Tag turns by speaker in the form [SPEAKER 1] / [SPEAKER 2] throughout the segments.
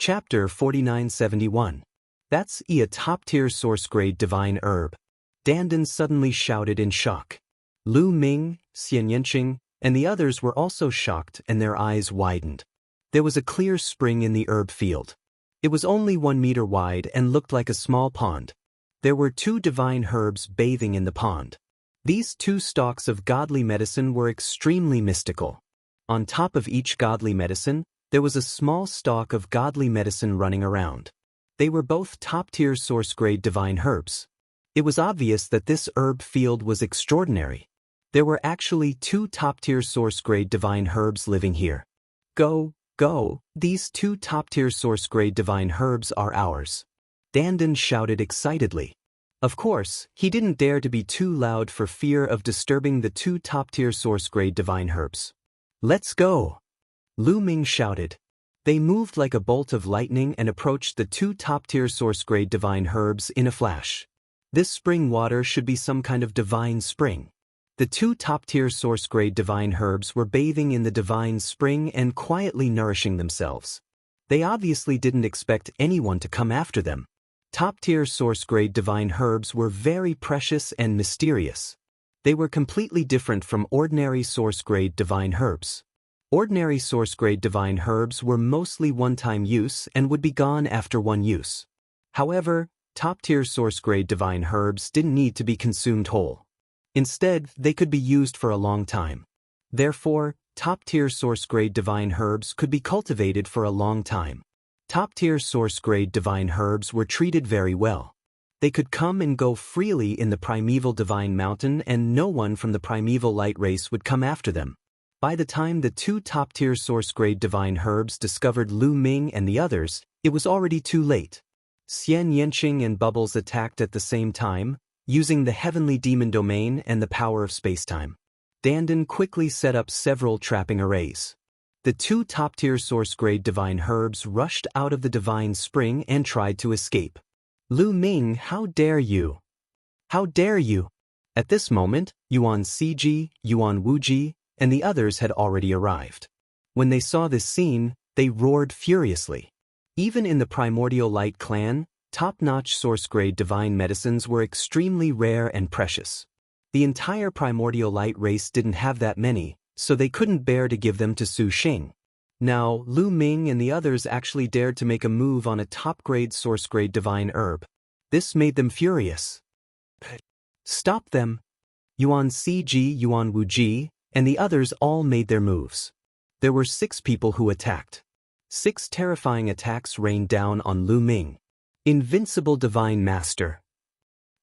[SPEAKER 1] Chapter 4971. That's a top-tier source-grade divine herb. Dandan suddenly shouted in shock. Lu Ming, Xian Yanqing, and the others were also shocked and their eyes widened. There was a clear spring in the herb field. It was only 1 meter wide and looked like a small pond. There were 2 divine herbs bathing in the pond. These 2 stalks of godly medicine were extremely mystical. On top of each godly medicine, there was a small stalk of godly medicine running around. They were both top-tier source-grade divine herbs. It was obvious that this herb field was extraordinary. There were actually 2 top-tier source-grade divine herbs living here. Go, these 2 top-tier source-grade divine herbs are ours. Dandan shouted excitedly. Of course, he didn't dare to be too loud for fear of disturbing the 2 top-tier source-grade divine herbs. Let's go! Lu Ming shouted. They moved like a bolt of lightning and approached the 2 top-tier source-grade divine herbs in a flash. This spring water should be some kind of divine spring. The 2 top-tier source-grade divine herbs were bathing in the divine spring and quietly nourishing themselves. They obviously didn't expect anyone to come after them. Top-tier source-grade divine herbs were very precious and mysterious. They were completely different from ordinary source-grade divine herbs. Ordinary source-grade divine herbs were mostly one-time use and would be gone after 1 use. However, top-tier source-grade divine herbs didn't need to be consumed whole. Instead, they could be used for a long time. Therefore, top-tier source-grade divine herbs could be cultivated for a long time. Top-tier source-grade divine herbs were treated very well. They could come and go freely in the primeval divine mountain and no one from the primeval light race would come after them. By the time the 2 top-tier source-grade divine herbs discovered Lu Ming and the others, it was already too late. Xian Yanqing and Bubbles attacked at the same time, using the heavenly demon domain and the power of spacetime. Dandan quickly set up several trapping arrays. The 2 top-tier source-grade divine herbs rushed out of the divine spring and tried to escape. Lu Ming, how dare you? How dare you? At this moment, Yuan Ciji, Yuan Wuji, and the others had already arrived. When they saw this scene, they roared furiously. Even in the Primordial Light clan, top-notch source-grade divine medicines were extremely rare and precious. The entire Primordial Light race didn't have that many, so they couldn't bear to give them to Su Xing. Now, Lu Ming and the others actually dared to make a move on a top-grade source-grade divine herb. This made them furious. Stop them! Yuan Ciji, Yuan Wuji, and the others all made their moves. There were 6 people who attacked. 6 terrifying attacks rained down on Lu Ming. Invincible Divine Master.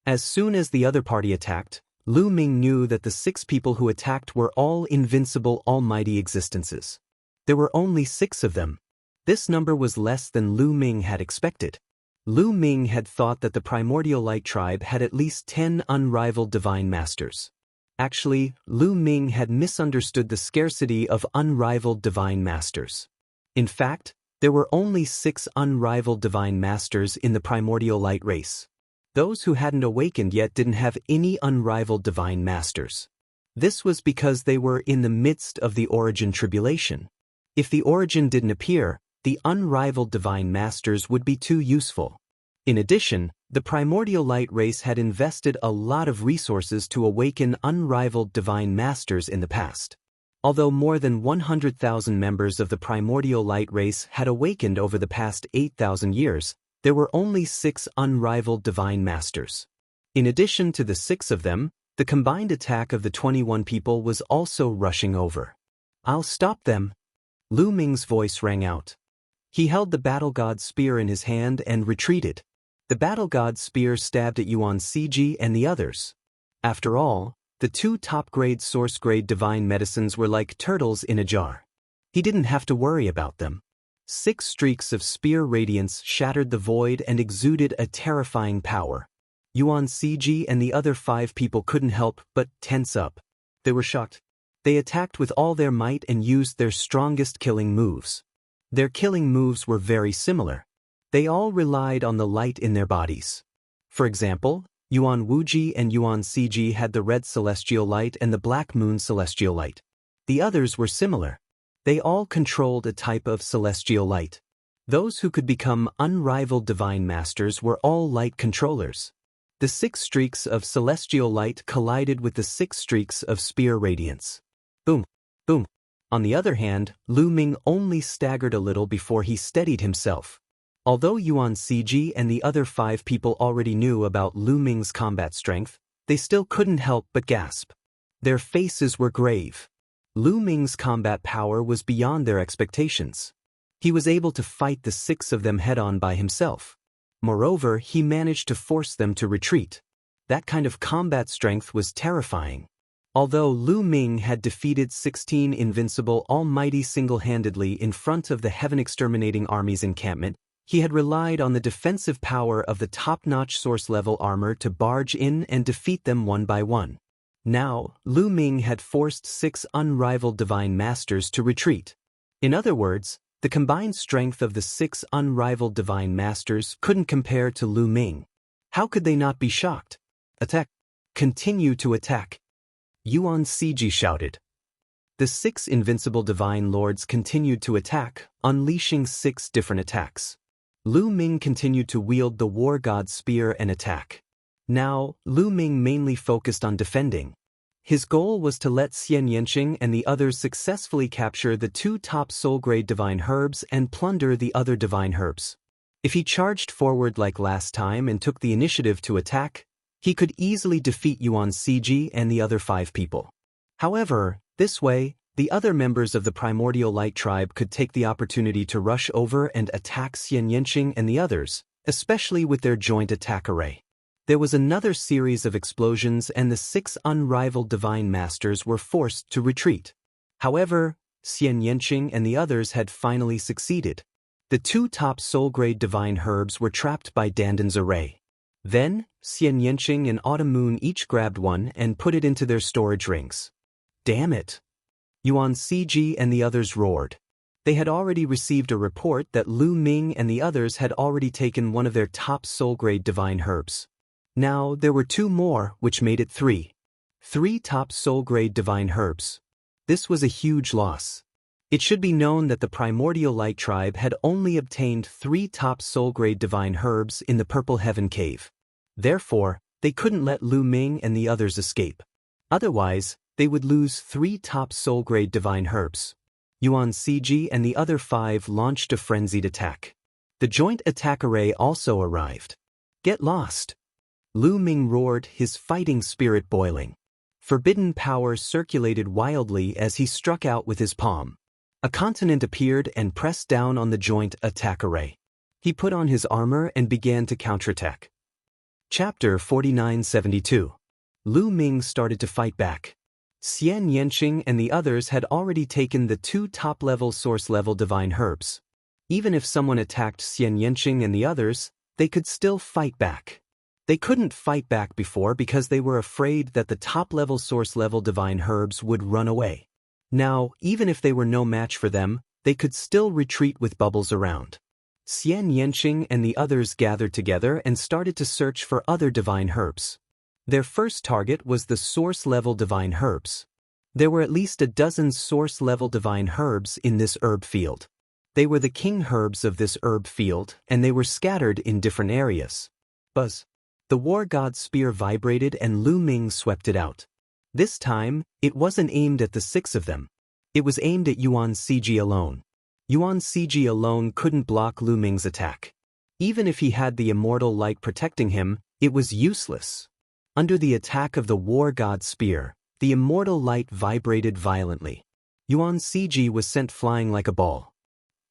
[SPEAKER 1] As soon as the other party attacked, Lu Ming knew that the 6 people who attacked were all invincible almighty existences. There were only 6 of them. This number was less than Lu Ming had expected. Lu Ming had thought that the Primordial Light tribe had at least 10 unrivaled divine masters. Actually, Lu Ming had misunderstood the scarcity of unrivaled divine masters. In fact, there were only 6 unrivaled divine masters in the Primordial Light race. Those who hadn't awakened yet didn't have any unrivaled divine masters. This was because they were in the midst of the origin tribulation. If the origin didn't appear, the unrivaled divine masters would be too useful. In addition, the Primordial Light race had invested a lot of resources to awaken unrivaled divine masters in the past. Although more than 100,000 members of the Primordial Light race had awakened over the past 8,000 years, there were only 6 unrivaled divine masters. In addition to the 6 of them, the combined attack of the 21 people was also rushing over. I'll stop them. Lu Ming's voice rang out. He held the Battle God Spear in his hand and retreated. The Battle God Spear stabbed at Yuan Ciji and the others. After all, the 2 top-grade source-grade divine medicines were like turtles in a jar. He didn't have to worry about them. 6 streaks of spear radiance shattered the void and exuded a terrifying power. Yuan Ciji and the other 5 people couldn't help but tense up. They were shocked. They attacked with all their might and used their strongest killing moves. Their killing moves were very similar. They all relied on the light in their bodies. For example, Yuan Wuji and Yuan Ciji had the red celestial light and the black moon celestial light. The others were similar. They all controlled a type of celestial light. Those who could become unrivaled divine masters were all light controllers. The 6 streaks of celestial light collided with the 6 streaks of spear radiance. Boom, boom. On the other hand, Lu Ming only staggered a little before he steadied himself. Although Yuan Ciji and the other 5 people already knew about Lu Ming's combat strength, they still couldn't help but gasp. Their faces were grave. Lu Ming's combat power was beyond their expectations. He was able to fight the 6 of them head-on by himself. Moreover, he managed to force them to retreat. That kind of combat strength was terrifying. Although Lu Ming had defeated 16 invincible almighty single-handedly in front of the heaven-exterminating army's encampment, he had relied on the defensive power of the top-notch source-level armor to barge in and defeat them one by one. Now, Lu Ming had forced 6 unrivaled divine masters to retreat. In other words, the combined strength of the 6 unrivaled divine masters couldn't compare to Lu Ming. How could they not be shocked? Attack! Continue to attack! Yuan Ciji shouted. The 6 invincible divine lords continued to attack, unleashing 6 different attacks. Lu Ming continued to wield the war god spear and attack. Now, Lu Ming mainly focused on defending. His goal was to let Xian Yanqing and the others successfully capture the 2 top soul-grade divine herbs and plunder the other divine herbs. If he charged forward like last time and took the initiative to attack, he could easily defeat Yuan Ciji and the other 5 people. However, this way, the other members of the Primordial Light Tribe could take the opportunity to rush over and attack Xian Yanqing and the others, especially with their joint attack array. There was another series of explosions and the 6 unrivaled divine masters were forced to retreat. However, Xian Yanqing and the others had finally succeeded. The 2 top soul-grade divine herbs were trapped by Dandan's array. Then, Xian Yanqing and Autumn Moon each grabbed one and put it into their storage rings. Damn it! Yuan Ciji and the others roared. They had already received a report that Lu Ming and the others had already taken one of their top soul-grade divine herbs. Now, there were 2 more, which made it 3. 3 top soul-grade divine herbs. This was a huge loss. It should be known that the Primordial Light Tribe had only obtained 3 top soul-grade divine herbs in the Purple Heaven Cave. Therefore, they couldn't let Lu Ming and the others escape. Otherwise, they would lose 3 top soul-grade divine herbs. Yuan Ciji and the other 5 launched a frenzied attack. The joint attack array also arrived. Get lost! Lu Ming roared, his fighting spirit boiling. Forbidden power circulated wildly as he struck out with his palm. A continent appeared and pressed down on the joint attack array. He put on his armor and began to counterattack. Chapter 4972. Lu Ming started to fight back. Xian Yanqing and the others had already taken the 2 top-level source-level divine herbs. Even if someone attacked Xian Yanqing and the others, they could still fight back. They couldn't fight back before because they were afraid that the top-level source-level divine herbs would run away. Now, even if they were no match for them, they could still retreat with bubbles around. Xian Yanqing and the others gathered together and started to search for other divine herbs. Their first target was the source-level divine herbs. There were at least a dozen source-level divine herbs in this herb field. They were the king herbs of this herb field, and they were scattered in different areas. Buzz! The war god's spear vibrated and Lu Ming swept it out. This time, it wasn't aimed at the 6 of them. It was aimed at Yuan Ciji alone. Yuan Ciji alone couldn't block Lu Ming's attack. Even if he had the immortal light protecting him, it was useless. Under the attack of the war god's spear, the immortal light vibrated violently. Yuan Ciji was sent flying like a ball.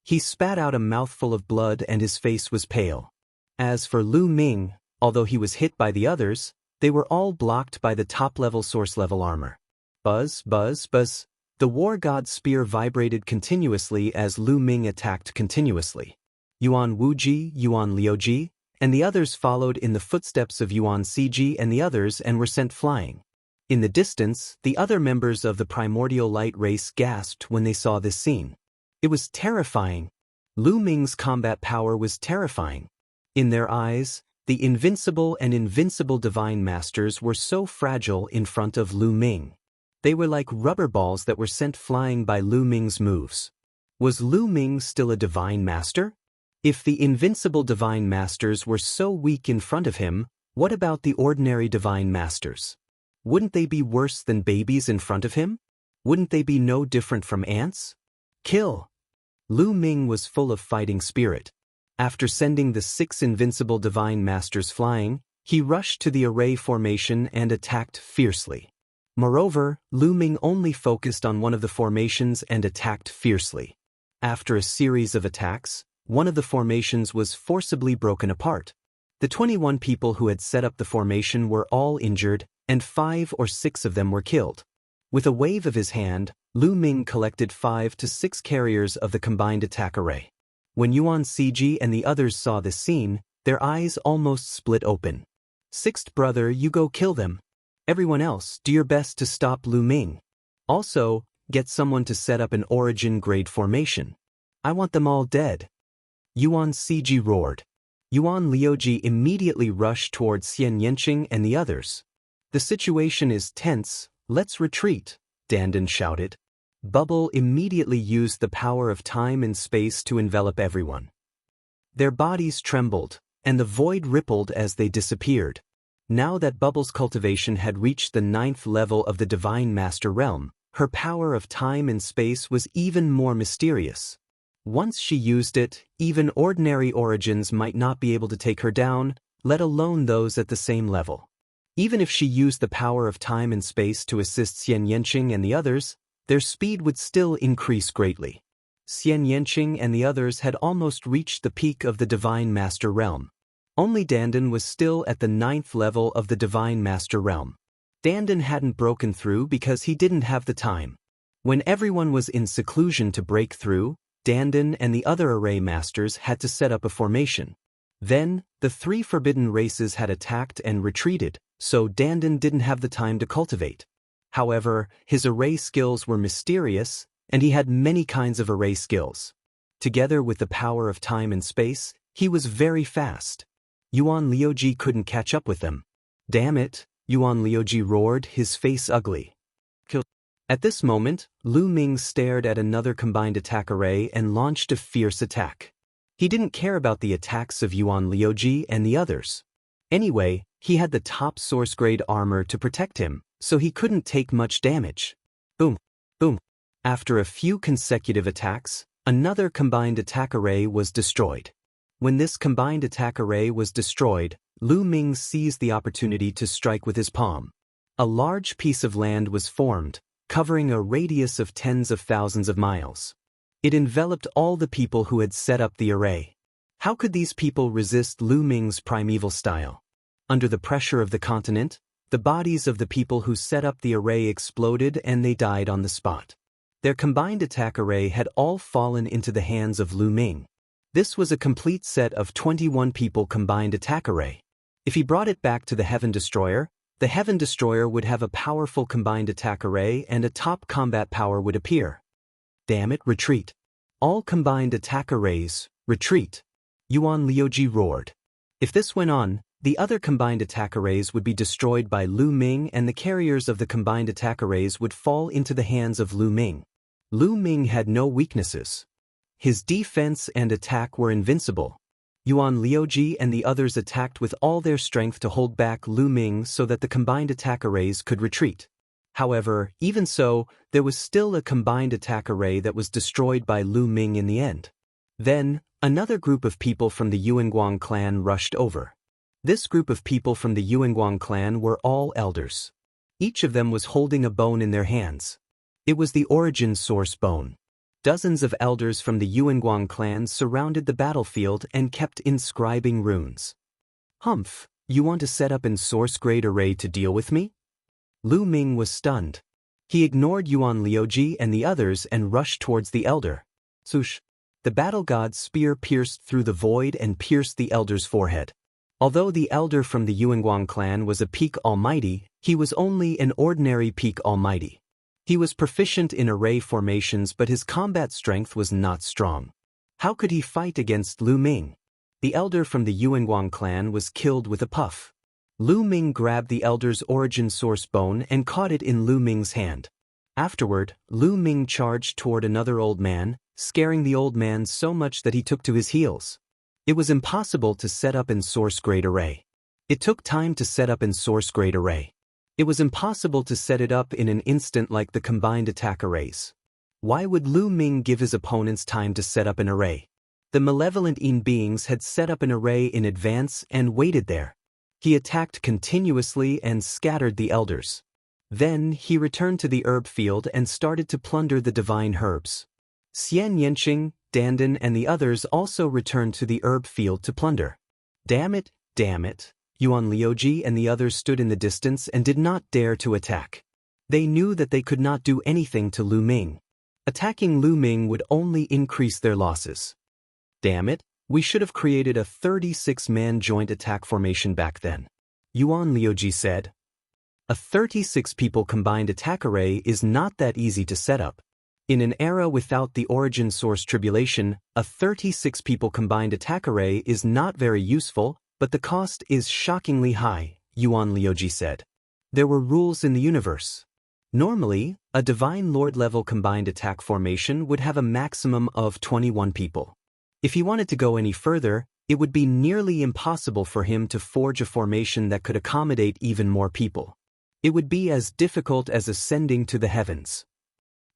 [SPEAKER 1] He spat out a mouthful of blood and his face was pale. As for Lu Ming, although he was hit by the others, they were all blocked by the top-level source-level armor. Buzz, buzz, buzz. The war god's spear vibrated continuously as Lu Ming attacked continuously. Yuan Wuji, Yuan Liuji, and the others followed in the footsteps of Yuan Ciji and the others and were sent flying. In the distance, the other members of the Primordial Light race gasped when they saw this scene. It was terrifying. Lu Ming's combat power was terrifying. In their eyes, the invincible and invincible divine masters were so fragile in front of Lu Ming. They were like rubber balls that were sent flying by Lu Ming's moves. Was Lu Ming still a divine master? If the invincible divine masters were so weak in front of him, what about the ordinary divine masters? Wouldn't they be worse than babies in front of him? Wouldn't they be no different from ants? Kill! Lu Ming was full of fighting spirit. After sending the 6 invincible divine masters flying, he rushed to the array formation and attacked fiercely. Moreover, Lu Ming only focused on one of the formations and attacked fiercely. After a series of attacks, one of the formations was forcibly broken apart. The 21 people who had set up the formation were all injured, and 5 or 6 of them were killed. With a wave of his hand, Lu Ming collected 5 to 6 carriers of the combined attack array. When Yuan Ciji and the others saw this scene, their eyes almost split open. "Sixth brother, you go kill them. Everyone else, do your best to stop Lu Ming. Also, get someone to set up an origin grade formation. I want them all dead." Yuan Ciji roared. Yuan Liuji immediately rushed toward Xian Yanqing and the others. "The situation is tense, let's retreat," Dandan shouted. Bubble immediately used the power of time and space to envelop everyone. Their bodies trembled, and the void rippled as they disappeared. Now that Bubble's cultivation had reached the 9th level of the Divine Master Realm, her power of time and space was even more mysterious. Once she used it, even ordinary origins might not be able to take her down, let alone those at the same level. Even if she used the power of time and space to assist Xian Yanqing and the others, their speed would still increase greatly. Xian Yanqing and the others had almost reached the peak of the Divine Master Realm. Only Dandan was still at the 9th level of the Divine Master Realm. Dandan hadn't broken through because he didn't have the time. When everyone was in seclusion to break through, Dandan and the other array masters had to set up a formation. Then, the 3 forbidden races had attacked and retreated, so Dandan didn't have the time to cultivate. However, his array skills were mysterious, and he had many kinds of array skills. Together with the power of time and space, he was very fast. Yuan Liuji couldn't catch up with them. "Damn it," Yuan Liuji roared, his face ugly. "Kill." At this moment, Lu Ming stared at another combined attack array and launched a fierce attack. He didn't care about the attacks of Yuan Liuji and the others. Anyway, he had the top source-grade armor to protect him, so he couldn't take much damage. Boom, boom. After a few consecutive attacks, another combined attack array was destroyed. When this combined attack array was destroyed, Lu Ming seized the opportunity to strike with his palm. A large piece of land was formed, covering a radius of tens of thousands of miles. It enveloped all the people who had set up the array. How could these people resist Lu Ming's primeval style? Under the pressure of the continent, the bodies of the people who set up the array exploded and they died on the spot. Their combined attack array had all fallen into the hands of Lu Ming. This was a complete set of 21 people combined attack array. If he brought it back to the Heaven Destroyer, the Heaven Destroyer would have a powerful combined attack array and a top combat power would appear. "Damn it, retreat. All combined attack arrays, retreat," Yuan Liuji roared. If this went on, the other combined attack arrays would be destroyed by Lu Ming and the carriers of the combined attack arrays would fall into the hands of Lu Ming. Lu Ming had no weaknesses. His defense and attack were invincible. Yuan Liuji and the others attacked with all their strength to hold back Lu Ming so that the combined attack arrays could retreat. However, even so, there was still a combined attack array that was destroyed by Lu Ming in the end. Then, another group of people from the Yuanguang clan rushed over. This group of people from the Yuanguang clan were all elders. Each of them was holding a bone in their hands. It was the origin source bone. Dozens of elders from the Yuanguang clan surrounded the battlefield and kept inscribing runes. "Humph, you want to set up an source-grade array to deal with me?" Lu Ming was stunned. He ignored Yuan Liuji and the others and rushed towards the elder. Swoosh! The battle god's spear pierced through the void and pierced the elder's forehead. Although the elder from the Yuanguang clan was a peak almighty, he was only an ordinary peak almighty. He was proficient in array formations but his combat strength was not strong. How could he fight against Lu Ming? The elder from the Yuanguang clan was killed with a puff. Lu Ming grabbed the elder's origin source bone and caught it in Lu Ming's hand. Afterward, Lu Ming charged toward another old man, scaring the old man so much that he took to his heels. It was impossible to set up in source-grade array. It took time to set up in source-grade array. It was impossible to set it up in an instant like the combined attack arrays. Why would Lu Ming give his opponents time to set up an array? The malevolent Yin beings had set up an array in advance and waited there. He attacked continuously and scattered the elders. Then he returned to the herb field and started to plunder the divine herbs. Xian Yanqing, Dandan and the others also returned to the herb field to plunder. Damn it, damn it. Yuan Liuji and the others stood in the distance and did not dare to attack. They knew that they could not do anything to Lu Ming. Attacking Lu Ming would only increase their losses. Damn it, we should have created a 36-man joint attack formation back then. Yuan Liuji said. A 36-people combined attack array is not that easy to set up. In an era without the origin source tribulation, a 36-people combined attack array is not very useful, but the cost is shockingly high, Yuan Liuji said. There were rules in the universe. Normally, a Divine Lord-level combined attack formation would have a maximum of 21 people. If he wanted to go any further, it would be nearly impossible for him to forge a formation that could accommodate even more people. It would be as difficult as ascending to the heavens.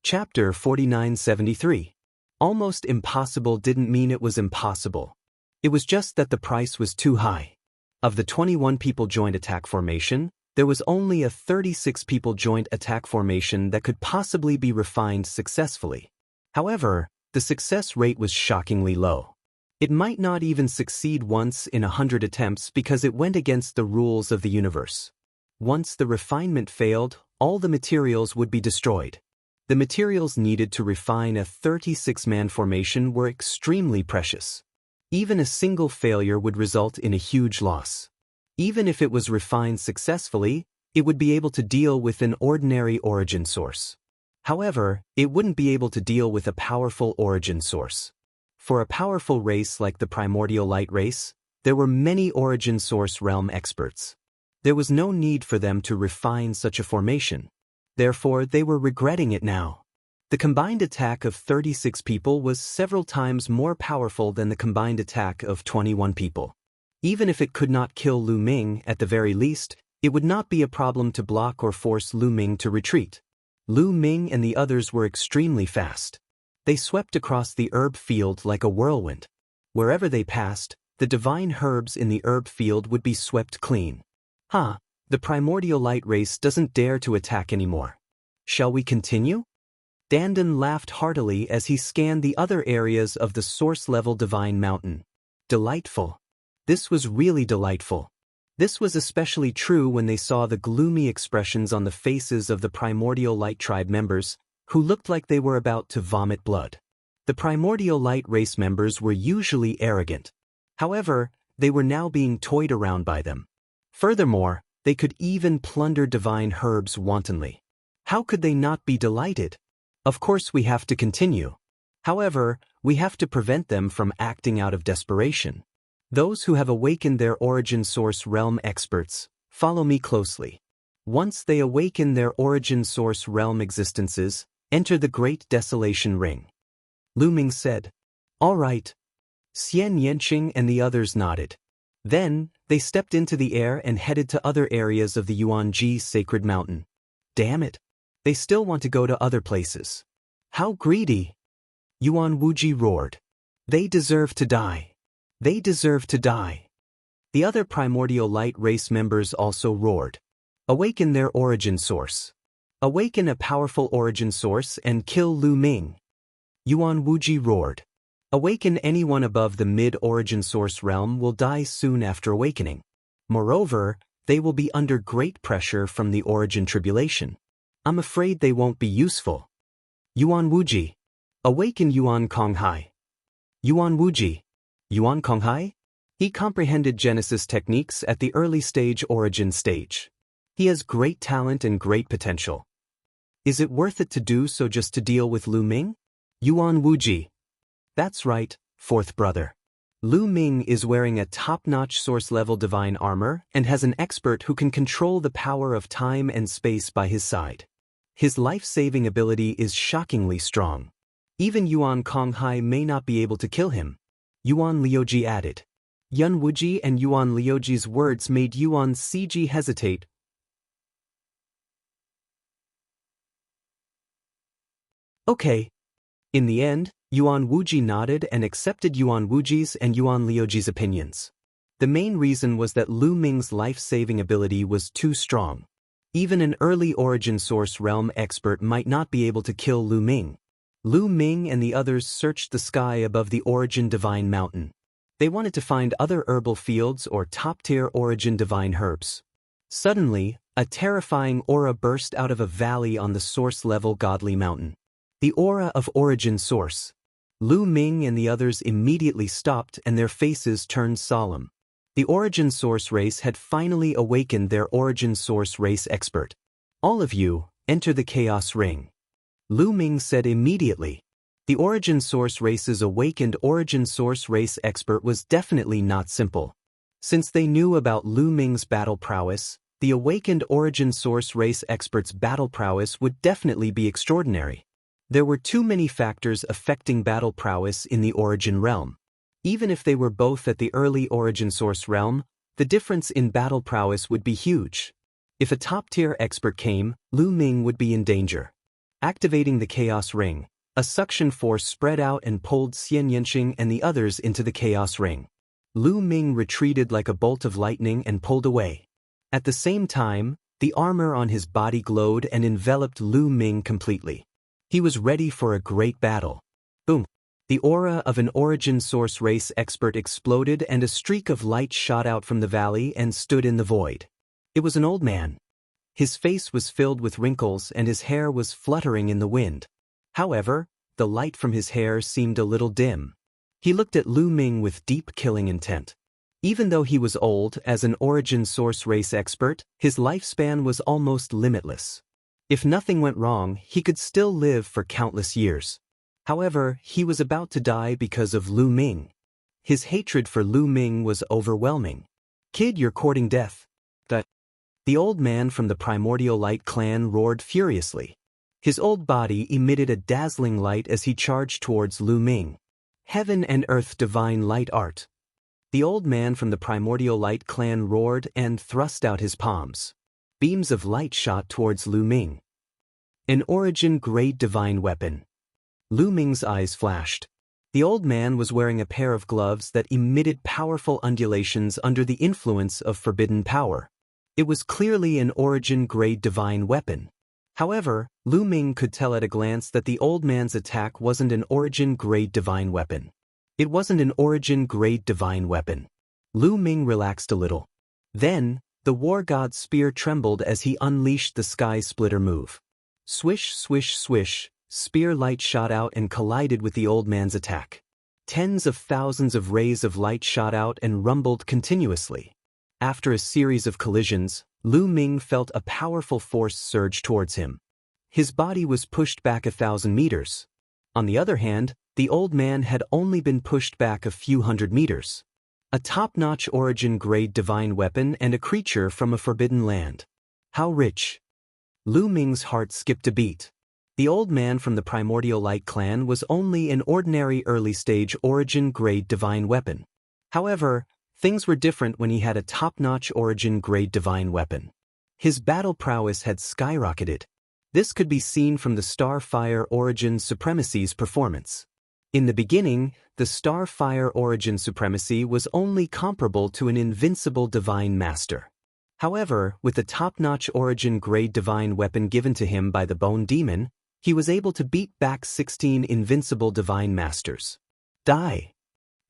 [SPEAKER 1] Chapter 4973. Almost impossible didn't mean it was impossible. It was just that the price was too high. Of the 21-people joint attack formation, there was only a 36-people joint attack formation that could possibly be refined successfully. However, the success rate was shockingly low. It might not even succeed once in 100 attempts because it went against the rules of the universe. Once the refinement failed, all the materials would be destroyed. The materials needed to refine a 36-man formation were extremely precious. Even a single failure would result in a huge loss. Even if it was refined successfully, it would be able to deal with an ordinary origin source. However, it wouldn't be able to deal with a powerful origin source. For a powerful race like the primordial light race, there were many origin source realm experts. There was no need for them to refine such a formation. Therefore, they were regretting it now. The combined attack of 36 people was several times more powerful than the combined attack of 21 people. Even if it could not kill Lu Ming, at the very least, it would not be a problem to block or force Lu Ming to retreat. Lu Ming and the others were extremely fast. They swept across the herb field like a whirlwind. Wherever they passed, the divine herbs in the herb field would be swept clean. The primordial light race doesn't dare to attack anymore. Shall we continue? Dandan laughed heartily as he scanned the other areas of the source-level divine mountain. Delightful. This was really delightful. This was especially true when they saw the gloomy expressions on the faces of the primordial light tribe members, who looked like they were about to vomit blood. The primordial light race members were usually arrogant. However, they were now being toyed around by them. Furthermore, they could even plunder divine herbs wantonly. How could they not be delighted? Of course we have to continue. However, we have to prevent them from acting out of desperation. Those who have awakened their origin source realm experts, follow me closely. Once they awaken their origin source realm existences, enter the Great Desolation Ring. Lu Ming said. All right. Xian Yanqing and the others nodded. Then, they stepped into the air and headed to other areas of the Yuanji Sacred Mountain. Damn it. They still want to go to other places. How greedy! Yuan Wuji roared. They deserve to die. They deserve to die. The other primordial light race members also roared. Awaken their origin source. Awaken a powerful origin source and kill Lu Ming. Yuan Wuji roared. Awaken anyone above the mid-origin source realm will die soon after awakening. Moreover, they will be under great pressure from the origin tribulation. I'm afraid they won't be useful. Yuan Wuji. Awaken Yuan Konghai. Yuan Wuji. Yuan Konghai? He comprehended Genesis techniques at the early stage origin stage. He has great talent and great potential. Is it worth it to do so just to deal with Lu Ming? Yuan Wuji. That's right, fourth brother. Lu Ming is wearing a top-notch source-level divine armor and has an expert who can control the power of time and space by his side. His life-saving ability is shockingly strong. Even Yuan Konghai may not be able to kill him. Yuan Liuji added. Yun Wuji and Yuan Liuji's words made Yuan Ciji hesitate. Okay. In the end, Yuan Wuji nodded and accepted Yuan Wuji's and Yuan Liuji's opinions. The main reason was that Lu Ming's life-saving ability was too strong. Even an early origin source realm expert might not be able to kill Lu Ming. Lu Ming and the others searched the sky above the origin divine mountain. They wanted to find other herbal fields or top-tier origin divine herbs. Suddenly, a terrifying aura burst out of a valley on the source-level godly mountain. The aura of origin source. Lu Ming and the others immediately stopped and their faces turned solemn. The origin source race had finally awakened their origin source race expert. All of you, enter the chaos ring. Lu Ming said immediately. The origin source race's awakened origin source race expert was definitely not simple. Since they knew about Lu Ming's battle prowess, the awakened origin source race expert's battle prowess would definitely be extraordinary. There were too many factors affecting battle prowess in the origin realm. Even if they were both at the early origin source realm, the difference in battle prowess would be huge. If a top-tier expert came, Lu Ming would be in danger. Activating the chaos ring, a suction force spread out and pulled Xian Yanqing and the others into the chaos ring. Lu Ming retreated like a bolt of lightning and pulled away. At the same time, the armor on his body glowed and enveloped Lu Ming completely. He was ready for a great battle. Boom! The aura of an origin source race expert exploded and a streak of light shot out from the valley and stood in the void. It was an old man. His face was filled with wrinkles and his hair was fluttering in the wind. However, the light from his hair seemed a little dim. He looked at Lu Ming with deep killing intent. Even though he was old as an origin source race expert, his lifespan was almost limitless. If nothing went wrong, he could still live for countless years. However, he was about to die because of Lu Ming. His hatred for Lu Ming was overwhelming. Kid, you're courting death. The old man from the Primordial Light clan roared furiously. His old body emitted a dazzling light as he charged towards Lu Ming. Heaven and earth divine light art. The old man from the Primordial Light clan roared and thrust out his palms. Beams of light shot towards Lu Ming. An origin grade divine weapon. Lu Ming's eyes flashed. The old man was wearing a pair of gloves that emitted powerful undulations under the influence of forbidden power. It was clearly an origin grade divine weapon. However, Lu Ming could tell at a glance that the old man's attack wasn't an origin grade divine weapon. It wasn't an origin grade divine weapon. Lu Ming relaxed a little. Then, the war god's spear trembled as he unleashed the sky splitter move. Swish, swish, swish, spear light shot out and collided with the old man's attack. Tens of thousands of rays of light shot out and rumbled continuously. After a series of collisions, Lu Ming felt a powerful force surge towards him. His body was pushed back 1,000 meters. On the other hand, the old man had only been pushed back a few hundred meters. A top-notch origin-grade divine weapon and a creature from a forbidden land. How rich! Lu Ming's heart skipped a beat. The old man from the Primordial Light clan was only an ordinary early-stage origin-grade divine weapon. However, things were different when he had a top-notch origin-grade divine weapon. His battle prowess had skyrocketed. This could be seen from the Starfire Origin Supremacy's performance. In the beginning, the Starfire Origin Supremacy was only comparable to an invincible divine master. However, with the top-notch origin-grade divine weapon given to him by the Bone Demon, he was able to beat back 16 invincible divine masters. Die!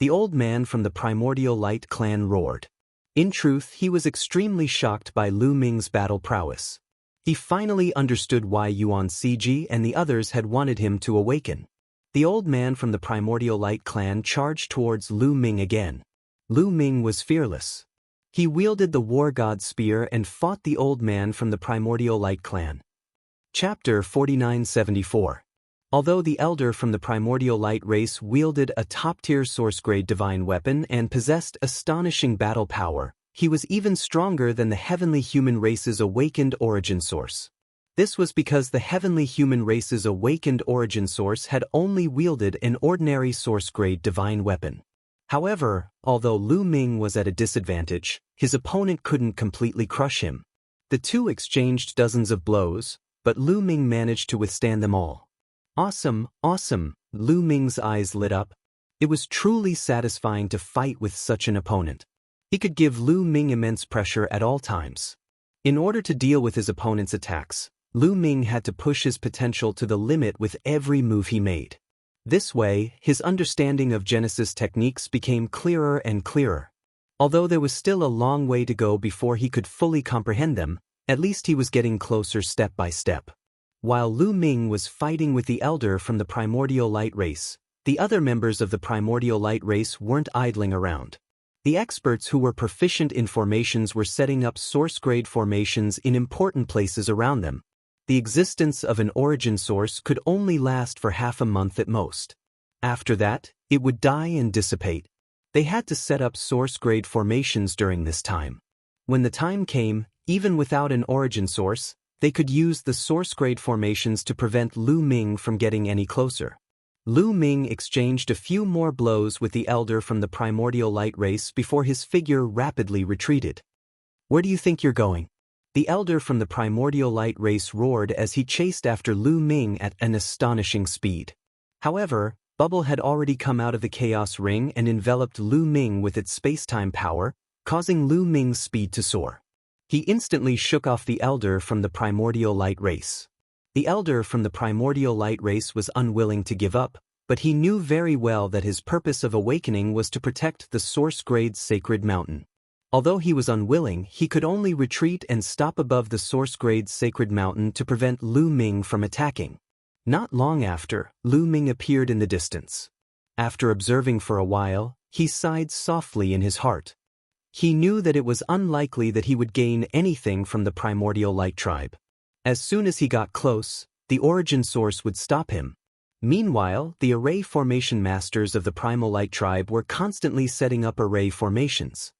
[SPEAKER 1] The old man from the Primordial Light clan roared. In truth, he was extremely shocked by Lu Ming's battle prowess. He finally understood why Yuan Ciji and the others had wanted him to awaken. The old man from the Primordial Light clan charged towards Lu Ming again. Lu Ming was fearless. He wielded the War God Spear and fought the old man from the Primordial Light clan. Chapter 4974. Although the elder from the Primordial Light race wielded a top-tier source-grade divine weapon and possessed astonishing battle power, he was even stronger than the heavenly human race's awakened origin source. This was because the heavenly human race's awakened origin source had only wielded an ordinary source-grade divine weapon. However, although Lu Ming was at a disadvantage, his opponent couldn't completely crush him. The two exchanged dozens of blows, but Lu Ming managed to withstand them all. Awesome, awesome, Lu Ming's eyes lit up. It was truly satisfying to fight with such an opponent. He could give Lu Ming immense pressure at all times. In order to deal with his opponent's attacks, Lu Ming had to push his potential to the limit with every move he made. This way, his understanding of Genesis techniques became clearer and clearer. Although there was still a long way to go before he could fully comprehend them, at least he was getting closer step by step. While Lu Ming was fighting with the Elder from the Primordial Light Race, the other members of the Primordial Light Race weren't idling around. The experts who were proficient in formations were setting up source-grade formations in important places around them. The existence of an origin source could only last for half a month at most. After that, it would die and dissipate. They had to set up source-grade formations during this time. When the time came, even without an origin source, they could use the source-grade formations to prevent Lu Ming from getting any closer. Lu Ming exchanged a few more blows with the Elder from the Primordial Light Race before his figure rapidly retreated. "Where do you think you're going?" The Elder from the Primordial Light Race roared as he chased after Lu Ming at an astonishing speed. However, Bubble had already come out of the Chaos Ring and enveloped Lu Ming with its space-time power, causing Lu Ming's speed to soar. He instantly shook off the Elder from the Primordial Light Race. The Elder from the Primordial Light Race was unwilling to give up, but he knew very well that his purpose of awakening was to protect the Source-Grade Sacred Mountain. Although he was unwilling, he could only retreat and stop above the Source-Grade Sacred Mountain to prevent Lu Ming from attacking. Not long after, Lu Ming appeared in the distance. After observing for a while, he sighed softly in his heart. He knew that it was unlikely that he would gain anything from the Primordial Light Tribe. As soon as he got close, the origin source would stop him. Meanwhile, the array formation masters of the Primal Light Tribe were constantly setting up array formations.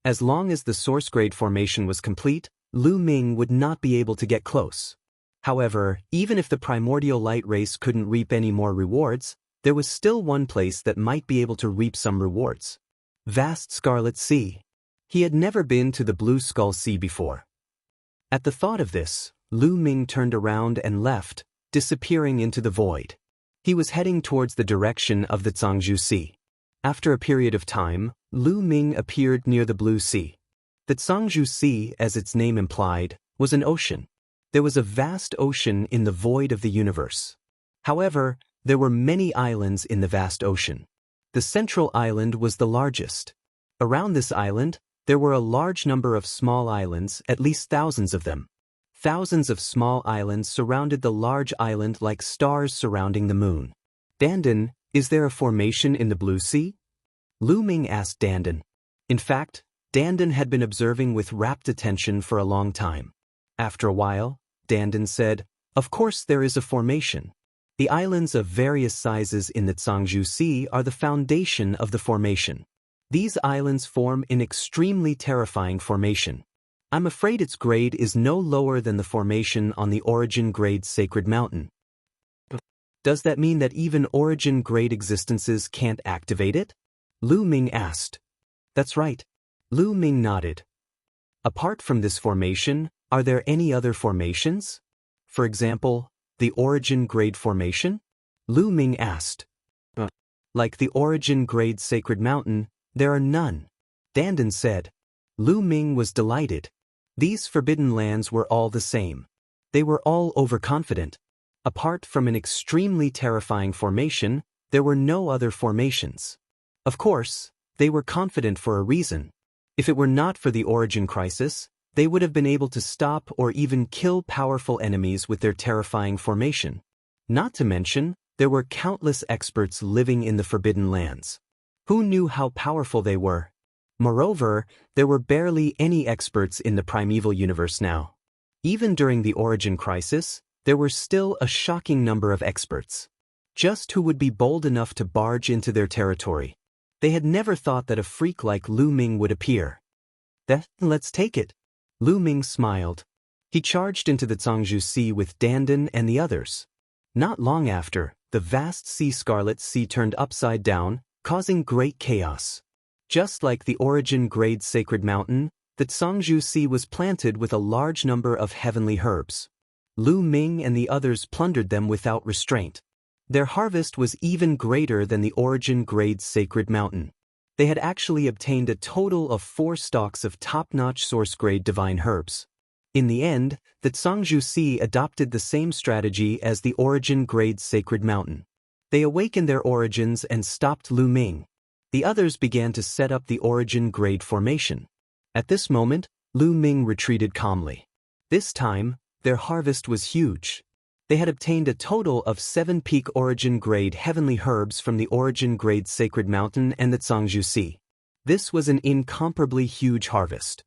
[SPEAKER 1] As long as the source-grade formation was complete, Lu Ming would not be able to get close. However, even if the Primordial Light Race couldn't reap any more rewards, there was still one place that might be able to reap some rewards. Vast Scarlet Sea. He had never been to the Blue Skull Sea before. At the thought of this, Lu Ming turned around and left, disappearing into the void. He was heading towards the direction of the Jianghu Sea. After a period of time, Lu Ming appeared near the Blue Sea. The Jianghu Sea, as its name implied, was an ocean. There was a vast ocean in the void of the universe. However, there were many islands in the vast ocean. The central island was the largest. Around this island, there were a large number of small islands, at least thousands of them. Thousands of small islands surrounded the large island like stars surrounding the moon. "Dandan, is there a formation in the Blue Sea?" Lu Ming asked Dandan. In fact, Dandan had been observing with rapt attention for a long time. After a while, Dandan said, "Of course there is a formation. The islands of various sizes in the Jianghu Sea are the foundation of the formation. These islands form an extremely terrifying formation. I'm afraid its grade is no lower than the formation on the origin-grade Sacred Mountain." "Does that mean that even origin-grade existences can't activate it?" Lu Ming asked. "That's right." Lu Ming nodded. "Apart from this formation, are there any other formations? For example, the origin-grade formation?" Lu Ming asked. "Like the origin-grade Sacred Mountain, there are none," Dandan said. Lu Ming was delighted. These forbidden lands were all the same. They were all overconfident. Apart from an extremely terrifying formation, there were no other formations. Of course, they were confident for a reason. If it were not for the origin crisis, they would have been able to stop or even kill powerful enemies with their terrifying formation. Not to mention, there were countless experts living in the Forbidden Lands. Who knew how powerful they were? Moreover, there were barely any experts in the primeval universe now. Even during the origin crisis, there were still a shocking number of experts. Just who would be bold enough to barge into their territory? They had never thought that a freak like Lu Ming would appear. "Then let's take it." Lu Ming smiled. He charged into the Jianghu Sea with Dandan and the others. Not long after, the vast Scarlet Sea turned upside down, causing great chaos. Just like the origin grade sacred mountain, the Jianghu Sea was planted with a large number of heavenly herbs. Lu Ming and the others plundered them without restraint. Their harvest was even greater than the origin grade sacred mountain. They had actually obtained a total of 4 stalks of top-notch source-grade divine herbs. In the end, the Jianghu Sea adopted the same strategy as the origin grade sacred mountain. They awakened their origins and stopped Lu Ming. The others began to set up the origin grade formation. At this moment, Lu Ming retreated calmly. This time, their harvest was huge. They had obtained a total of 7 peak origin grade heavenly herbs from the origin grade sacred mountain and the Jianghu Sea. This was an incomparably huge harvest.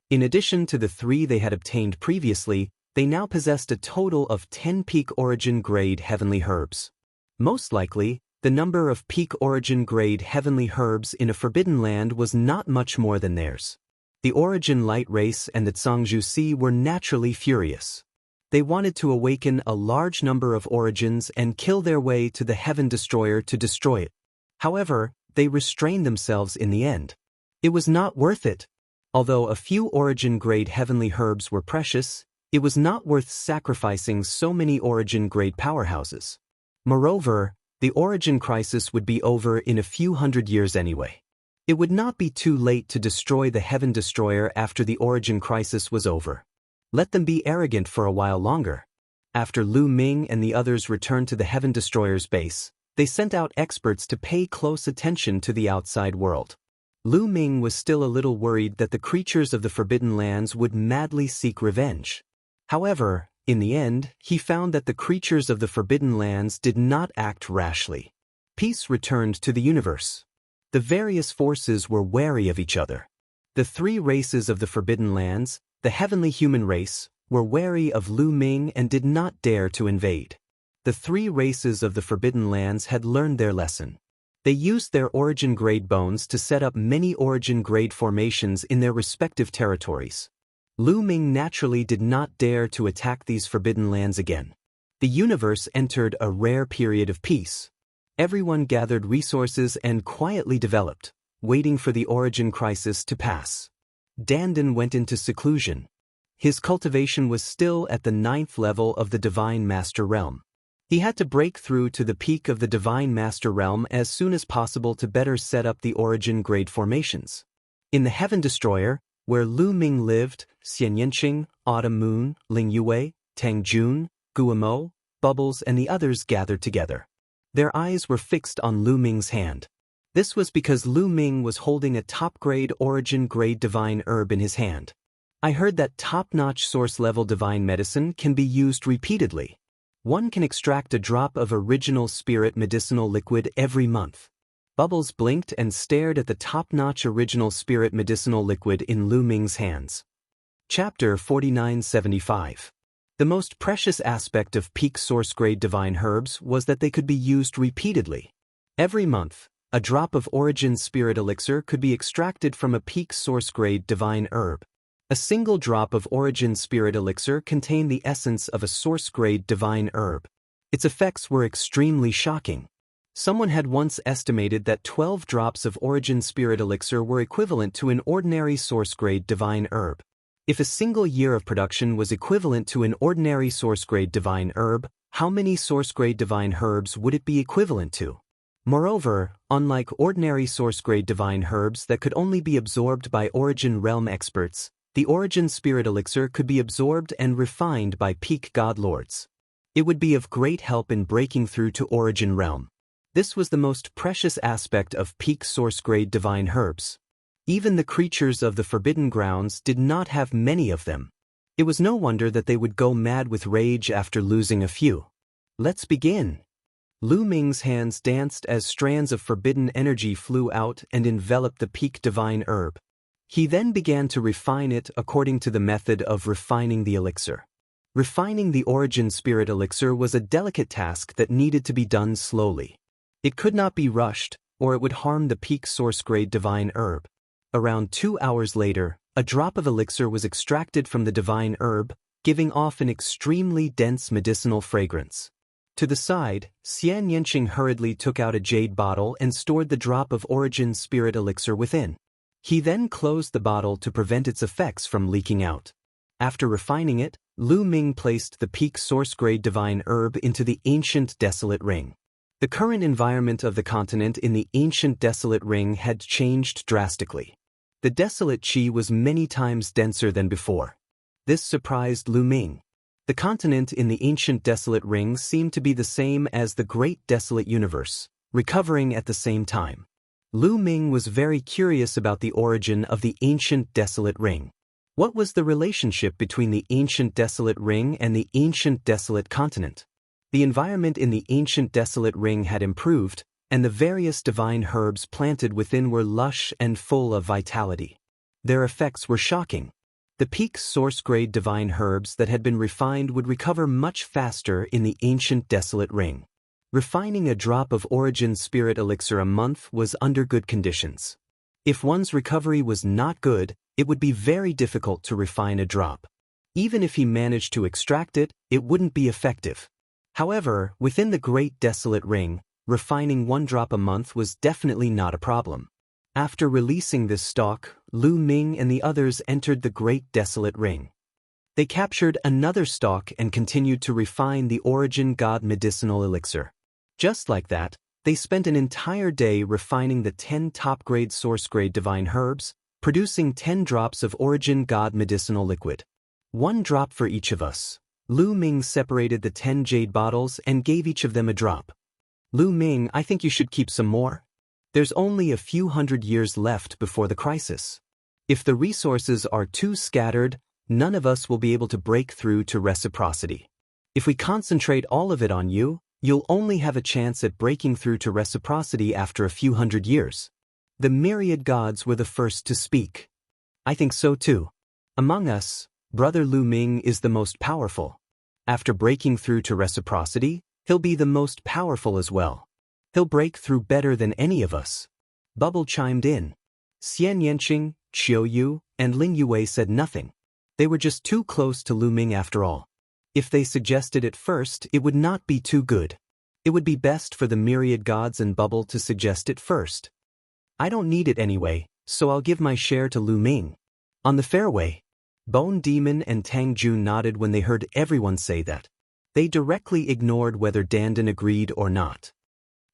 [SPEAKER 1] In addition to the 3 they had obtained previously, they now possessed a total of 10 peak origin grade heavenly herbs. Most likely, the number of peak origin grade heavenly herbs in a forbidden land was not much more than theirs. The origin light race and the Jianghu Sea were naturally furious. They wanted to awaken a large number of origins and kill their way to the Heaven Destroyer to destroy it. However, they restrained themselves in the end. It was not worth it. Although a few origin-grade heavenly herbs were precious, it was not worth sacrificing so many origin-grade powerhouses. Moreover, the origin crisis would be over in a few hundred years anyway. It would not be too late to destroy the Heaven Destroyer after the origin crisis was over. Let them be arrogant for a while longer. After Lu Ming and the others returned to the Heaven Destroyer's base, they sent out experts to pay close attention to the outside world. Lu Ming was still a little worried that the creatures of the Forbidden Lands would madly seek revenge. However, in the end, he found that the creatures of the Forbidden Lands did not act rashly. Peace returned to the universe. The various forces were wary of each other. The 3 races of the Forbidden Lands, the heavenly human race, were wary of Lu Ming and did not dare to invade. The 3 races of the Forbidden Lands had learned their lesson. They used their origin-grade bones to set up many origin-grade formations in their respective territories. Lu Ming naturally did not dare to attack these Forbidden Lands again. The universe entered a rare period of peace. Everyone gathered resources and quietly developed, waiting for the origin crisis to pass. Dandan went into seclusion. His cultivation was still at the 9th level of the Divine Master Realm. He had to break through to the peak of the Divine Master Realm as soon as possible to better set up the origin grade formations. In the Heaven Destroyer, where Lu Ming lived, Xian Yanqing, Autumn Moon, Ling Yue, Tang Jun, Guamo, Bubbles and the others gathered together. Their eyes were fixed on Lu Ming's hand. This was because Lu Ming was holding a top-grade origin-grade divine herb in his hand. I heard that top-notch source-level divine medicine can be used repeatedly. One can extract a drop of original spirit medicinal liquid every month. Bubbles blinked and stared at the top-notch original spirit medicinal liquid in Lu Ming's hands. Chapter 4975. The most precious aspect of peak source-grade divine herbs was that they could be used repeatedly. Every month, a drop of origin spirit elixir could be extracted from a peak source-grade divine herb. A single drop of origin spirit elixir contained the essence of a source-grade divine herb. Its effects were extremely shocking. Someone had once estimated that 12 drops of origin spirit elixir were equivalent to an ordinary source-grade divine herb. If a single year of production was equivalent to an ordinary source-grade divine herb, how many source-grade divine herbs would it be equivalent to? Moreover, unlike ordinary source-grade divine herbs that could only be absorbed by origin realm experts, the origin spirit elixir could be absorbed and refined by peak god lords. It would be of great help in breaking through to origin realm. This was the most precious aspect of peak source-grade divine herbs. Even the creatures of the Forbidden Grounds did not have many of them. It was no wonder that they would go mad with rage after losing a few. Let's begin. Lu Ming's hands danced as strands of forbidden energy flew out and enveloped the peak divine herb. He then began to refine it according to the method of refining the elixir. Refining the origin spirit elixir was a delicate task that needed to be done slowly. It could not be rushed, or it would harm the peak source-grade divine herb. Around 2 hours later, a drop of elixir was extracted from the divine herb, giving off an extremely dense medicinal fragrance. To the side, Xian Yanqing hurriedly took out a jade bottle and stored the drop of origin spirit elixir within. He then closed the bottle to prevent its effects from leaking out. After refining it, Lu Ming placed the peak source-grade divine herb into the ancient desolate ring. The current environment of the continent in the ancient desolate ring had changed drastically. The desolate qi was many times denser than before. This surprised Lu Ming. The continent in the ancient desolate ring seemed to be the same as the great desolate universe, recovering at the same time. Lu Ming was very curious about the origin of the ancient desolate ring. What was the relationship between the ancient desolate ring and the ancient desolate continent? The environment in the ancient desolate ring had improved, and the various divine herbs planted within were lush and full of vitality. Their effects were shocking. The peak source-grade divine herbs that had been refined would recover much faster in the ancient desolate ring. Refining a drop of origin spirit elixir a month was under good conditions. If one's recovery was not good, it would be very difficult to refine a drop. Even if he managed to extract it, it wouldn't be effective. However, within the Great Desolate Ring, refining one drop a month was definitely not a problem. After releasing this stock, Lu Ming and the others entered the Great Desolate Ring. They captured another stock and continued to refine the Origin God medicinal elixir. Just like that, they spent an entire day refining the 10 top-grade source-grade divine herbs, producing 10 drops of Origin God medicinal liquid. 1 drop for each of us. Lu Ming separated the 10 jade bottles and gave each of them a drop. Lu Ming, I think you should keep some more. There's only a few hundred years left before the crisis. If the resources are too scattered, none of us will be able to break through to reciprocity. If we concentrate all of it on you, you'll only have a chance at breaking through to reciprocity after a few hundred years. The myriad gods were the first to speak. I think so too. Among us, Brother Lu Ming is the most powerful. After breaking through to reciprocity, he'll be the most powerful as well. He'll break through better than any of us. Bubble chimed in. Xian Yanqing, Qiu Yu, and Ling Yue said nothing. They were just too close to Lu Ming after all. If they suggested it first, it would not be too good. It would be best for the myriad gods and Bubble to suggest it first. I don't need it anyway, so I'll give my share to Lu Ming. On the fairway. Bone Demon and Tang Jun nodded when they heard everyone say that. They directly ignored whether Dandan agreed or not.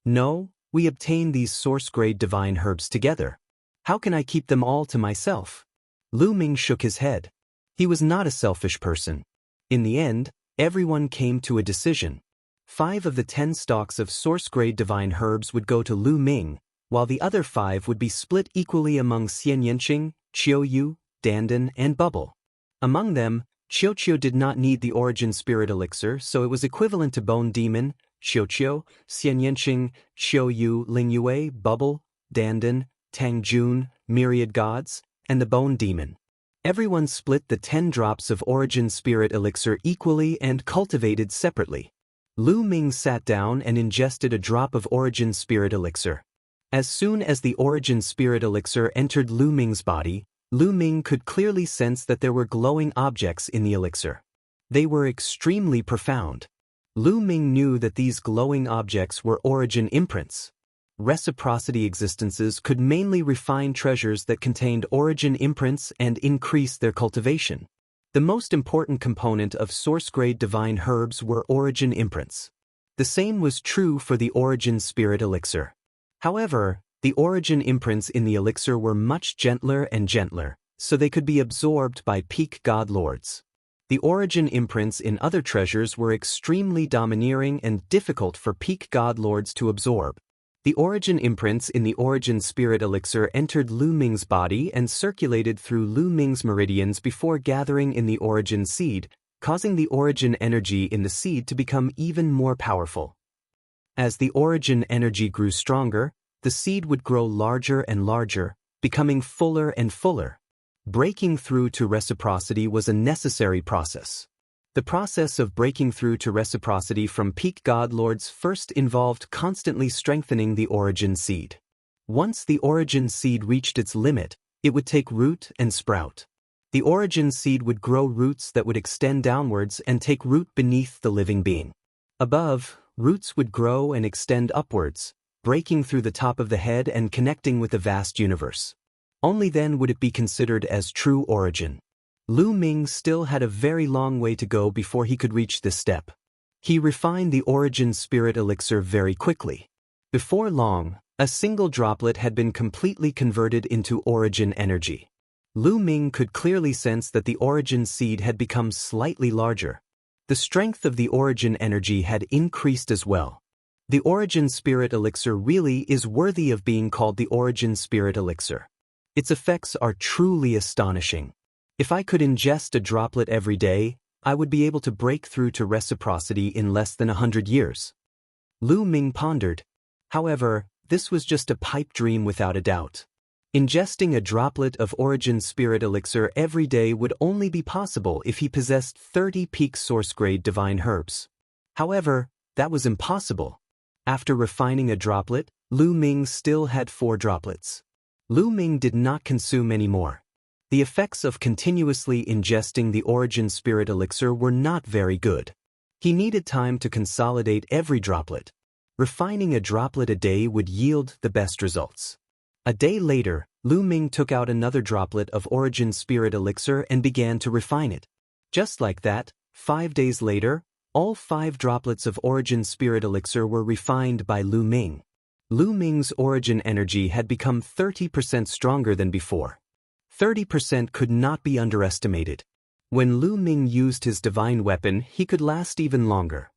[SPEAKER 1] No, we obtained these source-grade divine herbs together. How can I keep them all to myself? Lu Ming shook his head. He was not a selfish person. In the end, everyone came to a decision. 5 of the 10 stalks of source-grade divine herbs would go to Lu Ming, while the other 5 would be split equally among Xian Yanqing, Qiu Yu, Dandan, and Bubble. Among them, Qiu did not need the origin spirit elixir, so it was equivalent to Bone Demon, Qiu, Xian Yanqing, Qiu Yu, Ling Yue, Bubble, Dandan, Tang Jun, myriad gods, and the Bone Demon. Everyone split the 10 drops of origin spirit elixir equally and cultivated separately. Lu Ming sat down and ingested a drop of origin spirit elixir. As soon as the origin spirit elixir entered Lu Ming's body, Lu Ming could clearly sense that there were glowing objects in the elixir. They were extremely profound. Lu Ming knew that these glowing objects were origin imprints. Reciprocity existences could mainly refine treasures that contained origin imprints and increase their cultivation. The most important component of source-grade divine herbs were origin imprints. The same was true for the origin spirit elixir. However, the origin imprints in the elixir were much gentler and gentler, so they could be absorbed by peak god lords. The origin imprints in other treasures were extremely domineering and difficult for peak god lords to absorb. The origin imprints in the origin spirit elixir entered Lu Ming's body and circulated through Lu Ming's meridians before gathering in the origin seed, causing the origin energy in the seed to become even more powerful. As the origin energy grew stronger, the seed would grow larger and larger, becoming fuller and fuller. Breaking through to reciprocity was a necessary process. The process of breaking through to reciprocity from peak god lords first involved constantly strengthening the origin seed. Once the origin seed reached its limit, it would take root and sprout. The origin seed would grow roots that would extend downwards and take root beneath the living being. Above, roots would grow and extend upwards, breaking through the top of the head and connecting with the vast universe. Only then would it be considered as true origin. Lu Ming still had a very long way to go before he could reach this step. He refined the origin spirit elixir very quickly. Before long, a single droplet had been completely converted into origin energy. Lu Ming could clearly sense that the origin seed had become slightly larger. The strength of the origin energy had increased as well. The origin spirit elixir really is worthy of being called the origin spirit elixir. Its effects are truly astonishing. If I could ingest a droplet every day, I would be able to break through to reciprocity in less than 100 years. Lu Ming pondered. However, this was just a pipe dream without a doubt. Ingesting a droplet of origin spirit elixir every day would only be possible if he possessed 30 peak source-grade divine herbs. However, that was impossible. After refining a droplet, Lu Ming still had 4 droplets. Lu Ming did not consume any more. The effects of continuously ingesting the origin spirit elixir were not very good. He needed time to consolidate every droplet. Refining a droplet a day would yield the best results. A day later, Lu Ming took out another droplet of origin spirit elixir and began to refine it. Just like that, 5 days later, all 5 droplets of origin spirit elixir were refined by Lu Ming. Lu Ming's origin energy had become 30% stronger than before. 30% could not be underestimated. When Lu Ming used his divine weapon, he could last even longer.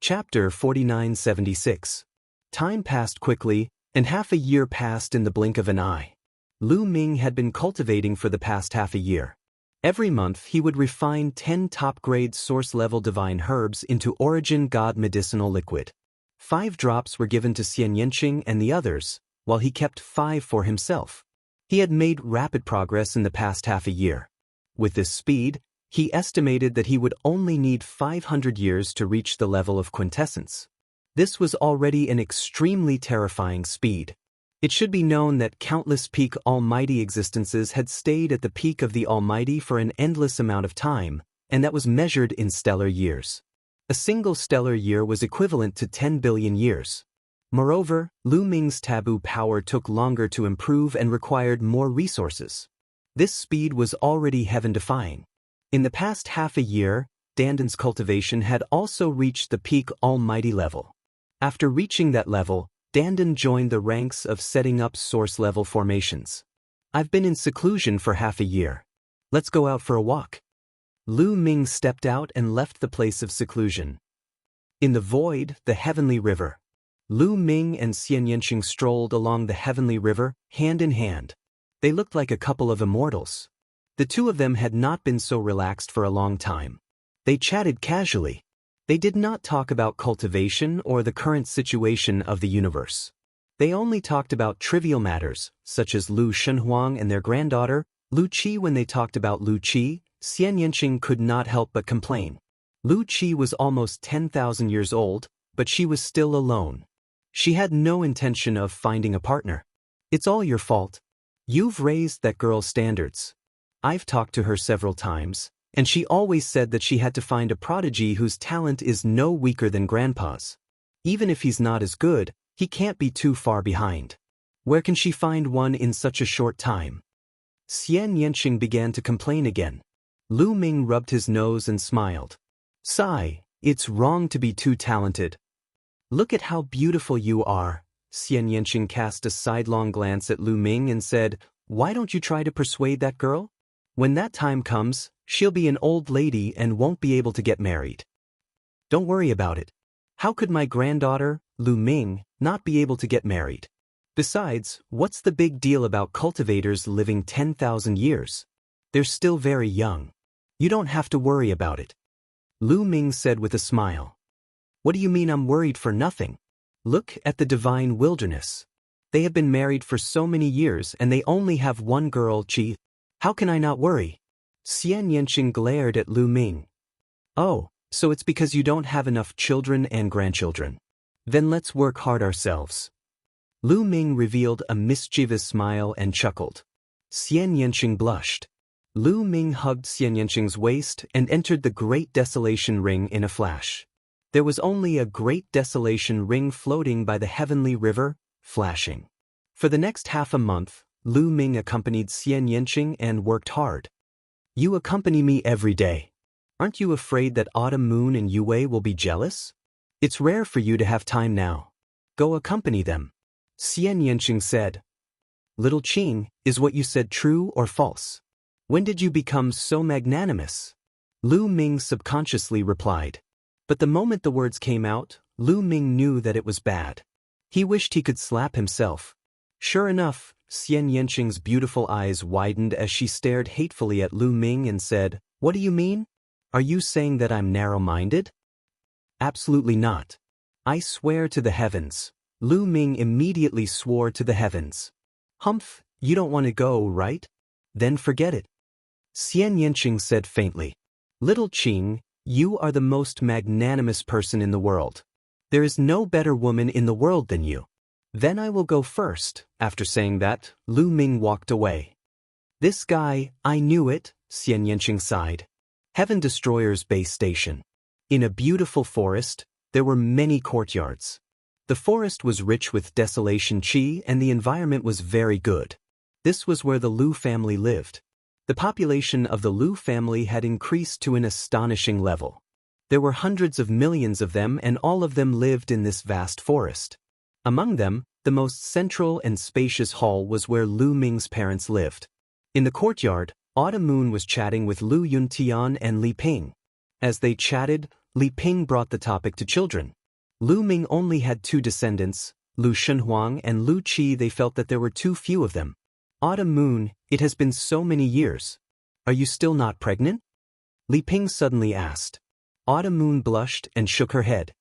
[SPEAKER 1] Chapter 4976. Time passed quickly, and half a year passed in the blink of an eye. Lu Ming had been cultivating for the past half a year. Every month he would refine 10 top-grade source-level divine herbs into origin god medicinal liquid. 5 drops were given to Xian Yanqing and the others, while he kept 5 for himself. He had made rapid progress in the past half a year. With this speed, he estimated that he would only need 500 years to reach the level of quintessence. This was already an extremely terrifying speed. It should be known that countless peak almighty existences had stayed at the peak of the almighty for an endless amount of time, and that was measured in stellar years. A single stellar year was equivalent to 10 billion years. Moreover, Lu Ming's taboo power took longer to improve and required more resources. This speed was already heaven-defying. In the past half a year, Danden's cultivation had also reached the peak almighty level. After reaching that level, Danden joined the ranks of setting up source-level formations. I've been in seclusion for half a year. Let's go out for a walk. Lu Ming stepped out and left the place of seclusion. In the void, the heavenly river. Lu Ming and Xian Yanqing strolled along the heavenly river, hand in hand. They looked like a couple of immortals. The two of them had not been so relaxed for a long time. They chatted casually. They did not talk about cultivation or the current situation of the universe. They only talked about trivial matters, such as Lu Shenhuang and their granddaughter, Lu Qi. When they talked about Lu Qi, Xian Yanqing could not help but complain. Lu Qi was almost 10,000 years old, but she was still alone. She had no intention of finding a partner. It's all your fault. You've raised that girl's standards. I've talked to her several times, and she always said that she had to find a prodigy whose talent is no weaker than Grandpa's. Even if he's not as good, he can't be too far behind. Where can she find one in such a short time? Xian Yanqing began to complain again. Lu Ming rubbed his nose and smiled. Sigh, it's wrong to be too talented. Look at how beautiful you are. Xian Yanqing cast a sidelong glance at Lu Ming and said, Why don't you try to persuade that girl? When that time comes, she'll be an old lady and won't be able to get married. Don't worry about it. How could my granddaughter, Lu Ming, not be able to get married? Besides, what's the big deal about cultivators living 10,000 years? They're still very young. You don't have to worry about it. Lu Ming said with a smile. What do you mean I'm worried for nothing? Look at the divine wilderness. They have been married for so many years and they only have one girl, Qi. How can I not worry? Xian Yanqing glared at Lu Ming. Oh, so it's because you don't have enough children and grandchildren. Then let's work hard ourselves. Lu Ming revealed a mischievous smile and chuckled. Xian Yanqing blushed. Lu Ming hugged Xian Yanqing's waist and entered the Great Desolation Ring in a flash. There was only a great desolation ring floating by the heavenly river, flashing. For the next half a month, Lu Ming accompanied Xian Yanqing and worked hard. You accompany me every day. Aren't you afraid that Autumn Moon and Yue will be jealous? It's rare for you to have time now. Go accompany them. Xian Yanqing said. Little Qing, is what you said true or false? When did you become so magnanimous? Lu Ming subconsciously replied. But the moment the words came out, Lu Ming knew that it was bad. He wished he could slap himself. Sure enough, Xian Yanqing's beautiful eyes widened as she stared hatefully at Lu Ming and said, What do you mean? Are you saying that I'm narrow-minded? Absolutely not. I swear to the heavens. Lu Ming immediately swore to the heavens. Humph, you don't want to go, right? Then forget it. Xian Yanqing said faintly. Little Qing, you are the most magnanimous person in the world. There is no better woman in the world than you. Then I will go first. After saying that, Lu Ming walked away. This guy, I knew it, Xian Yanqing sighed. Heaven Destroyer's base station. In a beautiful forest, there were many courtyards. The forest was rich with desolation qi and the environment was very good. This was where the Lu family lived. The population of the Lu family had increased to an astonishing level. There were hundreds of millions of them and all of them lived in this vast forest. Among them, the most central and spacious hall was where Lu Ming's parents lived. In the courtyard, Autumn Moon was chatting with Lu Yuntian and Li Ping. As they chatted, Li Ping brought the topic to children. Lu Ming only had 2 descendants, Lu Shenhuang and Lu Qi. They felt that there were too few of them. Autumn Moon, it has been so many years. Are you still not pregnant? Li Ping suddenly asked. Autumn Moon blushed and shook her head.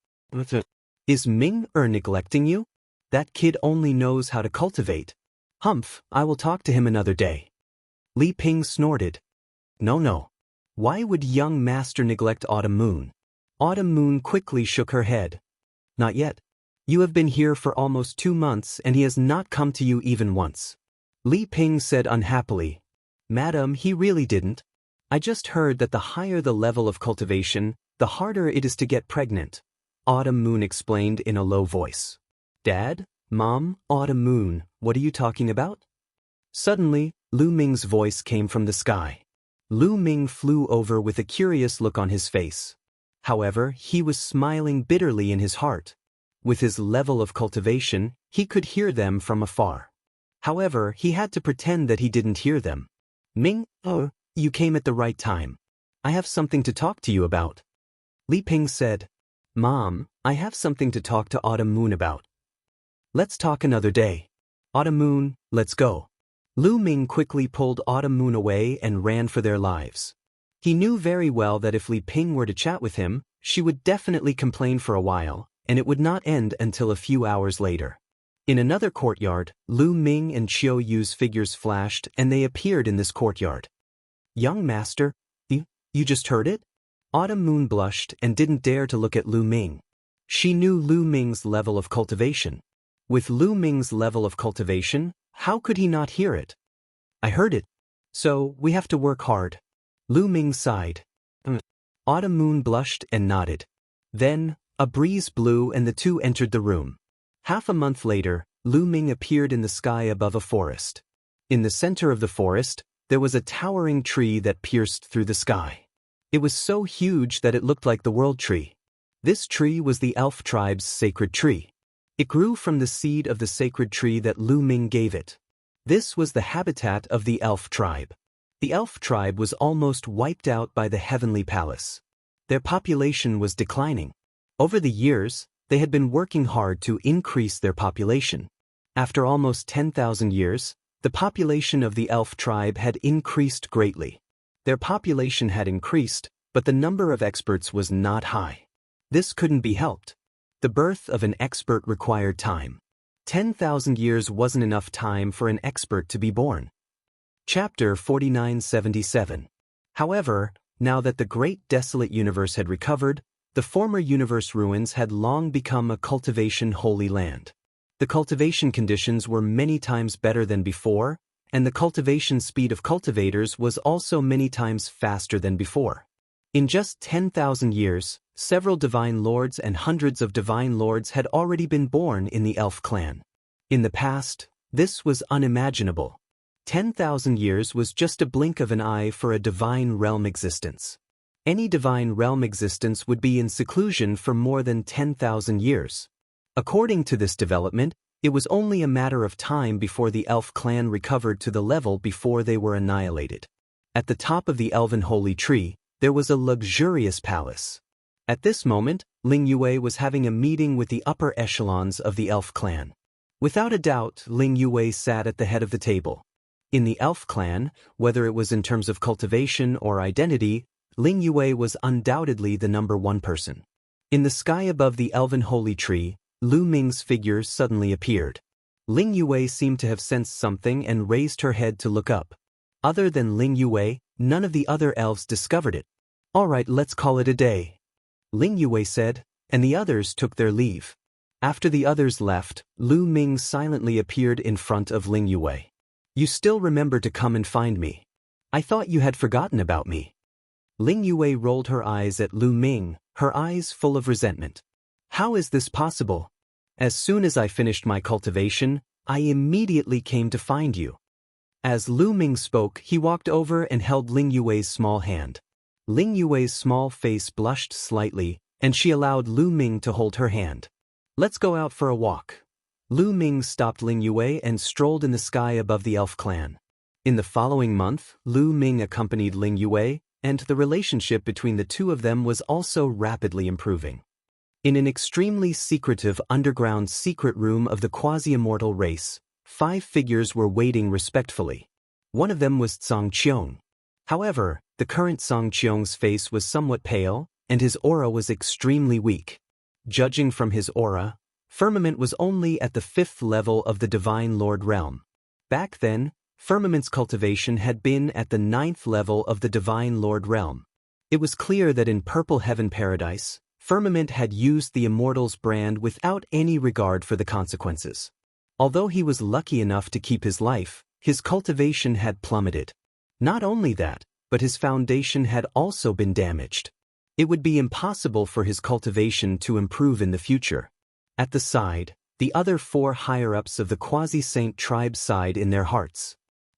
[SPEAKER 1] Is Ming-er neglecting you? That kid only knows how to cultivate. Humph, I will talk to him another day. Li Ping snorted. No. Why would young master neglect Autumn Moon? Autumn Moon quickly shook her head. Not yet. You have been here for almost 2 months and he has not come to you even once. Li Ping said unhappily. Madam, he really didn't. I just heard that the higher the level of cultivation, the harder it is to get pregnant. Autumn Moon explained in a low voice. Dad, Mom, Autumn Moon, what are you talking about? Suddenly, Lu Ming's voice came from the sky. Lu Ming flew over with a curious look on his face. However, he was smiling bitterly in his heart. With his level of cultivation, he could hear them from afar. However, he had to pretend that he didn't hear them. Ming, oh, you came at the right time. I have something to talk to you about. Li Ping said. Mom, I have something to talk to Autumn Moon about. Let's talk another day. Autumn Moon, let's go. Lu Ming quickly pulled Autumn Moon away and ran for their lives. He knew very well that if Li Ping were to chat with him, she would definitely complain for a while, and it would not end until a few hours later. In another courtyard, Lu Ming and Qiu Yu's figures flashed and they appeared in this courtyard. Young master, you just heard it? Autumn Moon blushed and didn't dare to look at Lu Ming. She knew Lu Ming's level of cultivation. With Lu Ming's level of cultivation, how could he not hear it? I heard it. So, we have to work hard. Lu Ming sighed. Autumn Moon blushed and nodded. Then, a breeze blew and the two entered the room. Half a month later, Lu Ming appeared in the sky above a forest. In the center of the forest, there was a towering tree that pierced through the sky. It was so huge that it looked like the world tree. This tree was the elf tribe's sacred tree. It grew from the seed of the sacred tree that Lu Ming gave it. This was the habitat of the elf tribe. The elf tribe was almost wiped out by the heavenly palace. Their population was declining. Over the years, they had been working hard to increase their population. After almost 10,000 years, the population of the elf tribe had increased greatly. Their population had increased, but the number of experts was not high. This couldn't be helped. The birth of an expert required time. 10,000 years wasn't enough time for an expert to be born. Chapter 4977. However, now that the great desolate universe had recovered, the former universe ruins had long become a cultivation holy land. The cultivation conditions were many times better than before, and the cultivation speed of cultivators was also many times faster than before. In just 10,000 years, Several divine lords and hundreds of divine lords had already been born in the elf clan. In the past, this was unimaginable. 10,000 years was just a blink of an eye for a divine realm existence. Any divine realm existence would be in seclusion for more than 10,000 years. According to this development, it was only a matter of time before the elf clan recovered to the level before they were annihilated. At the top of the elven holy tree, there was a luxurious palace. At this moment, Ling Yue was having a meeting with the upper echelons of the elf clan. Without a doubt, Ling Yue sat at the head of the table. In the elf clan, whether it was in terms of cultivation or identity, Ling Yue was undoubtedly the #1 person. In the sky above the elven holy tree, Lu Ming's figure suddenly appeared. Ling Yue seemed to have sensed something and raised her head to look up. Other than Ling Yue, none of the other elves discovered it. "All right, let's call it a day," Ling Yue said, and the others took their leave. After the others left, Lu Ming silently appeared in front of Ling Yue. "You still remember to come and find me. I thought you had forgotten about me." Ling Yue rolled her eyes at Lu Ming, her eyes full of resentment. "How is this possible? As soon as I finished my cultivation, I immediately came to find you." As Lu Ming spoke, he walked over and held Ling Yue's small hand. Ling Yue's small face blushed slightly, and she allowed Lu Ming to hold her hand. "Let's go out for a walk." Lu Ming stopped Ling Yue and strolled in the sky above the elf clan. In the following month, Lu Ming accompanied Ling Yue, and the relationship between the two of them was also rapidly improving. In an extremely secretive underground secret room of the quasi-immortal race, 5 figures were waiting respectfully. One of them was Song Qiong. However, the current Song Qiong's face was somewhat pale, and his aura was extremely weak. Judging from his aura, Firmament was only at the 5th level of the Divine Lord realm. Back then, Firmament's cultivation had been at the 9th level of the Divine Lord realm. It was clear that in Purple Heaven Paradise, Firmament had used the Immortal's brand without any regard for the consequences. Although he was lucky enough to keep his life, his cultivation had plummeted. Not only that, but his foundation had also been damaged. It would be impossible for his cultivation to improve in the future. At the side, the other 4 higher-ups of the quasi-saint tribe sighed in their hearts.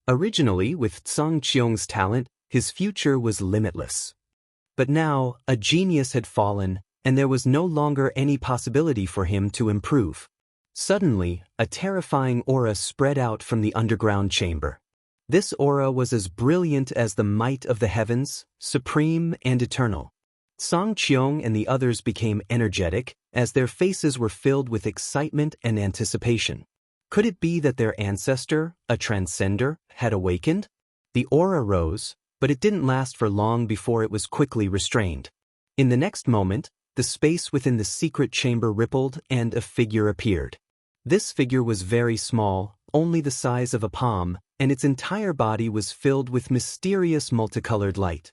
[SPEAKER 1] Originally, with Song Qiong's talent, his future was limitless. But now, a genius had fallen, and there was no longer any possibility for him to improve. Suddenly, a terrifying aura spread out from the underground chamber. This aura was as brilliant as the might of the heavens, supreme and eternal. Song Qiong and the others became energetic, as their faces were filled with excitement and anticipation. Could it be that their ancestor, a transcender, had awakened? The aura rose, but it didn't last for long before it was quickly restrained. In the next moment, the space within the secret chamber rippled and a figure appeared. This figure was very small, only the size of a palm, and its entire body was filled with mysterious multicolored light.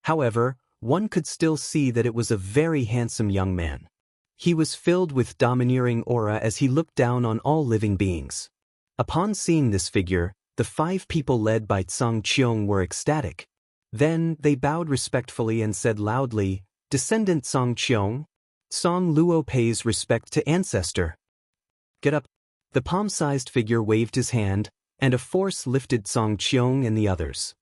[SPEAKER 1] However, one could still see that it was a very handsome young man. He was filled with domineering aura as he looked down on all living beings. Upon seeing this figure, the 5 people led by Song Qiong were ecstatic. Then they bowed respectfully and said loudly, "Descendant Song Qiong, Song Luo pays respect to ancestor. Get up." The palm-sized figure waved his hand, and a force lifted Song Qiong and the others.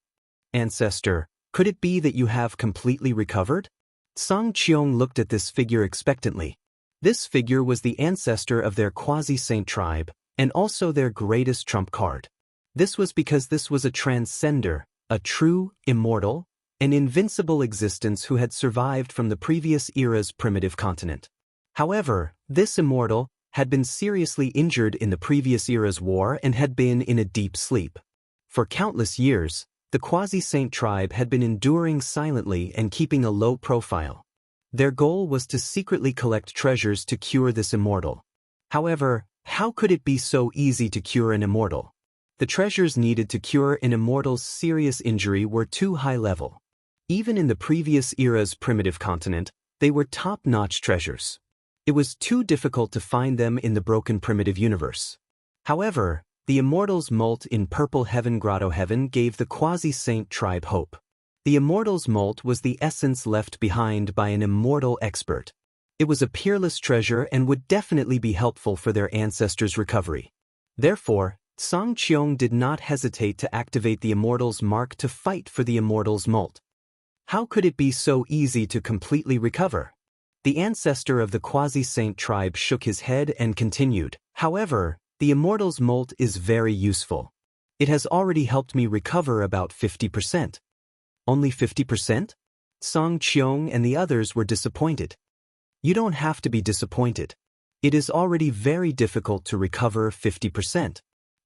[SPEAKER 1] "Ancestor, could it be that you have completely recovered?" Song Qiong looked at this figure expectantly. This figure was the ancestor of their quasi-saint tribe, and also their greatest trump card. This was because this was a transcender, a true, immortal, an invincible existence who had survived from the previous era's primitive continent. However, this immortal had been seriously injured in the previous era's war and had been in a deep sleep. For countless years, the quasi-saint tribe had been enduring silently and keeping a low profile. Their goal was to secretly collect treasures to cure this immortal. However, how could it be so easy to cure an immortal? The treasures needed to cure an immortal's serious injury were too high level. Even in the previous era's primitive continent, they were top-notch treasures. It was too difficult to find them in the broken primitive universe. However, the immortal's molt in Purple Heaven Grotto Heaven gave the quasi-saint tribe hope. The Immortal's molt was the essence left behind by an immortal expert. It was a peerless treasure and would definitely be helpful for their ancestors' recovery. Therefore, Song Qiong did not hesitate to activate the Immortal's mark to fight for the Immortal's molt. How could it be so easy to completely recover? The ancestor of the quasi-saint tribe shook his head and continued, however, the Immortal's molt is very useful. It has already helped me recover about 50%. Only 50%? Song Qiong and the others were disappointed. You don't have to be disappointed. It is already very difficult to recover 50%.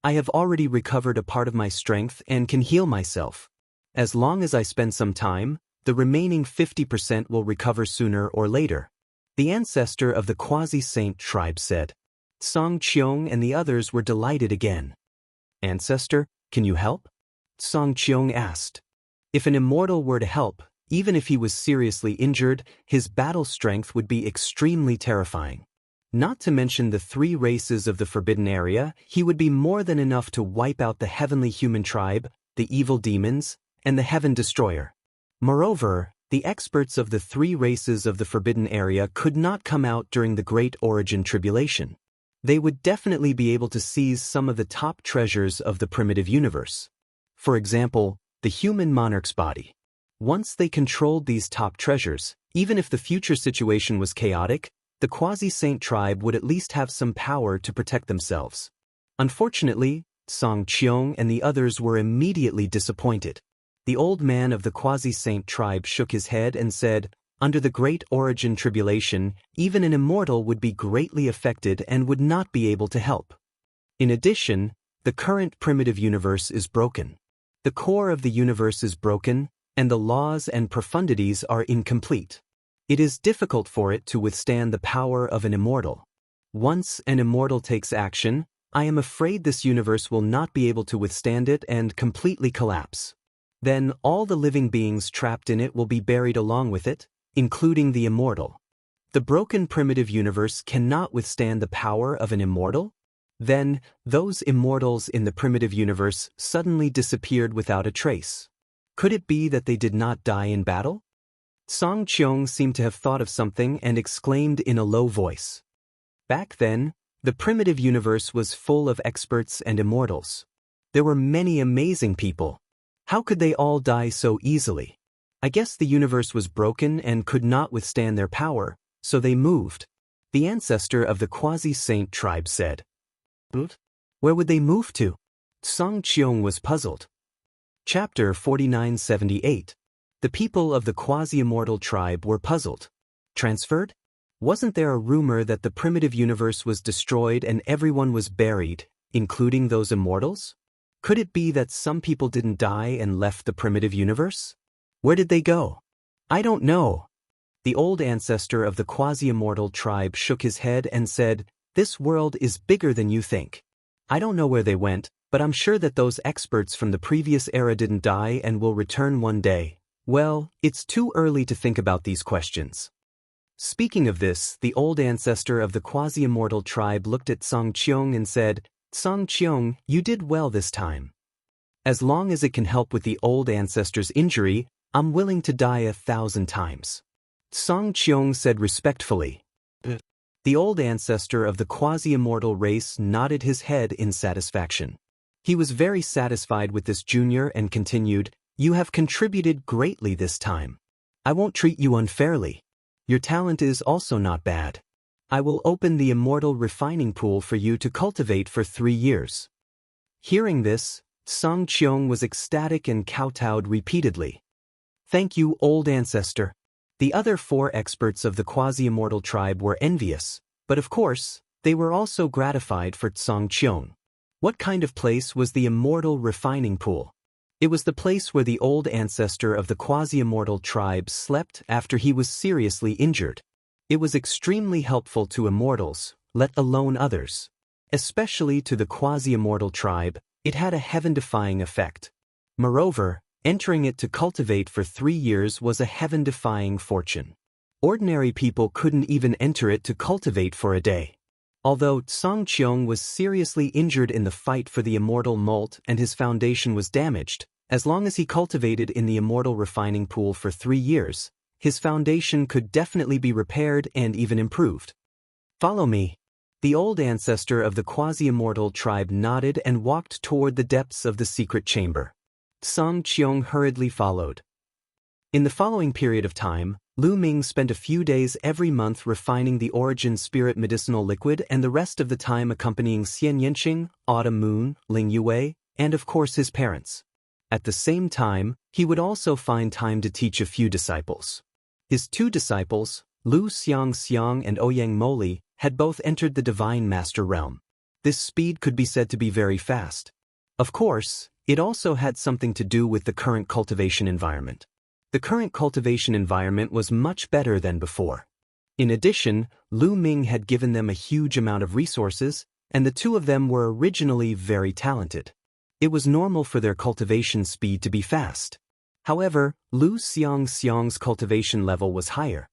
[SPEAKER 1] I have already recovered a part of my strength and can heal myself. As long as I spend some time, the remaining 50% will recover sooner or later. The ancestor of the quasi-saint tribe said. Song Qiong and the others were delighted again. Ancestor, can you help? Song Qiong asked. If an immortal were to help, even if he was seriously injured, his battle strength would be extremely terrifying. Not to mention the 3 races of the Forbidden Area, he would be more than enough to wipe out the heavenly human tribe, the evil demons, and the heaven destroyer. Moreover, the experts of the 3 races of the Forbidden Area could not come out during the Great Origin Tribulation. They would definitely be able to seize some of the top treasures of the primitive universe. For example, the human monarch's body. Once they controlled these top treasures, even if the future situation was chaotic, the quasi-saint tribe would at least have some power to protect themselves. Unfortunately, Song Qiong and the others were immediately disappointed. The old man of the quasi-saint tribe shook his head and said, under the Great Origin Tribulation, even an immortal would be greatly affected and would not be able to help. In addition, the current primitive universe is broken. The core of the universe is broken, and the laws and profundities are incomplete. It is difficult for it to withstand the power of an immortal. Once an immortal takes action, I am afraid this universe will not be able to withstand it and completely collapse. Then all the living beings trapped in it will be buried along with it, including the immortal. The broken primitive universe cannot withstand the power of an immortal? Then, those immortals in the primitive universe suddenly disappeared without a trace. Could it be that they did not die in battle? Song Qiong seemed to have thought of something and exclaimed in a low voice. Back then, the primitive universe was full of experts and immortals. There were many amazing people. How could they all die so easily? I guess the universe was broken and could not withstand their power, so they moved. The ancestor of the quasi-saint tribe said. Where would they move to? Song Qiong was puzzled. Chapter 4978. The people of the quasi-immortal tribe were puzzled. Transferred? Wasn't there a rumor that the primitive universe was destroyed and everyone was buried, including those immortals? Could it be that some people didn't die and left the primitive universe? Where did they go? I don't know. The old ancestor of the quasi-immortal tribe shook his head and said, this world is bigger than you think. I don't know where they went, but I'm sure that those experts from the previous era didn't die and will return one day. Well, it's too early to think about these questions. Speaking of this, the old ancestor of the quasi-immortal tribe looked at Song Qiong and said, Song Qiong, you did well this time. As long as it can help with the old ancestor's injury, I'm willing to die 1,000 times. Song Qiong said respectfully. The old ancestor of the quasi-immortal race nodded his head in satisfaction. He was very satisfied with this junior and continued, you have contributed greatly this time. I won't treat you unfairly. Your talent is also not bad. I will open the immortal refining pool for you to cultivate for 3 years. Hearing this, Song Qiong was ecstatic and kowtowed repeatedly. Thank you, old ancestor. The other 4 experts of the quasi-immortal tribe were envious, but of course, they were also gratified for Song Qiong. What kind of place was the immortal refining pool? It was the place where the old ancestor of the quasi-immortal tribe slept after he was seriously injured. It was extremely helpful to immortals, let alone others. Especially to the quasi-immortal tribe, it had a heaven-defying effect. Moreover, entering it to cultivate for 3 years was a heaven-defying fortune. Ordinary people couldn't even enter it to cultivate for a day. Although Song Qiong was seriously injured in the fight for the immortal molt and his foundation was damaged, As long as he cultivated in the Immortal refining pool for 3 years, his foundation could definitely be repaired and even improved. Follow me. The old ancestor of the quasi-immortal tribe nodded and walked toward the depths of the secret chamber. Song Qiong hurriedly followed. In the following period of time, Lu Ming spent a few days every month refining the Origin Spirit medicinal liquid and the rest of the time accompanying Xian Yanqing, Autumn Moon, Ling Yue, and of course his parents. At the same time, he would also find time to teach a few disciples. His 2 disciples, Lu Xiang and Ouyang Moli, had both entered the Divine Master realm. This speed could be said to be very fast. Of course, it also had something to do with the current cultivation environment. The current cultivation environment was much better than before. In addition, Lu Ming had given them a huge amount of resources, and the 2 of them were originally very talented. It was normal for their cultivation speed to be fast. However, Lu Xiang's cultivation level was higher.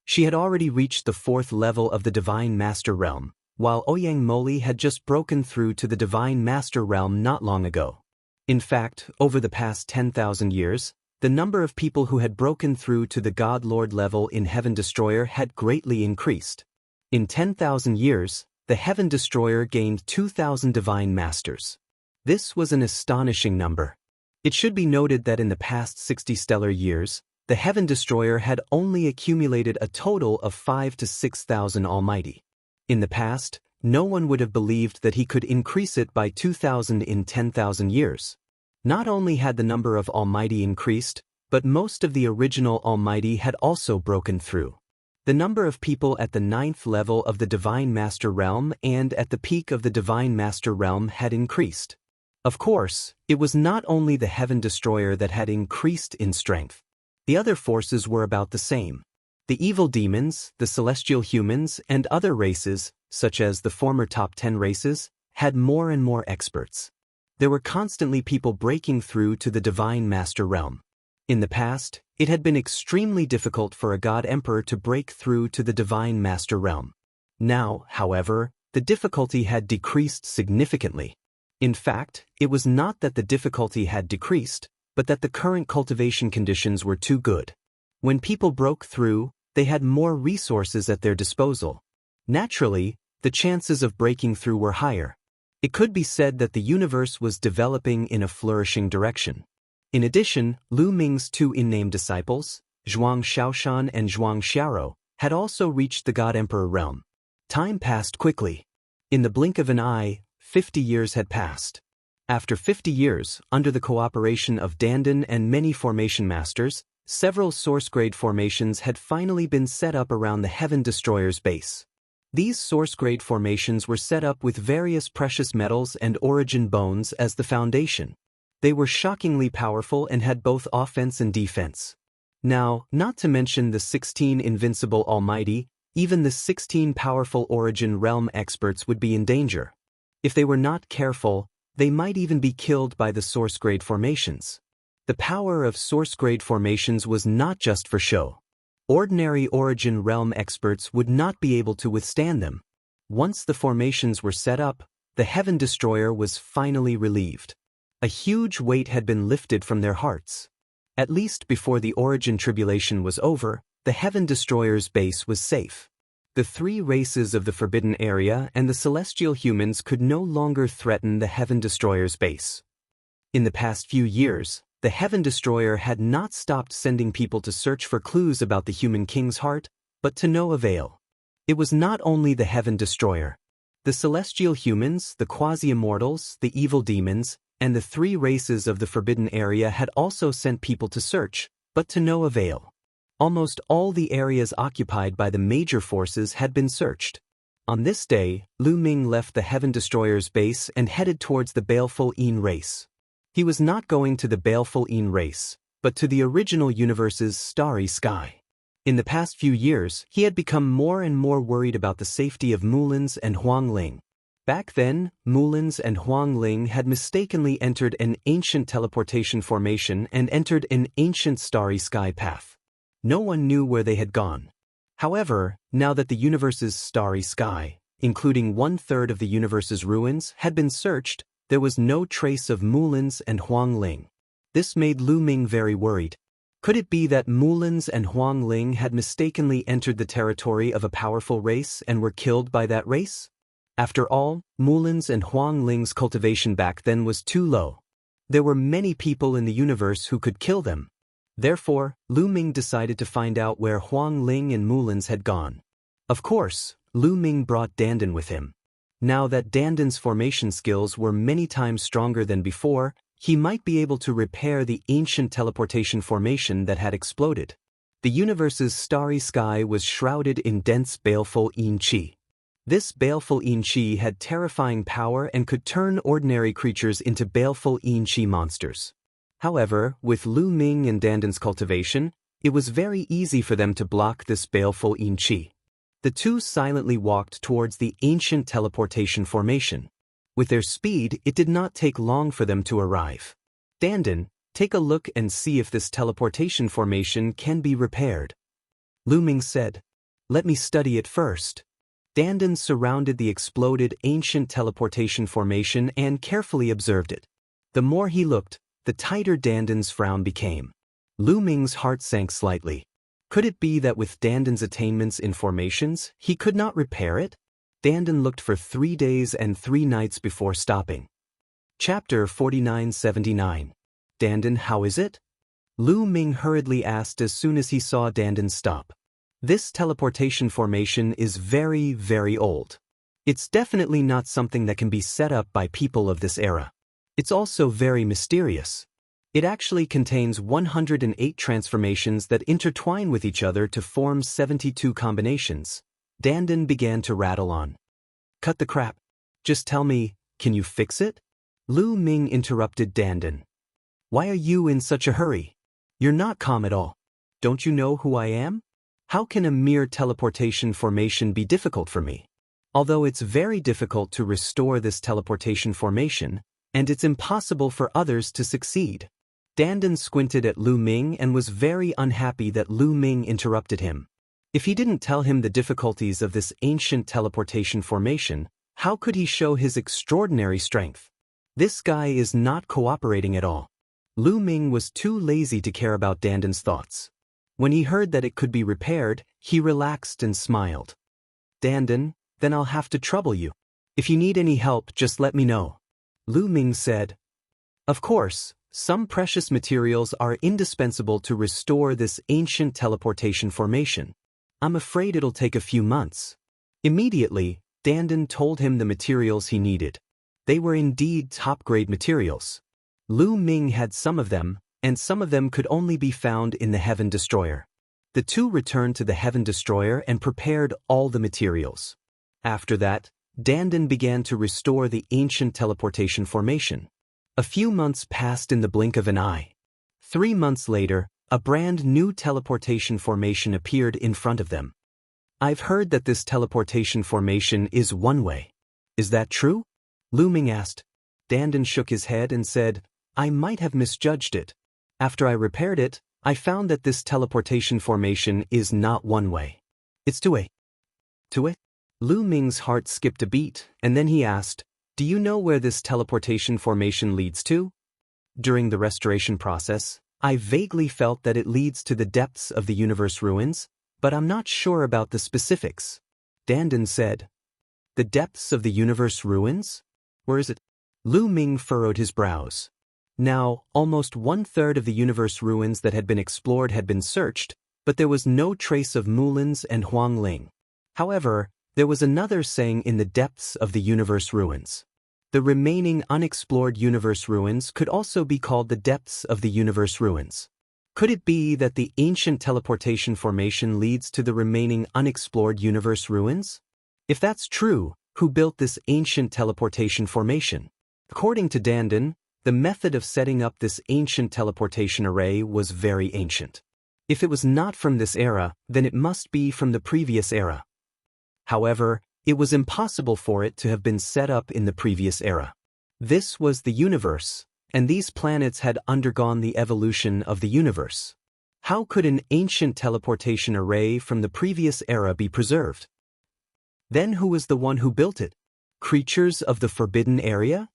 [SPEAKER 1] She had already reached the 4th level of the Divine Master realm, while Ouyang Moli had just broken through to the Divine Master realm not long ago. In fact, over the past 10,000 years, the number of people who had broken through to the God Lord level in Heaven Destroyer had greatly increased. In 10,000 years, the Heaven Destroyer gained 2,000 Divine Masters. This was an astonishing number. It should be noted that in the past 60 stellar years, the Heaven Destroyer had only accumulated a total of 5,000 to 6,000 almighty. In the past, no one would have believed that he could increase it by 2,000 in 10,000 years. Not only had the number of almighty increased, but most of the original almighty had also broken through. The number of people at the 9th level of the Divine Master realm and at the peak of the Divine Master realm had increased. Of course, it was not only the Heaven Destroyer that had increased in strength. The other forces were about the same. The evil demons, the celestial humans, and other races, such as the former top 10 races, had more and more experts. There were constantly people breaking through to the Divine Master realm. In the past, it had been extremely difficult for a God Emperor to break through to the Divine Master realm. Now, however, the difficulty had decreased significantly. In fact, it was not that the difficulty had decreased, but that the current cultivation conditions were too good. When people broke through, they had more resources at their disposal. Naturally, the chances of breaking through were higher. It could be said that the universe was developing in a flourishing direction. In addition, Lu Ming's 2 in-name disciples, Zhuang Shaoshan and Zhuang Xiaoro, had also reached the God Emperor realm. Time passed quickly. In the blink of an eye, 50 years had passed. After 50 years, under the cooperation of Dandan and many formation masters, several source-grade formations had finally been set up around the Heaven Destroyer's base. These source-grade formations were set up with various precious metals and origin bones as the foundation. They were shockingly powerful and had both offense and defense. Now, not to mention the 16 invincible almighty, even the 16 powerful origin realm experts would be in danger. If they were not careful, they might even be killed by the source-grade formations. The power of source-grade formations was not just for show. Ordinary origin realm experts would not be able to withstand them. Once the formations were set up, the Heaven Destroyer was finally relieved. A huge weight had been lifted from their hearts. At least before the origin tribulation was over, the Heaven Destroyer's base was safe. The 3 races of the Forbidden Area and the celestial humans could no longer threaten the Heaven Destroyer's base. In the past few years, the Heaven Destroyer had not stopped sending people to search for clues about the human king's heart, but to no avail. It was not only the Heaven Destroyer. The celestial humans, the quasi-immortals, the evil demons, and the 3 races of the Forbidden Area had also sent people to search, but to no avail. Almost all the areas occupied by the major forces had been searched. On this day, Lu Ming left the Heaven Destroyer's base and headed towards the Baleful Een race. He was not going to the Baleful Een race, but to the original universe's starry sky. In the past few years, he had become more and more worried about the safety of Mulins and Huangling. Back then, Mulins and Huangling had mistakenly entered an ancient teleportation formation and entered an ancient starry sky path. No one knew where they had gone. However, now that the universe's starry sky, including 1/3 of the universe's ruins, had been searched, there was no trace of Mulins and Huangling. This made Lu Ming very worried. Could it be that Mulins and Huang Ling had mistakenly entered the territory of a powerful race and were killed by that race? After all, Mulins and Huang Ling's cultivation back then was too low. There were many people in the universe who could kill them. Therefore, Lu Ming decided to find out where Huang Ling and Mulins had gone. Of course, Lu Ming brought Dandan with him. Now that Dandan's formation skills were many times stronger than before, he might be able to repair the ancient teleportation formation that had exploded. The universe's starry sky was shrouded in dense baleful yin qi. This baleful yin qi had terrifying power and could turn ordinary creatures into baleful yin qi monsters. However, with Lu Ming and Dandan's cultivation, it was very easy for them to block this baleful yin qi. The two silently walked towards the ancient teleportation formation. With their speed, it did not take long for them to arrive. Dandan, take a look and see if this teleportation formation can be repaired. Lu Ming said, "Let me study it first." Dandan surrounded the exploded ancient teleportation formation and carefully observed it. The more he looked, the tighter Dandan's frown became. Lu Ming's heart sank slightly. Could it be that with Dandan's attainments in formations, he could not repair it? Dandan looked for 3 days and 3 nights before stopping. Chapter 4979. Dandan, how is it? Lu Ming hurriedly asked as soon as he saw Dandan stop. This teleportation formation is very, very old. It's definitely not something that can be set up by people of this era. It's also very mysterious. It actually contains 108 transformations that intertwine with each other to form 72 combinations. Dandan began to rattle on. Cut the crap. Just tell me, can you fix it? Lu Ming interrupted Dandan. Why are you in such a hurry? You're not calm at all. Don't you know who I am? How can a mere teleportation formation be difficult for me? Although it's very difficult to restore this teleportation formation, and it's impossible for others to succeed. Dandan squinted at Lu Ming and was very unhappy that Lu Ming interrupted him. If he didn't tell him the difficulties of this ancient teleportation formation, how could he show his extraordinary strength? This guy is not cooperating at all. Lu Ming was too lazy to care about Dandan's thoughts. When he heard that it could be repaired, he relaxed and smiled. Dandan, then I'll have to trouble you. If you need any help, just let me know. Lu Ming said. Of course, some precious materials are indispensable to restore this ancient teleportation formation. I'm afraid it'll take a few months. Immediately, Dandan told him the materials he needed. They were indeed top-grade materials. Lu Ming had some of them, and some of them could only be found in the Heaven Destroyer. The two returned to the Heaven Destroyer and prepared all the materials. After that, Dandan began to restore the ancient teleportation formation. A few months passed in the blink of an eye. 3 months later, a brand new teleportation formation appeared in front of them. I've heard that this teleportation formation is one way. Is that true? Lu Ming asked. Dandan shook his head and said, I might have misjudged it. After I repaired it, I found that this teleportation formation is not one way. It's two-way. Two-way? Lu Ming's heart skipped a beat, and then he asked, do you know where this teleportation formation leads to? During the restoration process, I vaguely felt that it leads to the depths of the universe ruins, but I'm not sure about the specifics. Dandan said, the depths of the universe ruins? Where is it? Lu Ming furrowed his brows. Now, almost 1/3 of the universe ruins that had been explored had been searched, but there was no trace of Mulins and Huang Ling. However, there was another saying in the depths of the universe ruins. The remaining unexplored universe ruins could also be called the depths of the universe ruins. Could it be that the ancient teleportation formation leads to the remaining unexplored universe ruins? If that's true, who built this ancient teleportation formation? According to Dandan, the method of setting up this ancient teleportation array was very ancient. If it was not from this era, then it must be from the previous era. However, it was impossible for it to have been set up in the previous era. This was the universe, and these planets had undergone the evolution of the universe. How could an ancient teleportation array from the previous era be preserved? Then who was the one who built it? Creatures of the forbidden area?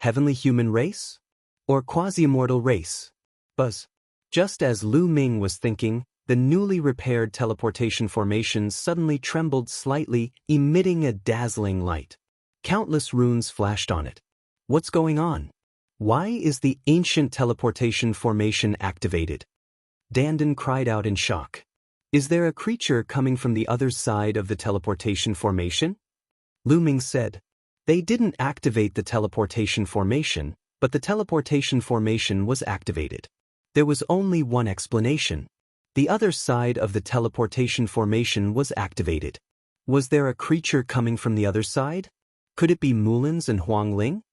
[SPEAKER 1] Heavenly human race? Or quasi-immortal race? Buzz. Just as Lu Ming was thinking, the newly repaired teleportation formation suddenly trembled slightly, emitting a dazzling light. Countless runes flashed on it. What's going on? Why is the ancient teleportation formation activated? Dandan cried out in shock. Is there a creature coming from the other side of the teleportation formation? Lu Ming said. They didn't activate the teleportation formation, but the teleportation formation was activated. There was only one explanation. The other side of the teleportation formation was activated. Was there a creature coming from the other side? Could it be Mulins and Huang Ling?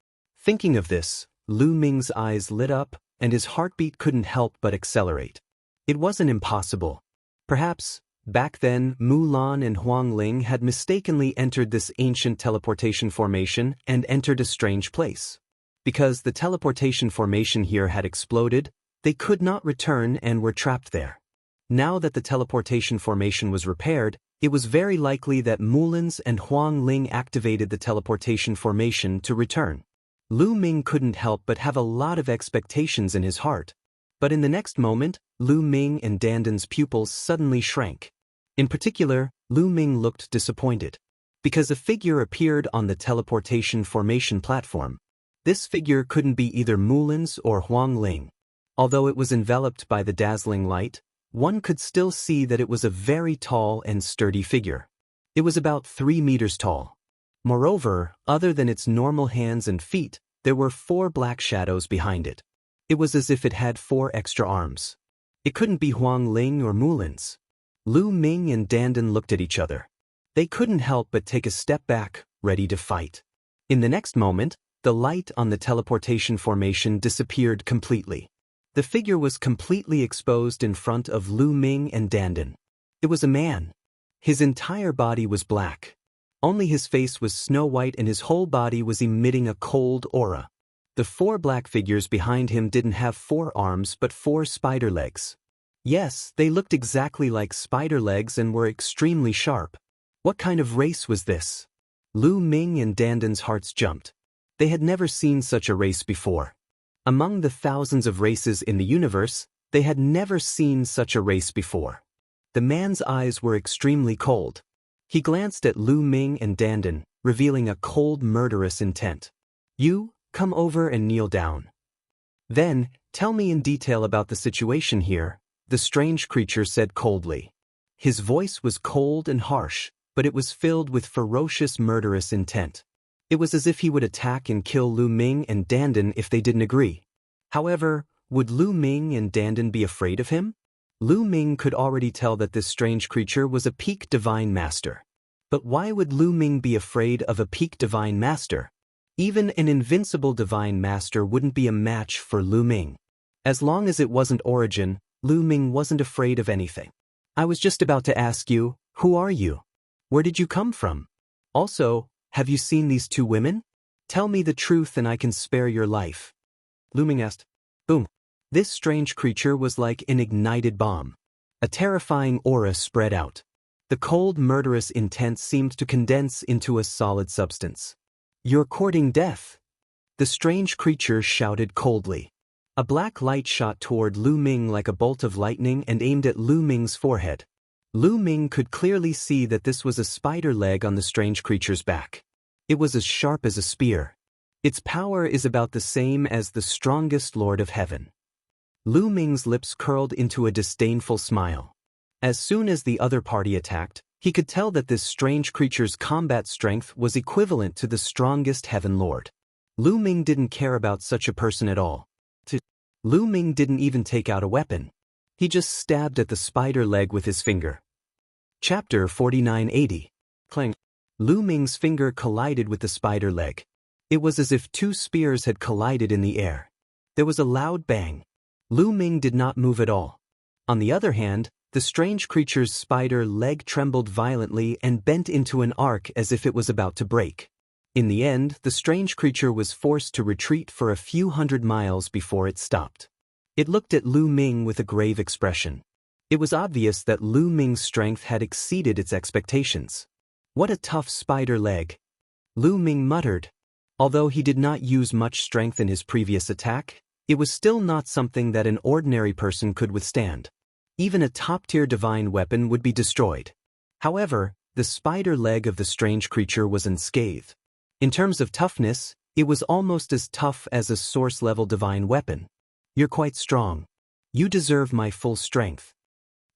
[SPEAKER 1] Thinking of this, Lu Ming's eyes lit up, and his heartbeat couldn't help but accelerate. It wasn't impossible. Perhaps, back then, Mulan and Huang Ling had mistakenly entered this ancient teleportation formation and entered a strange place. Because the teleportation formation here had exploded, they could not return and were trapped there. Now that the teleportation formation was repaired, it was very likely that Mulins and Huang Ling activated the teleportation formation to return. Lu Ming couldn't help but have a lot of expectations in his heart. But in the next moment, Lu Ming and Dandan's pupils suddenly shrank. In particular, Lu Ming looked disappointed. Because a figure appeared on the teleportation formation platform. This figure couldn't be either Mulins or Huang Ling. Although it was enveloped by the dazzling light, one could still see that it was a very tall and sturdy figure. It was about 3 meters tall. Moreover, other than its normal hands and feet, there were 4 black shadows behind it. It was as if it had 4 extra arms. It couldn't be Huang Ling or Mulins. Lu Ming and Dandan looked at each other. They couldn't help but take a step back, ready to fight. In the next moment, the light on the teleportation formation disappeared completely. The figure was completely exposed in front of Lu Ming and Dandan. It was a man. His entire body was black. Only his face was snow white and his whole body was emitting a cold aura. The 4 black figures behind him didn't have 4 arms but 4 spider legs. Yes, they looked exactly like spider legs and were extremely sharp. What kind of race was this? Lu Ming and Dandan's hearts jumped. They had never seen such a race before. Among the thousands of races in the universe, they had never seen such a race before. The man's eyes were extremely cold. He glanced at Lu Ming and Dandan, revealing a cold, murderous intent. You, come over and kneel down. Then, tell me in detail about the situation here, the strange creature said coldly. His voice was cold and harsh, but it was filled with ferocious, murderous intent. It was as if he would attack and kill Lu Ming and Dandan if they didn't agree. However, would Lu Ming and Dandan be afraid of him? Lu Ming could already tell that this strange creature was a peak divine master. But why would Lu Ming be afraid of a peak divine master? Even an invincible divine master wouldn't be a match for Lu Ming. As long as it wasn't Origin, Lu Ming wasn't afraid of anything. I was just about to ask you, who are you? Where did you come from? Also, have you seen these 2 women? Tell me the truth and I can spare your life. Lu Ming asked. Boom. This strange creature was like an ignited bomb. A terrifying aura spread out. The cold, murderous intent seemed to condense into a solid substance. You're courting death. The strange creature shouted coldly. A black light shot toward Lu Ming like a bolt of lightning and aimed at Lu Ming's forehead. Lu Ming could clearly see that this was a spider leg on the strange creature's back. It was as sharp as a spear. Its power is about the same as the strongest Lord of Heaven. Lu Ming's lips curled into a disdainful smile. As soon as the other party attacked, he could tell that this strange creature's combat strength was equivalent to the strongest Heaven Lord. Lu Ming didn't care about such a person at all. Lu Ming didn't even take out a weapon. He just stabbed at the spider leg with his finger. Chapter 4980. Clang. Lu Ming's finger collided with the spider leg. It was as if 2 spears had collided in the air. There was a loud bang. Lu Ming did not move at all. On the other hand, the strange creature's spider leg trembled violently and bent into an arc as if it was about to break. In the end, the strange creature was forced to retreat for a few hundred miles before it stopped. It looked at Lu Ming with a grave expression. It was obvious that Lu Ming's strength had exceeded its expectations. What a tough spider leg. Lu Ming muttered. Although he did not use much strength in his previous attack, It was still not something that an ordinary person could withstand. Even a top-tier divine weapon would be destroyed. However, the spider leg of the strange creature was unscathed. In terms of toughness, it was almost as tough as a source-level divine weapon. You're quite strong. You deserve my full strength.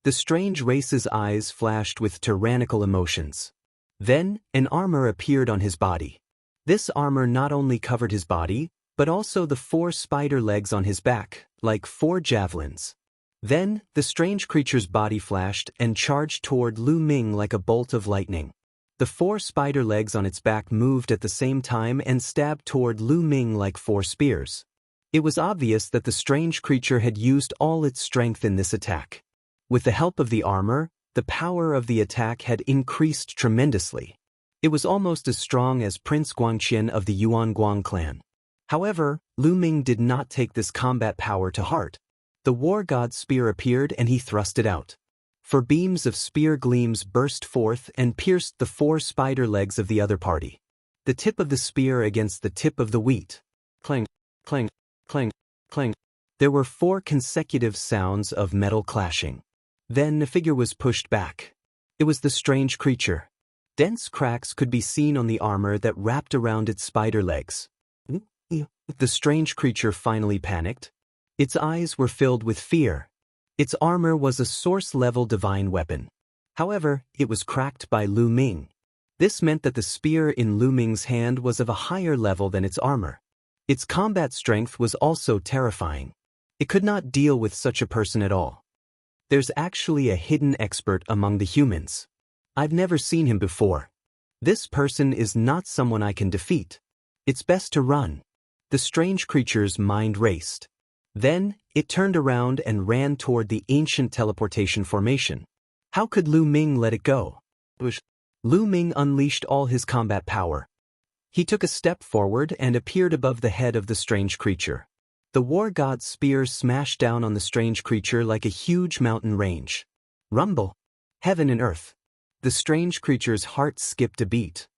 [SPEAKER 1] The strange race's eyes flashed with tyrannical emotions. Then, an armor appeared on his body. This armor not only covered his body, but also the 4 spider legs on his back, like 4 javelins. Then, the strange creature's body flashed and charged toward Lu Ming like a bolt of lightning. The 4 spider legs on its back moved at the same time and stabbed toward Lu Ming like 4 spears. It was obvious that the strange creature had used all its strength in this attack. With the help of the armor, the power of the attack had increased tremendously. It was almost as strong as Prince Guangqian of the Yuan Guang clan. However, Lu Ming did not take this combat power to heart. The war god's spear appeared and he thrust it out. 4 beams of spear gleams burst forth and pierced the 4 spider legs of the other party. The tip of the spear against the tip of the wheat. Clang, clang, clang, clang. There were 4 consecutive sounds of metal clashing. Then a figure was pushed back. It was the strange creature. Dense cracks could be seen on the armor that wrapped around its spider legs. The strange creature finally panicked. Its eyes were filled with fear. Its armor was a source-level divine weapon. However, it was cracked by Lu Ming. This meant that the spear in Lu Ming's hand was of a higher level than its armor. Its combat strength was also terrifying. It could not deal with such a person at all. There's actually a hidden expert among the humans. I've never seen him before. This person is not someone I can defeat. It's best to run. The strange creature's mind raced. Then, it turned around and ran toward the ancient teleportation formation. How could Lu Ming let it go? Lu Ming unleashed all his combat power. He took a step forward and appeared above the head of the strange creature. The war god's spear smashed down on the strange creature like a huge mountain range. Rumble! Heaven and earth! The strange creature's heart skipped a beat.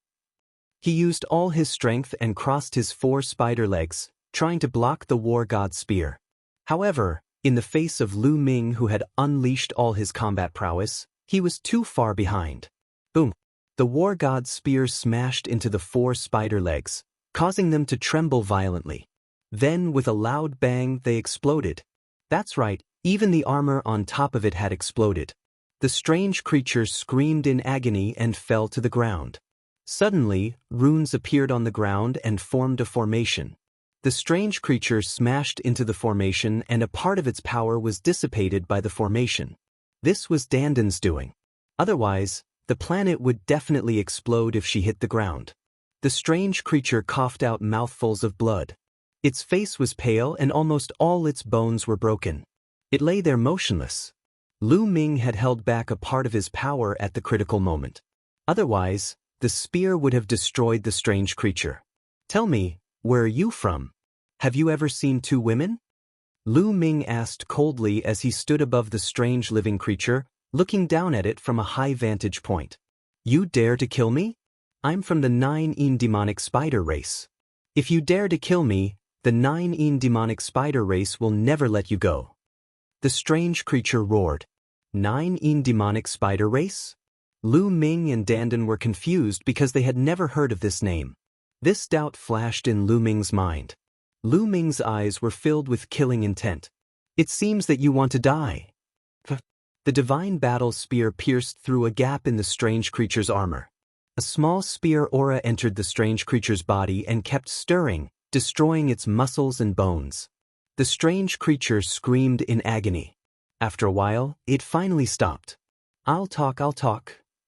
[SPEAKER 1] He used all his strength and crossed his 4 spider legs, trying to block the war god's spear. However, in the face of Lu Ming, who had unleashed all his combat prowess, he was too far behind. Boom! The war god's spear smashed into the 4 spider legs, causing them to tremble violently. Then, with a loud bang, they exploded. That's right, even the armor on top of it had exploded. The strange creature screamed in agony and fell to the ground. Suddenly, runes appeared on the ground and formed a formation. The strange creature smashed into the formation and a part of its power was dissipated by the formation. This was Dandan's doing. Otherwise, the planet would definitely explode if she hit the ground. The strange creature coughed out mouthfuls of blood. Its face was pale and almost all its bones were broken. It lay there motionless. Lu Ming had held back a part of his power at the critical moment. Otherwise, the spear would have destroyed the strange creature. Tell me, where are you from? Have you ever seen 2 women? Lu Ming asked coldly as he stood above the strange living creature, looking down at it from a high vantage point. You dare to kill me? I'm from the 9 demonic spider race. If you dare to kill me, the 9 demonic spider race will never let you go. The strange creature roared. 9 demonic spider race? Lu Ming and Dandan were confused because they had never heard of this name. This doubt flashed in Lu Ming's mind. Lu Ming's eyes were filled with killing intent. It seems that you want to die. The divine battle spear pierced through a gap in the strange creature's armor. A small spear aura entered the strange creature's body and kept stirring, destroying its muscles and bones. The strange creature screamed in agony. After a while, it finally stopped. I'll talk,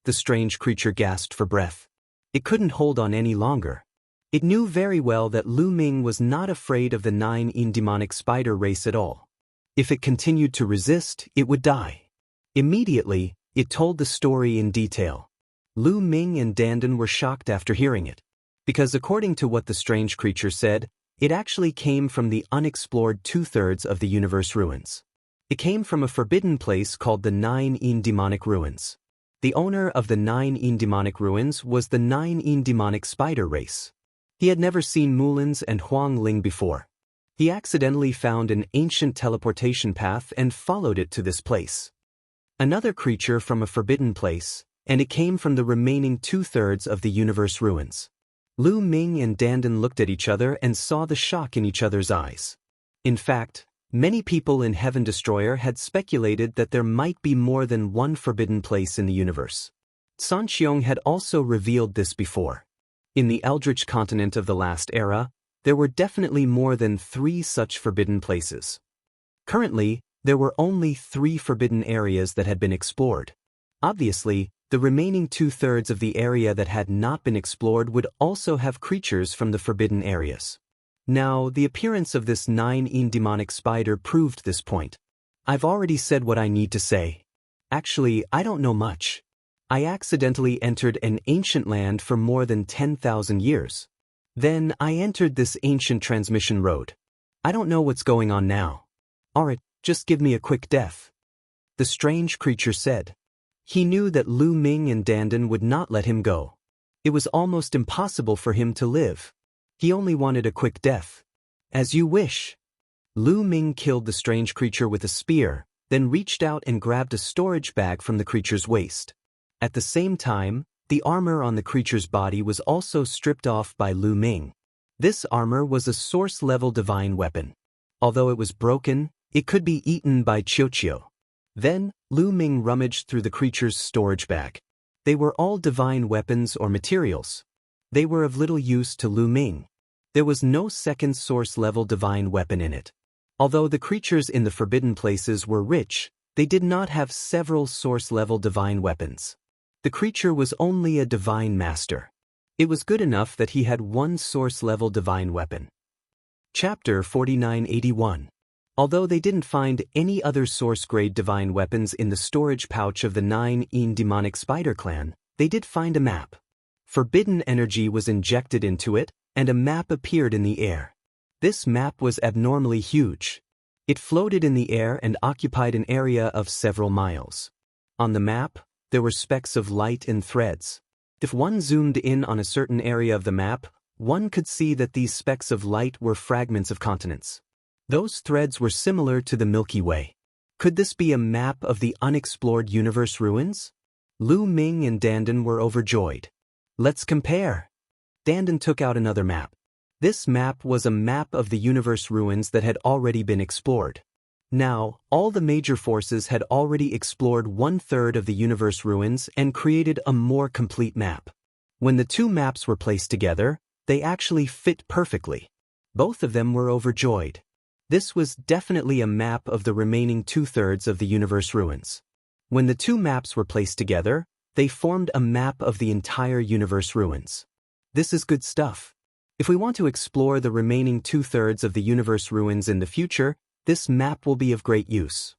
[SPEAKER 1] the strange creature gasped for breath. It couldn't hold on any longer. It knew very well that Lu Ming was not afraid of the 9 demonic spider race at all. If it continued to resist, it would die. Immediately, it told the story in detail. Lu Ming and Dandan were shocked after hearing it. Because according to what the strange creature said, it actually came from the unexplored 2/3 of the universe ruins. It came from a forbidden place called the 9 demonic ruins. The owner of the 9 demonic ruins was the 9 demonic spider race. He had never seen Mulin's and Huang Ling before. He accidentally found an ancient teleportation path and followed it to this place. Another creature from a forbidden place, and it came from the remaining 2/3 of the universe ruins. Lu Ming and Dandan looked at each other and saw the shock in each other's eyes. In fact, many people in Heaven Destroyer had speculated that there might be more than one forbidden place in the universe. San Xiong had also revealed this before. In the Eldritch continent of the last era, there were definitely more than 3 such forbidden places. Currently, there were only 3 forbidden areas that had been explored. Obviously, the remaining 2/3 of the area that had not been explored would also have creatures from the forbidden areas. Now, the appearance of this 9-in demonic spider proved this point. I've already said what I need to say. Actually, I don't know much. I accidentally entered an ancient land for more than 10,000 years. Then I entered this ancient transmission road. I don't know what's going on now. Alright, just give me a quick death. The strange creature said. He knew that Lu Ming and Dandan would not let him go. It was almost impossible for him to live. He only wanted a quick death. As you wish. Lu Ming killed the strange creature with a spear, then reached out and grabbed a storage bag from the creature's waist. At the same time, the armor on the creature's body was also stripped off by Lu Ming. This armor was a source-level divine weapon. Although it was broken, it could be eaten by Qiuqiu. Then, Lu Ming rummaged through the creature's storage bag. They were all divine weapons or materials. They were of little use to Lu Ming. There was no second source-level divine weapon in it. Although the creatures in the forbidden places were rich, they did not have several source-level divine weapons. The creature was only a divine master. It was good enough that he had one source-level divine weapon. Chapter 4981. Although they didn't find any other source-grade divine weapons in the storage pouch of the 9-in demonic spider clan, they did find a map. Forbidden energy was injected into it, and a map appeared in the air. This map was abnormally huge. It floated in the air and occupied an area of several miles. On the map, there were specks of light and threads. If one zoomed in on a certain area of the map, one could see that these specks of light were fragments of continents. Those threads were similar to the Milky Way. Could this be a map of the unexplored universe ruins? Lu Ming and Dandan were overjoyed. Let's compare. Dandan took out another map. This map was a map of the universe ruins that had already been explored. Now, all the major forces had already explored 1/3 of the universe ruins and created a more complete map. When the 2 maps were placed together, they actually fit perfectly. Both of them were overjoyed. This was definitely a map of the remaining 2/3 of the universe ruins. When the 2 maps were placed together, they formed a map of the entire universe ruins. This is good stuff. If we want to explore the remaining 2/3 of the universe ruins in the future, this map will be of great use.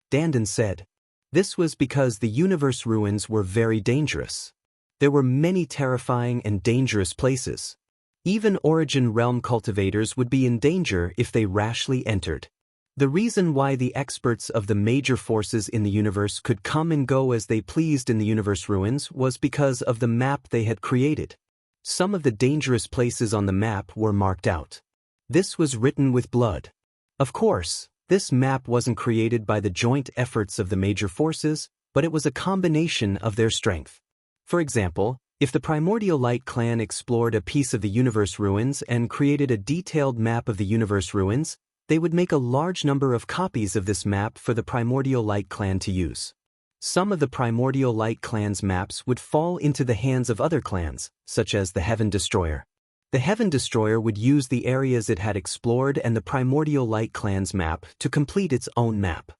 [SPEAKER 1] Dandan said. This was because the universe ruins were very dangerous. There were many terrifying and dangerous places. Even Origin Realm cultivators would be in danger if they rashly entered. The reason why the experts of the major forces in the universe could come and go as they pleased in the universe ruins was because of the map they had created. Some of the dangerous places on the map were marked out. This was written with blood. Of course, this map wasn't created by the joint efforts of the major forces, but it was a combination of their strength. For example, if the Primordial Light clan explored a piece of the universe ruins and created a detailed map of the universe ruins, they would make a large number of copies of this map for the Primordial Light clan to use. Some of the Primordial Light clan's maps would fall into the hands of other clans, such as the Heaven Destroyer. The Heaven Destroyer would use the areas it had explored and the Primordial Light clan's map to complete its own map.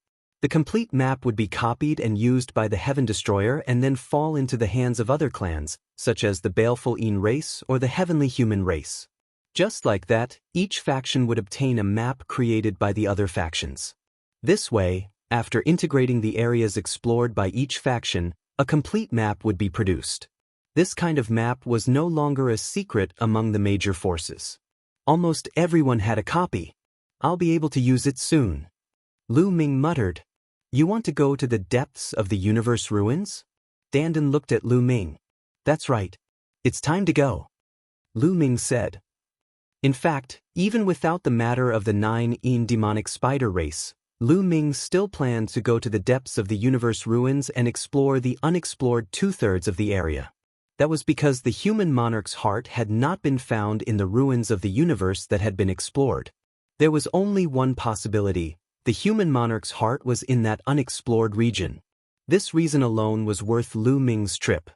[SPEAKER 1] The complete map would be copied and used by the Heaven Destroyer and then fall into the hands of other clans, such as the Baleful Een race or the Heavenly Human race. Just like that, each faction would obtain a map created by the other factions. This way, after integrating the areas explored by each faction, a complete map would be produced. This kind of map was no longer a secret among the major forces. Almost everyone had a copy. I'll be able to use it soon. Lu Ming muttered. You want to go to the depths of the universe ruins? Dandan looked at Lu Ming. That's right. It's time to go. Lu Ming said. In fact, even without the matter of the 9 demonic spider race, Lu Ming still planned to go to the depths of the universe ruins and explore the unexplored 2/3 of the area. That was because the human monarch's heart had not been found in the ruins of the universe that had been explored. There was only one possibility: the human monarch's heart was in that unexplored region. This reason alone was worth Lu Ming's trip.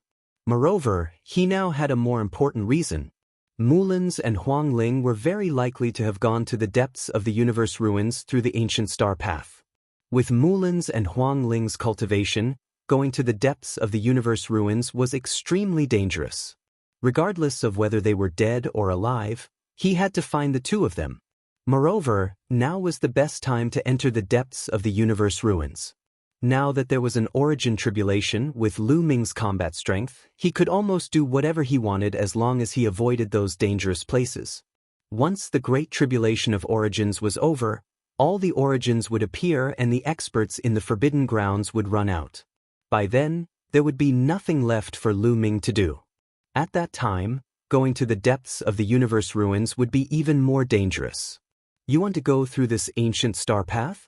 [SPEAKER 1] Moreover, he now had a more important reason. Mullins and Huang Ling were very likely to have gone to the depths of the universe ruins through the ancient star path. With Mullins and Huang Ling's cultivation, going to the depths of the universe ruins was extremely dangerous. Regardless of whether they were dead or alive, he had to find the two of them. Moreover, now was the best time to enter the depths of the universe ruins. Now that there was an origin tribulation with Lu Ming's combat strength, he could almost do whatever he wanted as long as he avoided those dangerous places. Once the great tribulation of origins was over, all the origins would appear and the experts in the forbidden grounds would run out. By then, there would be nothing left for Lu Ming to do. At that time, going to the depths of the universe ruins would be even more dangerous. "You want to go through this ancient star path?"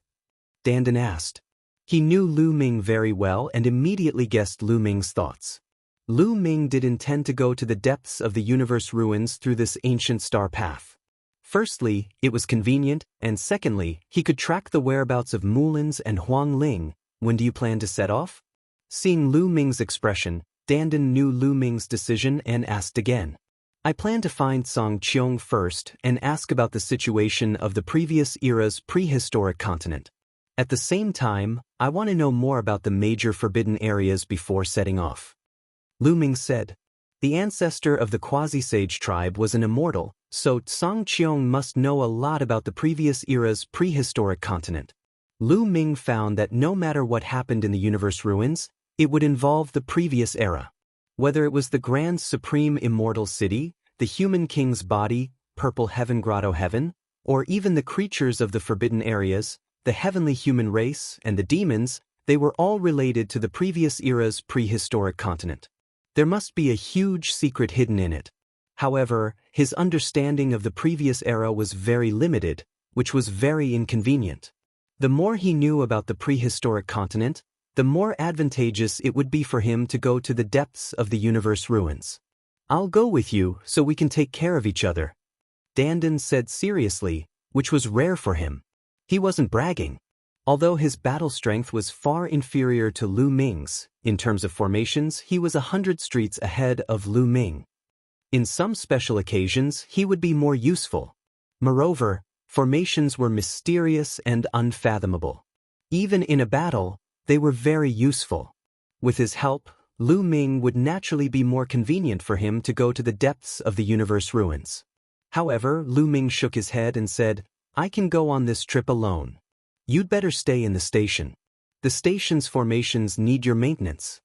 [SPEAKER 1] Dandan asked. He knew Lu Ming very well and immediately guessed Lu Ming's thoughts. Lu Ming did intend to go to the depths of the universe ruins through this ancient star path. Firstly, it was convenient, and secondly, he could track the whereabouts of Mullins and Huang Ling. "When do you plan to set off?" Seeing Lu Ming's expression, Dandan knew Lu Ming's decision and asked again. "I plan to find Song Qiong first and ask about the situation of the previous era's prehistoric continent. At the same time, I want to know more about the major forbidden areas before setting off." Lu Ming said. The ancestor of the quasi-sage tribe was an immortal, so Song Qiong must know a lot about the previous era's prehistoric continent. Lu Ming found that no matter what happened in the universe ruins, it would involve the previous era. Whether it was the grand supreme immortal city, the human king's body, purple heaven grotto heaven, or even the creatures of the forbidden areas, the heavenly human race, and the demons, they were all related to the previous era's prehistoric continent. There must be a huge secret hidden in it. However, his understanding of the previous era was very limited, which was very inconvenient. The more he knew about the prehistoric continent, the more advantageous it would be for him to go to the depths of the universe ruins. "I'll go with you so we can take care of each other," Dandan said seriously, which was rare for him. He wasn't bragging. Although his battle strength was far inferior to Lu Ming's, in terms of formations he was 100 streets ahead of Lu Ming. In some special occasions he would be more useful. Moreover, formations were mysterious and unfathomable. Even in a battle, they were very useful. With his help, Lu Ming would naturally be more convenient for him to go to the depths of the universe ruins. However, Lu Ming shook his head and said, "I can go on this trip alone. You'd better stay in the station. The station's formations need your maintenance."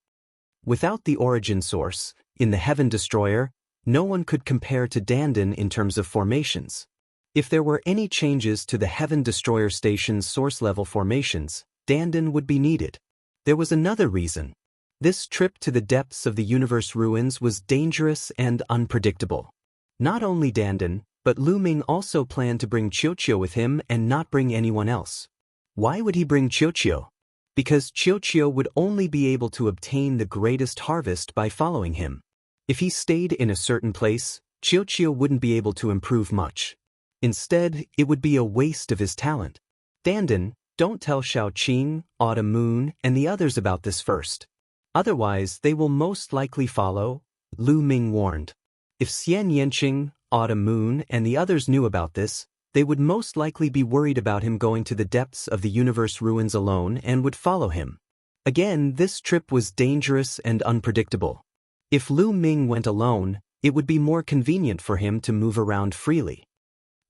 [SPEAKER 1] Without the origin source, in the Heaven Destroyer, no one could compare to Dandan in terms of formations. If there were any changes to the Heaven Destroyer station's source-level formations, Dandan would be needed. There was another reason. This trip to the depths of the universe ruins was dangerous and unpredictable. Not only Dandan, but Lu Ming also planned to bring Qiuqiu with him and not bring anyone else. Why would he bring Qiuqiu? Because Qiuqiu would only be able to obtain the greatest harvest by following him. If he stayed in a certain place, Qiuqiu wouldn't be able to improve much. Instead, it would be a waste of his talent. "Dandan, don't tell Shaoqing, Autumn Moon, and the others about this first. Otherwise, they will most likely follow," Lu Ming warned. If Xian Yanqing, Autumn Moon, and the others knew about this, they would most likely be worried about him going to the depths of the universe ruins alone and would follow him. Again, this trip was dangerous and unpredictable. If Lu Ming went alone, it would be more convenient for him to move around freely.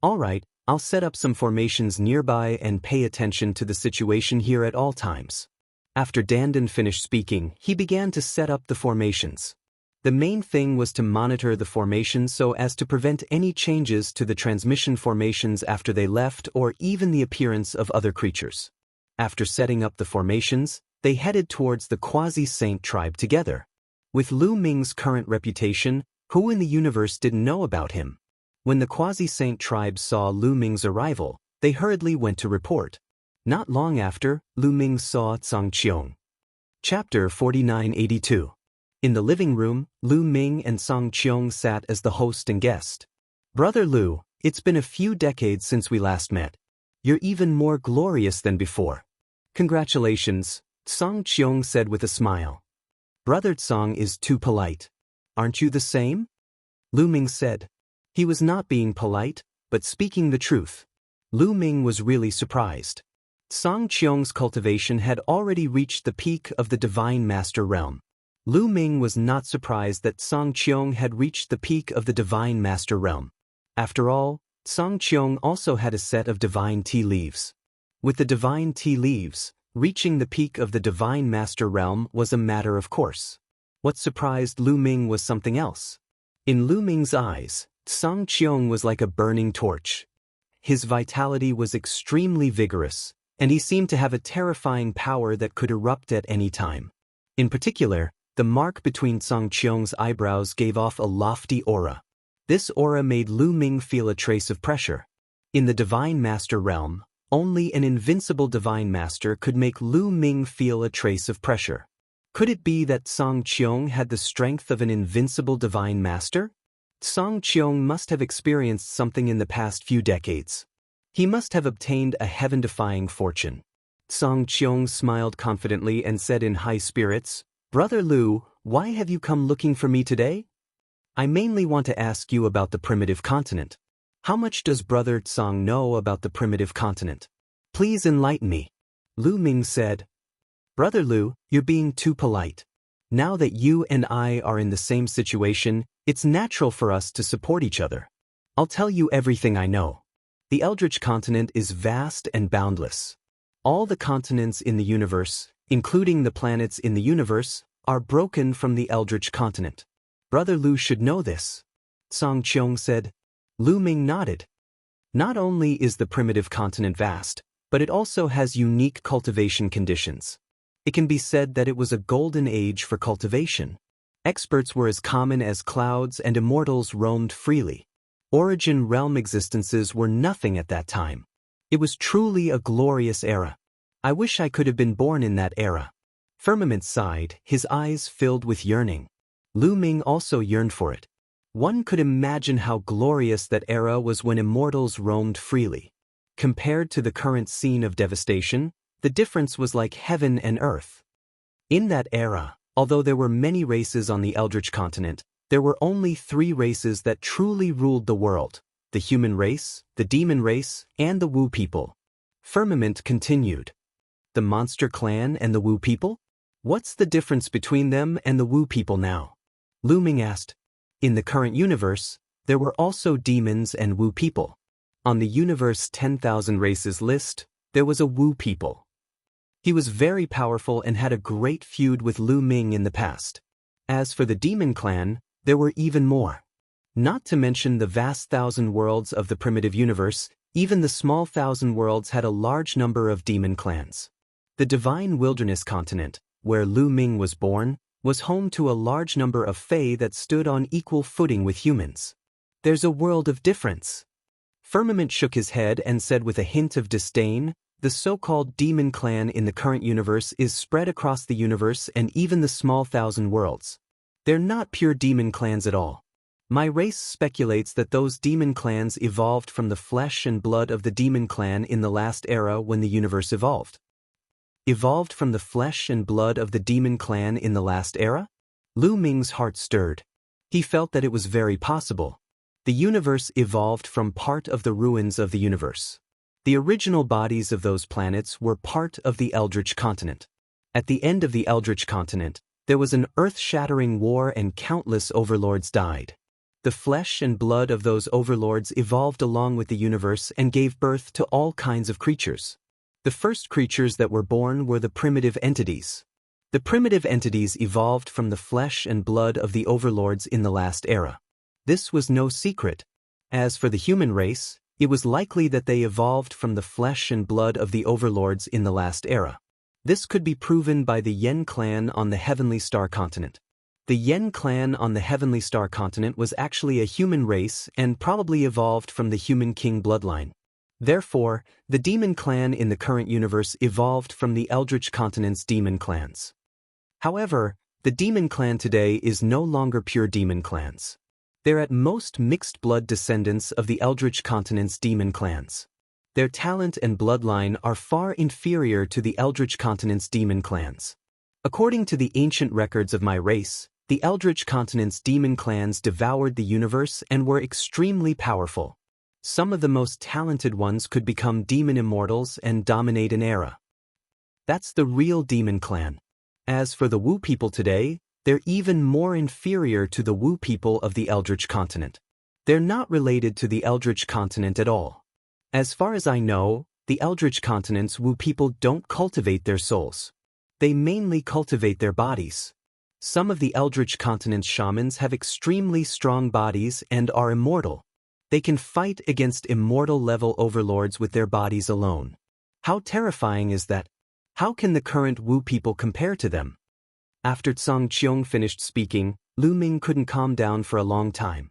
[SPEAKER 1] "All right, I'll set up some formations nearby and pay attention to the situation here at all times." After Dandan finished speaking, he began to set up the formations. The main thing was to monitor the formations so as to prevent any changes to the transmission formations after they left or even the appearance of other creatures. After setting up the formations, they headed towards the quasi-saint tribe together. With Lu Ming's current reputation, who in the universe didn't know about him? When the quasi-saint tribe saw Lu Ming's arrival, they hurriedly went to report. Not long after, Lu Ming saw Zhang Qiong. Chapter 4982. In the living room, Lu Ming and Zhang Qiong sat as the host and guest. "Brother Lu, it's been a few decades since we last met. You're even more glorious than before." "Congratulations," Zhang Qiong said with a smile. "Brother Zhang is too polite. Aren't you the same?" Lu Ming said. He was not being polite, but speaking the truth. Lu Ming was really surprised. Zhang Qiong's cultivation had already reached the peak of the Divine Master realm. Lu Ming was not surprised that Zhang Qiong had reached the peak of the Divine Master realm. After all, Zhang Qiong also had a set of divine tea leaves. With the divine tea leaves, reaching the peak of the Divine Master realm was a matter of course. What surprised Lu Ming was something else. In Lu Ming's eyes, Zhang Qiong was like a burning torch. His vitality was extremely vigorous, and he seemed to have a terrifying power that could erupt at any time. In particular, the mark between Zhang Qiong's eyebrows gave off a lofty aura. This aura made Lu Ming feel a trace of pressure. In the Divine Master realm, only an invincible Divine Master could make Lu Ming feel a trace of pressure. Could it be that Zhang Qiong had the strength of an invincible Divine Master? Zhang Qiong must have experienced something in the past few decades. He must have obtained a heaven-defying fortune. Zhang Qiong smiled confidently and said in high spirits, "Brother Lu, why have you come looking for me today?" "I mainly want to ask you about the primitive continent. How much does Brother Zhang know about the primitive continent? Please enlighten me." Lu Ming said, "Brother Lu, you're being too polite. Now that you and I are in the same situation, it's natural for us to support each other. I'll tell you everything I know. The Eldritch continent is vast and boundless. All the continents in the universe, including the planets in the universe, are broken from the Eldritch continent. Brother Lu should know this." Zhang Qiong said. Lu Ming nodded. Not only is the primitive continent vast, but it also has unique cultivation conditions. It can be said that it was a golden age for cultivation. Experts were as common as clouds and immortals roamed freely. Origin realm existences were nothing at that time. It was truly a glorious era. I wish I could have been born in that era. Firmament sighed, his eyes filled with yearning. Lu Ming also yearned for it. One could imagine how glorious that era was when immortals roamed freely. Compared to the current scene of devastation, the difference was like heaven and earth. In that era, although there were many races on the Eldritch continent, there were only 3 races that truly ruled the world: the human race, the demon race, and the Wu people. Firmament continued. The monster clan and the Wu people? What's the difference between them and the Wu people now? Lu Ming asked. In the current universe, there were also demons and Wu people. On the universe 10,000 races list, there was a Wu people. He was very powerful and had a great feud with Lu Ming in the past. As for the demon clan, there were even more. Not to mention the vast 1,000 worlds of the primitive universe, even the small 1,000 worlds had a large number of demon clans. The Divine Wilderness continent, where Lu Ming was born, was home to a large number of Fae that stood on equal footing with humans. There's a world of difference. Firmament shook his head and said with a hint of disdain, "The so-called demon clan in the current universe is spread across the universe and even the small 1,000 worlds. They're not pure demon clans at all. My race speculates that those demon clans evolved from the flesh and blood of the demon clan in the last era when the universe evolved." Evolved from the flesh and blood of the demon clan in the last era? Lu Ming's heart stirred. He felt that it was very possible. The universe evolved from part of the ruins of the universe. The original bodies of those planets were part of the Eldritch continent. At the end of the Eldritch continent, there was an earth-shattering war and countless overlords died. The flesh and blood of those overlords evolved along with the universe and gave birth to all kinds of creatures. The first creatures that were born were the primitive entities. The primitive entities evolved from the flesh and blood of the overlords in the last era. This was no secret. As for the human race, it was likely that they evolved from the flesh and blood of the overlords in the last era. This could be proven by the Yen clan on the Heavenly Star continent. The Yen clan on the Heavenly Star continent was actually a human race and probably evolved from the human king bloodline. Therefore, the demon clan in the current universe evolved from the Eldritch continent's demon clans. However, the demon clan today is no longer pure demon clans. They're at most mixed blood descendants of the Eldritch continent's demon clans. Their talent and bloodline are far inferior to the Eldritch continent's demon clans. According to the ancient records of my race, the Eldritch continent's demon clans devoured the universe and were extremely powerful. Some of the most talented ones could become demon immortals and dominate an era. That's the real demon clan. As for the Wu people today, they're even more inferior to the Wu people of the Eldritch continent. They're not related to the Eldritch continent at all. As far as I know, the Eldritch continent's Wu people don't cultivate their souls. They mainly cultivate their bodies. Some of the Eldritch continent's shamans have extremely strong bodies and are immortal. They can fight against immortal-level overlords with their bodies alone. How terrifying is that? How can the current Wu people compare to them? After Zhang Qiong finished speaking, Lu Ming couldn't calm down for a long time.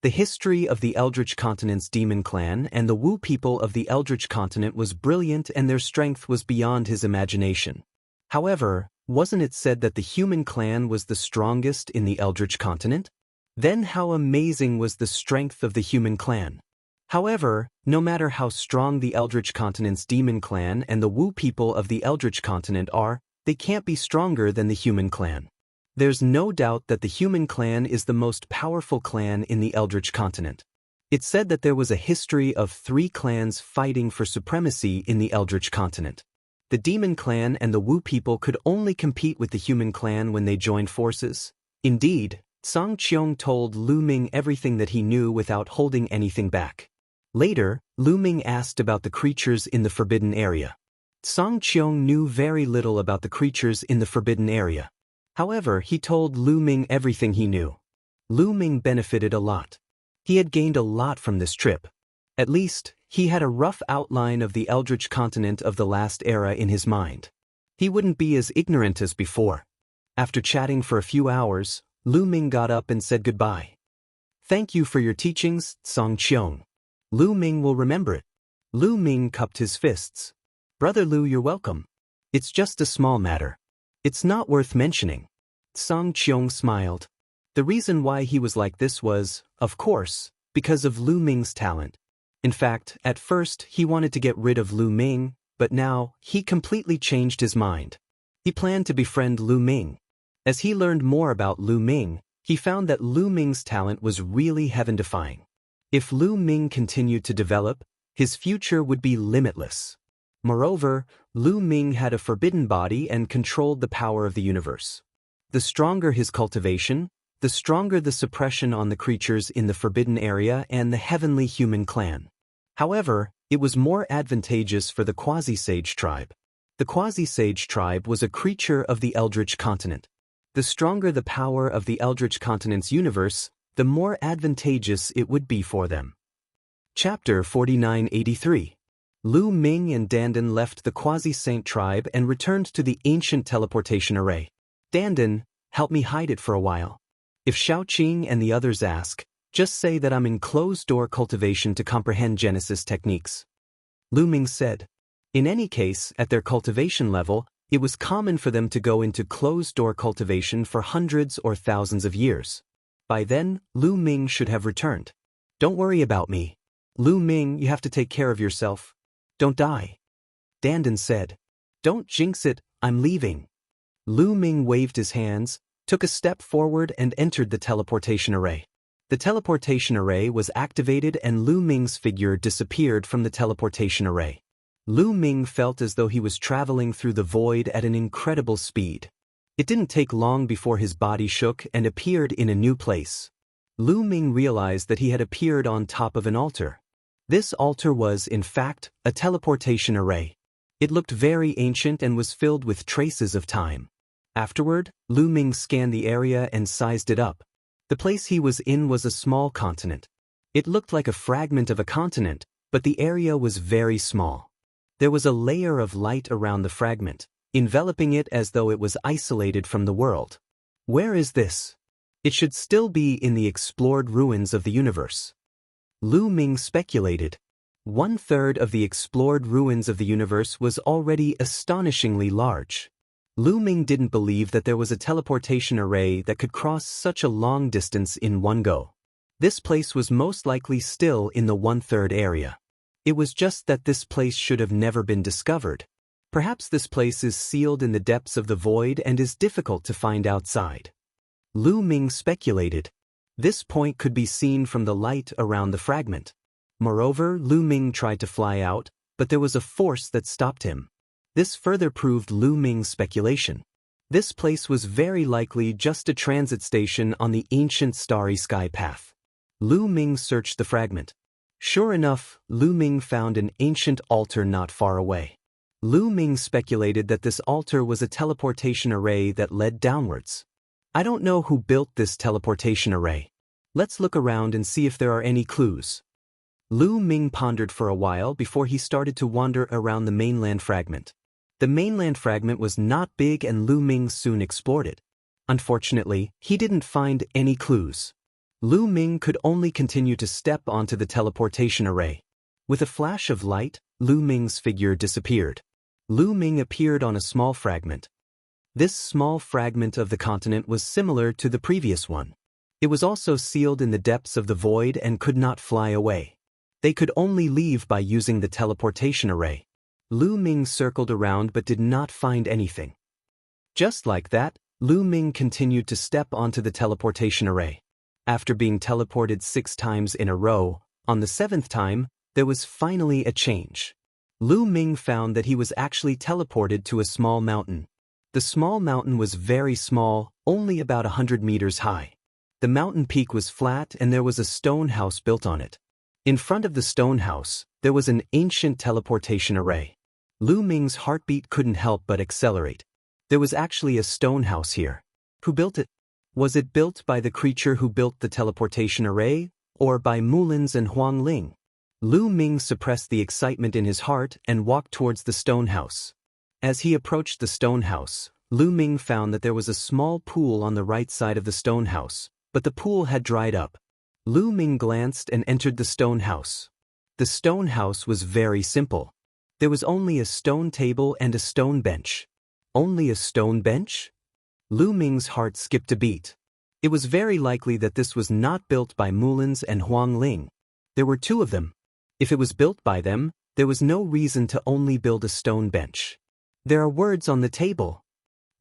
[SPEAKER 1] The history of the Eldritch continent's demon clan and the Wu people of the Eldritch continent was brilliant, and their strength was beyond his imagination. However, wasn't it said that the human clan was the strongest in the Eldritch continent? Then how amazing was the strength of the human clan? However, no matter how strong the Eldritch continent's demon clan and the Wu people of the Eldritch continent are, they can't be stronger than the human clan. There's no doubt that the human clan is the most powerful clan in the Eldritch continent. It's said that there was a history of 3 clans fighting for supremacy in the Eldritch continent. The demon clan and the Wu people could only compete with the human clan when they joined forces. Indeed, Zhang Qiong told Lu Ming everything that he knew without holding anything back. Later, Lu Ming asked about the creatures in the forbidden area. Zhang Qiong knew very little about the creatures in the forbidden area. However, he told Lu Ming everything he knew. Lu Ming benefited a lot. He had gained a lot from this trip. At least, he had a rough outline of the Eldritch continent of the last era in his mind. He wouldn't be as ignorant as before. After chatting for a few hours, Lu Ming got up and said goodbye. "Thank you for your teachings, Zhang Qiong. Lu Ming will remember it." Lu Ming cupped his fists. "Brother Lu, you're welcome. It's just a small matter. It's not worth mentioning." Zhang Qiong smiled. The reason why he was like this was, of course, because of Lu Ming's talent. In fact, at first he wanted to get rid of Lu Ming, but now he completely changed his mind. He planned to befriend Lu Ming. As he learned more about Lu Ming, he found that Lu Ming's talent was really heaven-defying. If Lu Ming continued to develop, his future would be limitless. Moreover, Lu Ming had a forbidden body and controlled the power of the universe. The stronger his cultivation, the stronger the suppression on the creatures in the forbidden area and the heavenly human clan. However, it was more advantageous for the Quasi-Sage tribe. The Quasi-Sage tribe was a creature of the Eldritch continent. The stronger the power of the Eldritch continent's universe, the more advantageous it would be for them. Chapter 4983. Lu Ming and Dandan left the Quasi-Saint tribe and returned to the ancient teleportation array. "Dandan, help me hide it for a while. If Shaoqing and the others ask, just say that I'm in closed-door cultivation to comprehend Genesis techniques," Lu Ming said. In any case, at their cultivation level, it was common for them to go into closed-door cultivation for hundreds or thousands of years. By then, Lu Ming should have returned. "Don't worry about me. Lu Ming, you have to take care of yourself. Don't die," Dandan said. "Don't jinx it, I'm leaving." Lu Ming waved his hands, took a step forward and entered the teleportation array. The teleportation array was activated and Lu Ming's figure disappeared from the teleportation array. Lu Ming felt as though he was traveling through the void at an incredible speed. It didn't take long before his body shook and appeared in a new place. Lu Ming realized that he had appeared on top of an altar. This altar was, in fact, a teleportation array. It looked very ancient and was filled with traces of time. Afterward, Lu Ming scanned the area and sized it up. The place he was in was a small continent. It looked like a fragment of a continent, but the area was very small. There was a layer of light around the fragment, enveloping it as though it was isolated from the world. Where is this? It should still be in the explored ruins of the universe. Lu Ming speculated. 1/3 of the explored ruins of the universe was already astonishingly large. Lu Ming didn't believe that there was a teleportation array that could cross such a long distance in one go. This place was most likely still in the 1/3 area. It was just that this place should have never been discovered. Perhaps this place is sealed in the depths of the void and is difficult to find outside. Lu Ming speculated. This point could be seen from the light around the fragment. Moreover, Lu Ming tried to fly out, but there was a force that stopped him. This further proved Lu Ming's speculation. This place was very likely just a transit station on the ancient starry sky path. Lu Ming searched the fragment. Sure enough, Lu Ming found an ancient altar not far away. Lu Ming speculated that this altar was a teleportation array that led downwards. I don't know who built this teleportation array. Let's look around and see if there are any clues. Lu Ming pondered for a while before he started to wander around the mainland fragment. The mainland fragment was not big and Lu Ming soon explored it. Unfortunately, he didn't find any clues. Lu Ming could only continue to step onto the teleportation array. With a flash of light, Lu Ming's figure disappeared. Lu Ming appeared on a small fragment. This small fragment of the continent was similar to the previous one. It was also sealed in the depths of the void and could not fly away. They could only leave by using the teleportation array. Lu Ming circled around but did not find anything. Just like that, Lu Ming continued to step onto the teleportation array. After being teleported 6 times in a row, on the 7th time, there was finally a change. Lu Ming found that he was actually teleported to a small mountain. The small mountain was very small, only about 100 meters high. The mountain peak was flat and there was a stone house built on it. In front of the stone house, there was an ancient teleportation array. Lu Ming's heartbeat couldn't help but accelerate. There was actually a stone house here. Who built it? Was it built by the creature who built the teleportation array, or by Mulins and Huang Ling? Lu Ming suppressed the excitement in his heart and walked towards the stone house. As he approached the stone house, Lu Ming found that there was a small pool on the right side of the stone house, but the pool had dried up. Lu Ming glanced and entered the stone house. The stone house was very simple. There was only a stone table and a stone bench. Only a stone bench? Lu Ming's heart skipped a beat. It was very likely that this was not built by Mulins and Huang Ling. There were 2 of them. If it was built by them, there was no reason to only build a stone bench. There are words on the table.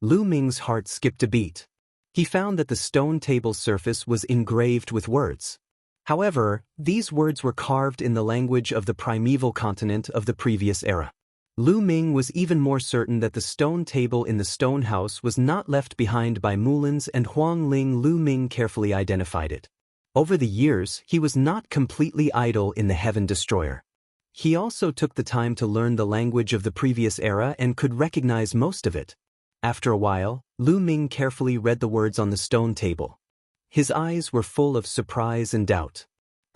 [SPEAKER 1] Lu Ming's heart skipped a beat. He found that the stone table surface was engraved with words. However, these words were carved in the language of the primeval continent of the previous era. Lu Ming was even more certain that the stone table in the stone house was not left behind by Mulins and Huang Ling. Lu Ming carefully identified it. Over the years, he was not completely idle in the Heaven Destroyer. He also took the time to learn the language of the previous era and could recognize most of it. After a while, Lu Ming carefully read the words on the stone table. His eyes were full of surprise and doubt.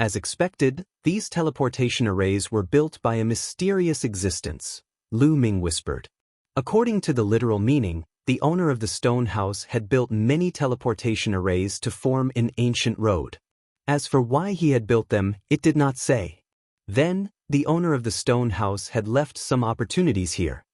[SPEAKER 1] As expected, these teleportation arrays were built by a mysterious existence, Lu Ming whispered. According to the literal meaning, the owner of the stone house had built many teleportation arrays to form an ancient road. As for why he had built them, it did not say. Then, the owner of the stone house had left some opportunities here.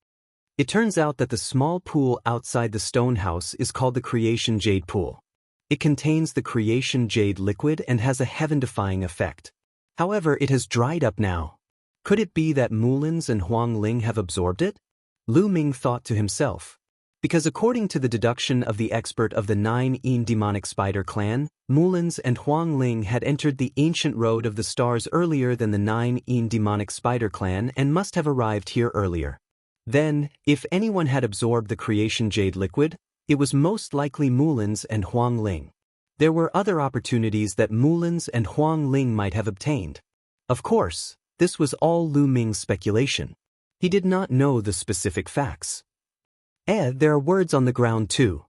[SPEAKER 1] It turns out that the small pool outside the stone house is called the Creation Jade Pool. It contains the Creation Jade liquid and has a heaven-defying effect. However, it has dried up now. Could it be that Mulins and Huang Ling have absorbed it? Lu Ming thought to himself. Because according to the deduction of the expert of the 9 demonic spider clan, Mulins and Huang Ling had entered the ancient road of the stars earlier than the 9 demonic spider clan and must have arrived here earlier. Then, if anyone had absorbed the Creation Jade liquid, it was most likely Mulins and Huang Ling. There were other opportunities that Mulins and Huang Ling might have obtained. Of course, this was all Lu Ming's speculation. He did not know the specific facts. There are words on the ground too.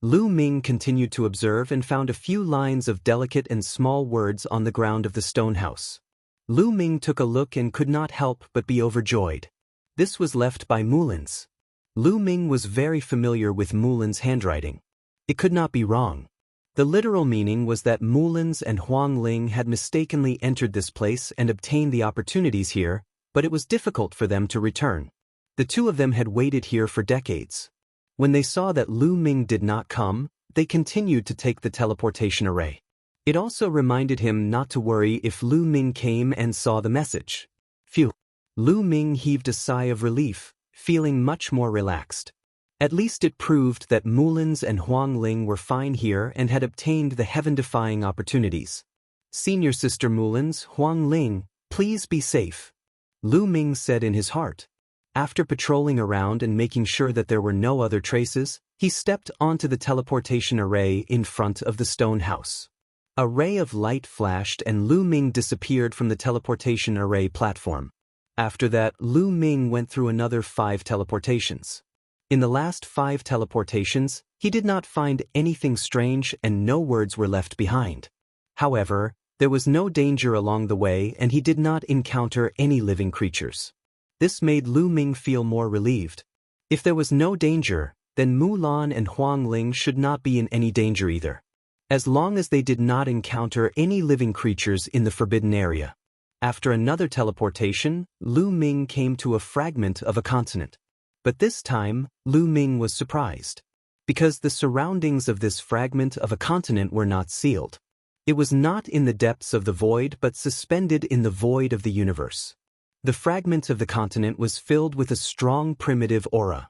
[SPEAKER 1] Lu Ming continued to observe and found a few lines of delicate and small words on the ground of the stone house. Lu Ming took a look and could not help but be overjoyed. This was left by Mulins. Lu Ming was very familiar with Mulin's handwriting. It could not be wrong. The literal meaning was that Mulins and Huang Ling had mistakenly entered this place and obtained the opportunities here, but it was difficult for them to return. The two of them had waited here for decades. When they saw that Lu Ming did not come, they continued to take the teleportation array. It also reminded him not to worry if Lu Ming came and saw the message. Phew. Lu Ming heaved a sigh of relief, feeling much more relaxed. At least it proved that Mulins and Huang Ling were fine here and had obtained the heaven-defying opportunities. Senior Sister Mulins, Huang Ling, please be safe, Lu Ming said in his heart. After patrolling around and making sure that there were no other traces, he stepped onto the teleportation array in front of the stone house. A ray of light flashed and Lu Ming disappeared from the teleportation array platform. After that, Lu Ming went through another 5 teleportations. In the last 5 teleportations, he did not find anything strange and no words were left behind. However, there was no danger along the way and he did not encounter any living creatures. This made Lu Ming feel more relieved. If there was no danger, then Mulan and Huang Ling should not be in any danger either. As long as they did not encounter any living creatures in the forbidden area. After another teleportation, Lu Ming came to a fragment of a continent. But this time, Lu Ming was surprised. Because the surroundings of this fragment of a continent were not sealed. It was not in the depths of the void but suspended in the void of the universe. The fragment of the continent was filled with a strong primitive aura.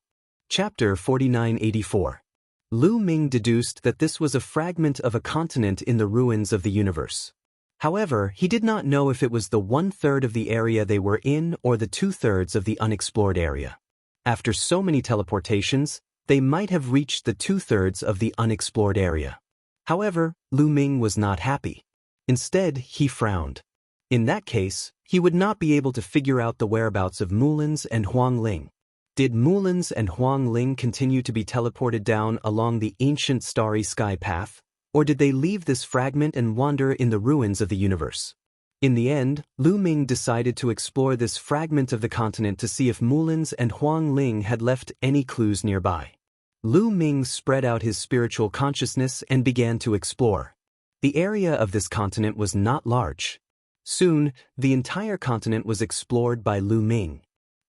[SPEAKER 1] Chapter 4984. Lu Ming deduced that this was a fragment of a continent in the ruins of the universe. However, he did not know if it was the 1/3 of the area they were in or the 2/3 of the unexplored area. After so many teleportations, they might have reached the 2/3 of the unexplored area. However, Lu Ming was not happy. Instead, he frowned. In that case, he would not be able to figure out the whereabouts of Mulins and Huang Ling. Did Mulins and Huang Ling continue to be teleported down along the ancient starry sky path, or did they leave this fragment and wander in the ruins of the universe? In the end, Lu Ming decided to explore this fragment of the continent to see if Mulins and Huang Ling had left any clues nearby. Lu Ming spread out his spiritual consciousness and began to explore. The area of this continent was not large. Soon, the entire continent was explored by Lu Ming.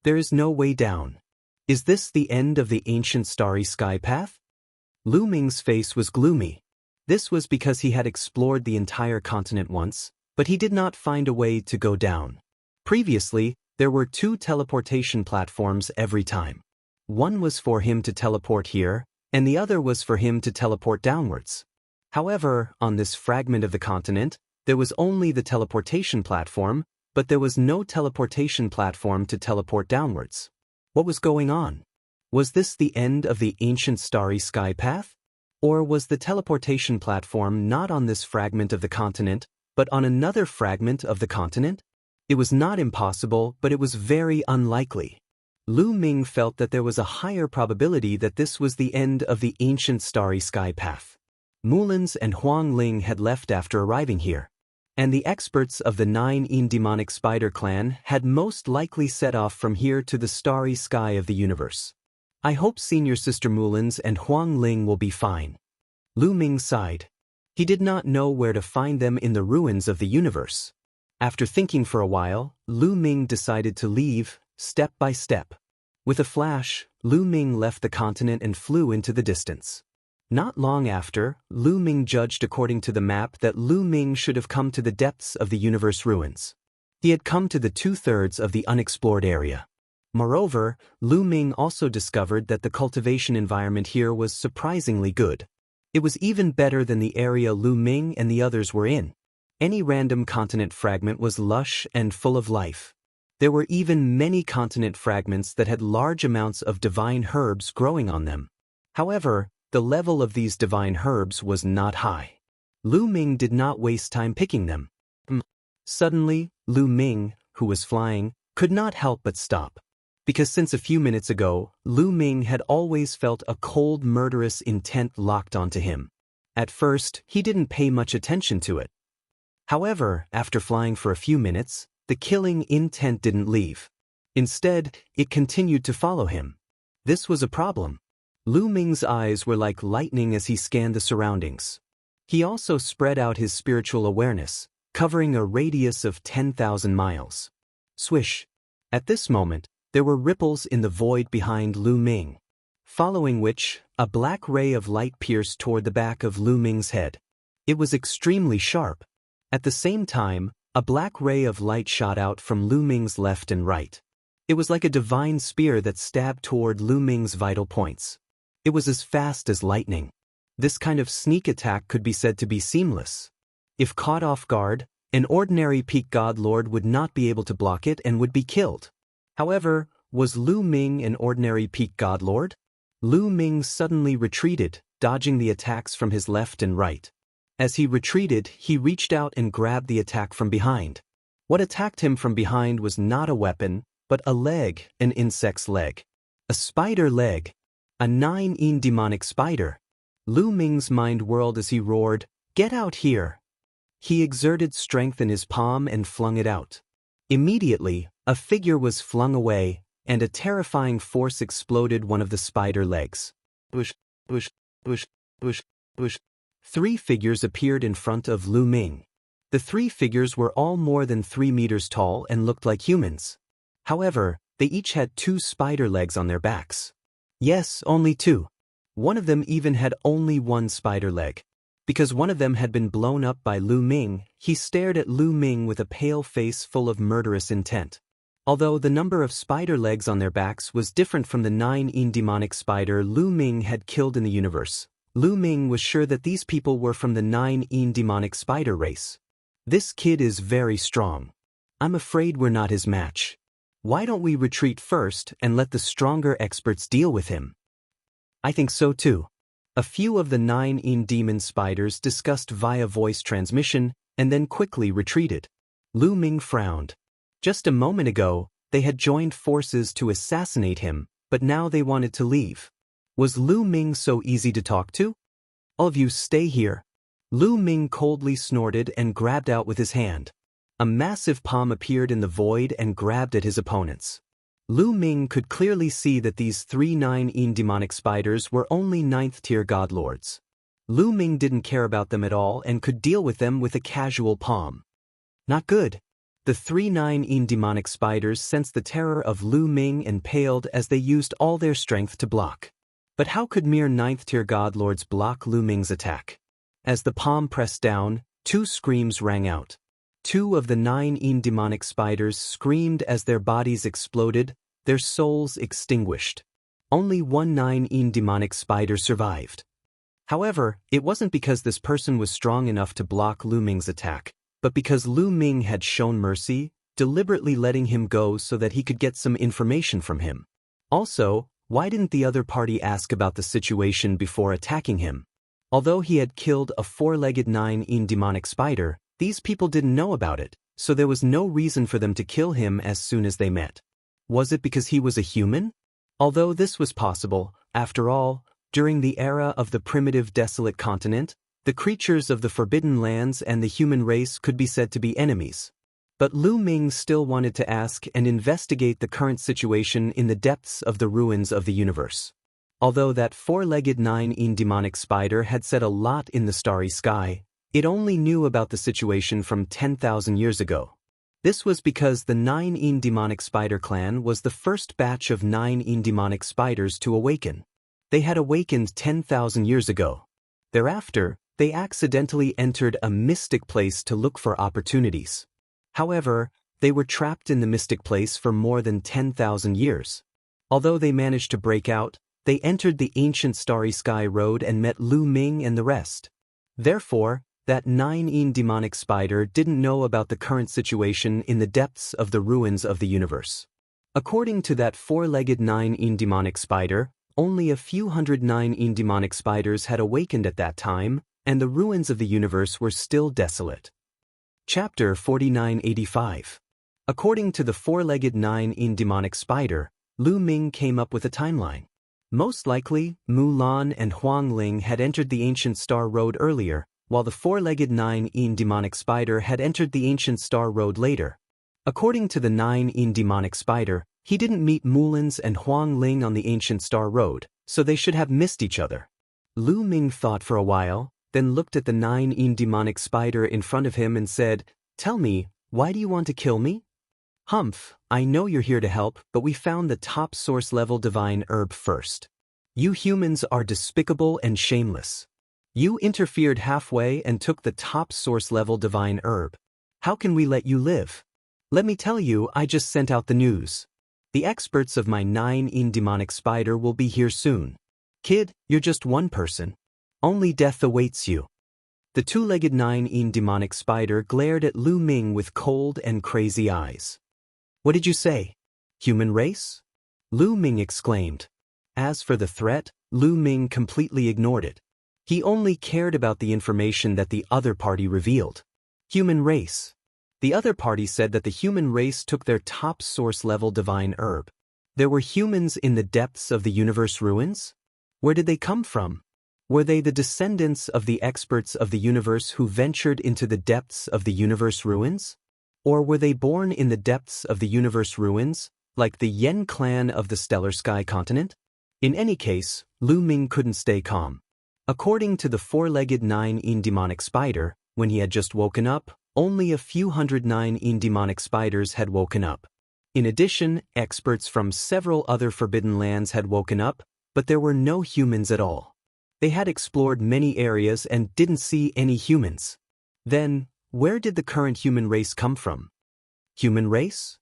[SPEAKER 1] There is no way down. Is this the end of the ancient starry sky path? Lu Ming's face was gloomy. This was because he had explored the entire continent once, but he did not find a way to go down. Previously, there were 2 teleportation platforms every time. One was for him to teleport here, and the other was for him to teleport downwards. However, on this fragment of the continent, there was only the teleportation platform, but there was no teleportation platform to teleport downwards. What was going on? Was this the end of the ancient starry sky path? Or was the teleportation platform not on this fragment of the continent, but on another fragment of the continent? It was not impossible, but it was very unlikely. Lu Ming felt that there was a higher probability that this was the end of the ancient starry sky path. Mulins and Huang Ling had left after arriving here. And the experts of the 9 demonic spider clan had most likely set off from here to the starry sky of the universe. I hope Senior Sister Mulins and Huang Ling will be fine. Lu Ming sighed. He did not know where to find them in the ruins of the universe. After thinking for a while, Lu Ming decided to leave, step by step. With a flash, Lu Ming left the continent and flew into the distance. Not long after, Lu Ming judged according to the map that Lu Ming should have come to the depths of the universe ruins. He had come to the 2/3 of the unexplored area. Moreover, Lu Ming also discovered that the cultivation environment here was surprisingly good. It was even better than the area Lu Ming and the others were in. Any random continent fragment was lush and full of life. There were even many continent fragments that had large amounts of divine herbs growing on them. However, the level of these divine herbs was not high. Lu Ming did not waste time picking them. Suddenly, Lu Ming, who was flying, could not help but stop. Because since a few minutes ago, Lu Ming had always felt a cold, murderous intent locked onto him. At first, he didn't pay much attention to it. However, after flying for a few minutes, the killing intent didn't leave. Instead, it continued to follow him. This was a problem. Lu Ming's eyes were like lightning as he scanned the surroundings. He also spread out his spiritual awareness, covering a radius of 10,000 miles. Swish! At this moment, there were ripples in the void behind Lu Ming. Following which, a black ray of light pierced toward the back of Lu Ming's head. It was extremely sharp. At the same time, a black ray of light shot out from Lu Ming's left and right. It was like a divine spear that stabbed toward Lu Ming's vital points. It was as fast as lightning. This kind of sneak attack could be said to be seamless. If caught off guard, an ordinary peak god lord would not be able to block it and would be killed. However, was Lu Ming an ordinary peak god lord? Lu Ming suddenly retreated, dodging the attacks from his left and right. As he retreated, he reached out and grabbed the attack from behind. What attacked him from behind was not a weapon, but a leg, an insect's leg. A spider leg. A 9-in demonic spider. Lu Ming's mind whirled as he roared, "Get out here!" He exerted strength in his palm and flung it out. Immediately, a figure was flung away, and a terrifying force exploded one of the spider legs. Bush, bush, bush, bush, bush. 3 figures appeared in front of Lu Ming. The 3 figures were all more than 3 meters tall and looked like humans. However, they each had 2 spider legs on their backs. Yes, only 2. One of them even had only 1 spider leg. Because one of them had been blown up by Lu Ming, he stared at Lu Ming with a pale face full of murderous intent. Although the number of spider legs on their backs was different from the 9-in demonic spider Lu Ming had killed in the universe, Lu Ming was sure that these people were from the 9-in demonic spider race. This kid is very strong. I'm afraid we're not his match. Why don't we retreat first and let the stronger experts deal with him? I think so too. A few of the 9-in demon spiders discussed via voice transmission and then quickly retreated. Lu Ming frowned. Just a moment ago, they had joined forces to assassinate him, but now they wanted to leave. Was Lu Ming so easy to talk to? All of you stay here. Lu Ming coldly snorted and grabbed out with his hand. A massive palm appeared in the void and grabbed at his opponents. Lu Ming could clearly see that these 3 9-in demonic spiders were only 9th-tier godlords. Lu Ming didn't care about them at all and could deal with them with a casual palm. Not good. The 3 9-in demonic spiders sensed the terror of Lu Ming and paled as they used all their strength to block. But how could mere 9th-tier godlords block Lu Ming's attack? As the palm pressed down, 2 screams rang out. 2 of the 9-in demonic spiders screamed as their bodies exploded, their souls extinguished. Only 1 9-in demonic spider survived. However, it wasn't because this person was strong enough to block Lu Ming's attack, but because Lu Ming had shown mercy, deliberately letting him go so that he could get some information from him. Also, why didn't the other party ask about the situation before attacking him? Although he had killed a 4-legged 9-in demonic spider, these people didn't know about it, so there was no reason for them to kill him as soon as they met. Was it because he was a human? Although this was possible, after all, during the era of the primitive desolate continent, the creatures of the Forbidden Lands and the human race could be said to be enemies. But Lu Ming still wanted to ask and investigate the current situation in the depths of the ruins of the universe. Although that 4-legged 9-in demonic spider had said a lot in the starry sky, it only knew about the situation from 10,000 years ago. This was because the 9-in demonic spider clan was the first batch of 9-in demonic spiders to awaken. They had awakened 10,000 years ago. Thereafter, they accidentally entered a mystic place to look for opportunities. However, they were trapped in the mystic place for more than 10,000 years. Although they managed to break out, they entered the ancient starry sky road and met Lu Ming and the rest. Therefore, that 9-in demonic spider didn't know about the current situation in the depths of the ruins of the universe. According to that 4-legged 9-in demonic spider, only a few hundred 9-in demonic spiders had awakened at that time, and the ruins of the universe were still desolate. Chapter 4985. According to the 4-legged 9-in demonic spider, Lu Ming came up with a timeline. Most likely, Mulan and Huang Ling had entered the ancient star road earlier, while the 4-legged 9-in demonic spider had entered the ancient star road later. According to the 9-in demonic spider, he didn't meet Mulan's and Huang Ling on the ancient star road, So they should have missed each other. Lu Ming thought for a while, then looked at the 9 demonic spider in front of him and said, "Tell me, why do you want to kill me?" "Humph, I know you're here to help, but we found the top source level divine herb first. You humans are despicable and shameless. You interfered halfway and took the top source level divine herb. How can we let you live? Let me tell you, I just sent out the news. The experts of my 9 demonic spider will be here soon. Kid, you're just one person. Only death awaits you." The two-legged 9 demonic spider glared at Lu Ming with cold and crazy eyes. "What did you say? Human race?" Lu Ming exclaimed. As for the threat, Lu Ming completely ignored it. He only cared about the information that the other party revealed. Human race. The other party said that the human race took their top source-level divine herb. There were humans in the depths of the universe ruins? Where did they come from? Were they the descendants of the experts of the universe who ventured into the depths of the universe ruins? Or were they born in the depths of the universe ruins, like the Yen clan of the Stellar Sky continent? In any case, Lu Ming couldn't stay calm. According to the four-legged 9 demonic spider, when he had just woken up, only a few hundred 9 demonic spiders had woken up. In addition, experts from several other forbidden lands had woken up, but there were no humans at all. They had explored many areas and didn't see any humans. Then, where did the current human race come from? Human race?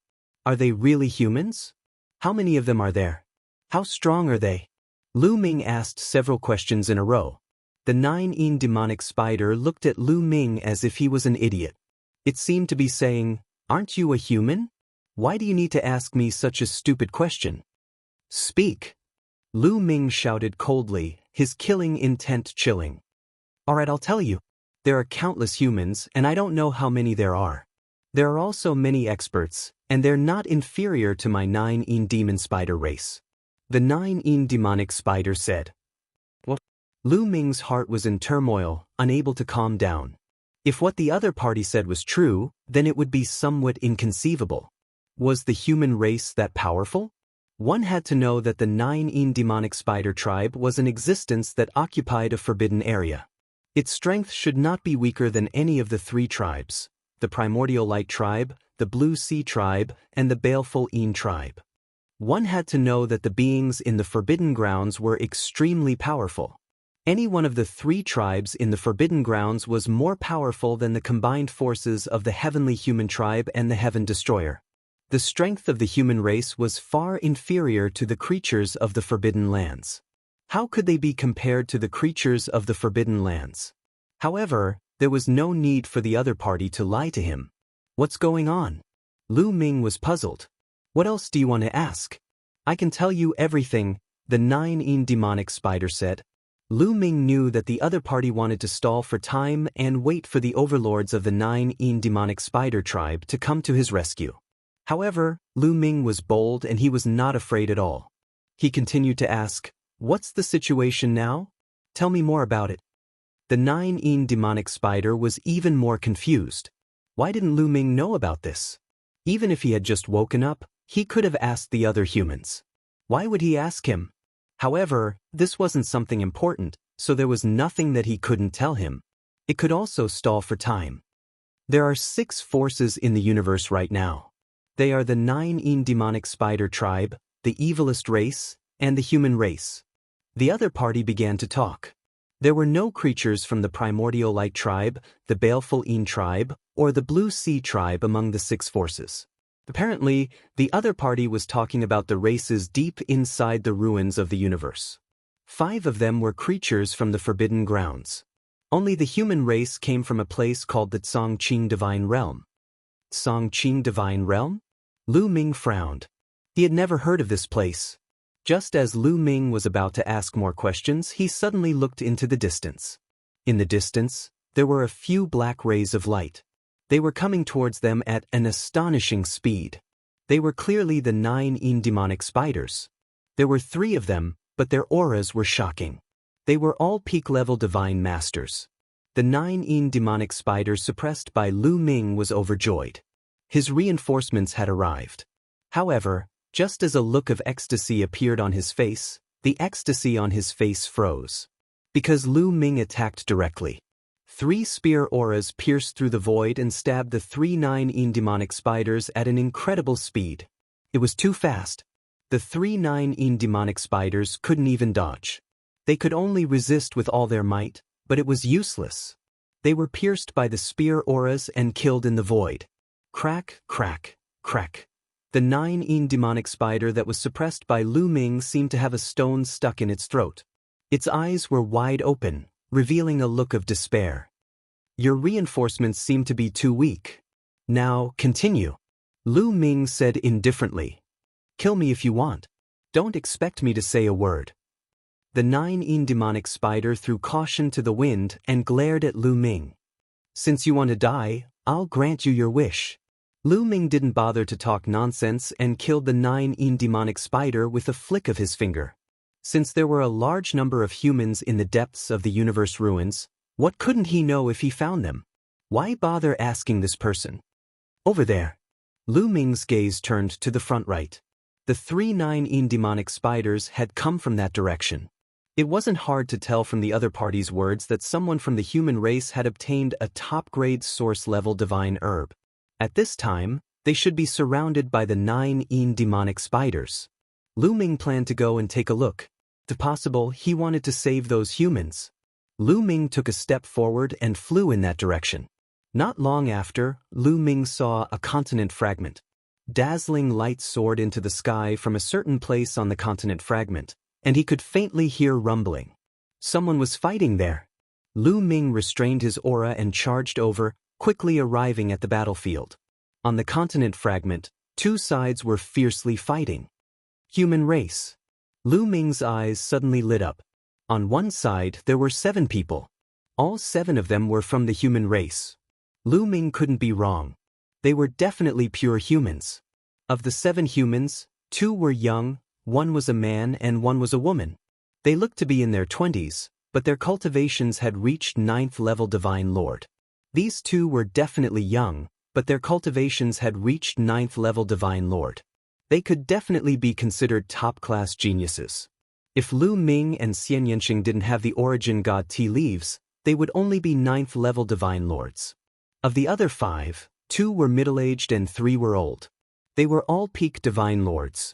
[SPEAKER 1] Are they really humans? How many of them are there? How strong are they? Lu Ming asked several questions in a row. The 9 demonic spider looked at Lu Ming as if he was an idiot. It seemed to be saying, "Aren't you a human? Why do you need to ask me such a stupid question? Speak." Lu Ming shouted coldly, his killing intent chilling. "All right, I'll tell you. There are countless humans, and I don't know how many there are. There are also many experts, and they're not inferior to my 9 demon spider race." The 9 demonic spider said. "What?" Lu Ming's heart was in turmoil, unable to calm down. If what the other party said was true, then it would be somewhat inconceivable. Was the human race that powerful? One had to know that the 9 demonic spider tribe was an existence that occupied a forbidden area. Its strength should not be weaker than any of the 3 tribes, the Primordial Light tribe, the Blue Sea tribe, and the Baleful Een tribe. One had to know that the beings in the Forbidden Grounds were extremely powerful. Any one of the 3 tribes in the Forbidden Grounds was more powerful than the combined forces of the Heavenly Human Tribe and the Heaven Destroyer. The strength of the human race was far inferior to the creatures of the Forbidden Lands. How could they be compared to the creatures of the Forbidden Lands? However, there was no need for the other party to lie to him. What's going on? Lu Ming was puzzled. What else do you want to ask? I can tell you everything, the 9 demonic spider said. Lu Ming knew that the other party wanted to stall for time and wait for the overlords of the 9 demonic spider tribe to come to his rescue. However, Lu Ming was bold and he was not afraid at all. He continued to ask, "What's the situation now? Tell me more about it." The 9 demonic spider was even more confused. Why didn't Lu Ming know about this? Even if he had just woken up, he could have asked the other humans. Why would he ask him? However, this wasn't something important, so there was nothing that he couldn't tell him. It could also stall for time. There are 6 forces in the universe right now. They are the 9 demonic spider tribe, the evilest race, and the human race. The other party began to talk. There were no creatures from the Primordial Light tribe, the Baleful Een tribe, or the Blue Sea tribe among the 6 forces. Apparently, the other party was talking about the races deep inside the ruins of the universe. 5 of them were creatures from the Forbidden Grounds. Only the human race came from a place called the Tsongqing Divine Realm. Tsongqing Divine Realm? Lu Ming frowned. He had never heard of this place. Just as Lu Ming was about to ask more questions, he suddenly looked into the distance. In the distance, there were a few black rays of light. They were coming towards them at an astonishing speed. They were clearly the 9 demonic spiders. There were 3 of them, but their auras were shocking. They were all peak-level divine masters. The 9 demonic spider suppressed by Lu Ming was overjoyed. His reinforcements had arrived. However, just as a look of ecstasy appeared on his face, The ecstasy on his face froze. Because Lu Ming attacked directly. 3 spear auras pierced through the void and stabbed the 3 9-in demonic spiders at an incredible speed. It was too fast. The 3 9-in demonic spiders couldn't even dodge. They could only resist with all their might, but it was useless. They were pierced by the spear auras and killed in the void. Crack, crack, crack. The 9-in demonic spider that was suppressed by Lu Ming seemed to have a stone stuck in its throat. Its eyes were wide open, revealing a look of despair. Your reinforcements seem to be too weak. Now, continue. Lu Ming said indifferently. Kill me if you want. Don't expect me to say a word. The 9-in demonic spider threw caution to the wind and glared at Lu Ming. Since you want to die, I'll grant you your wish. Lu Ming didn't bother to talk nonsense and killed the 9-in demonic spider with a flick of his finger. Since there were a large number of humans in the depths of the universe ruins, what couldn't he know if he found them? Why bother asking this person? Over there. Lu Ming's gaze turned to the front right. The 3 9-in demonic spiders had come from that direction. It wasn't hard to tell from the other party's words that someone from the human race had obtained a top-grade source-level divine herb. At this time, they should be surrounded by the 9-in demonic spiders. Lu Ming planned to go and take a look. If possible, he wanted to save those humans. Lu Ming took a step forward and flew in that direction. Not long after, Lu Ming saw a continent fragment. Dazzling light soared into the sky from a certain place on the continent fragment, and he could faintly hear rumbling. Someone was fighting there. Lu Ming restrained his aura and charged over, quickly arriving at the battlefield. On the continent fragment, 2 sides were fiercely fighting. Human race. Lu Ming's eyes suddenly lit up. On one side, there were 7 people. All 7 of them were from the human race. Lu Ming couldn't be wrong. They were definitely pure humans. Of the 7 humans, 2 were young, 1 was a man and 1 was a woman. They looked to be in their 20s, but their cultivations had reached 9th level Divine Lord. These 2 were definitely young, but their cultivations had reached 9th level Divine Lord. They could definitely be considered top-class geniuses. If Lu Ming and Xian Yanqing didn't have the Origin God tea leaves, they would only be 9th level Divine Lords. Of the other 5, 2 were middle-aged and 3 were old. They were all peak Divine Lords.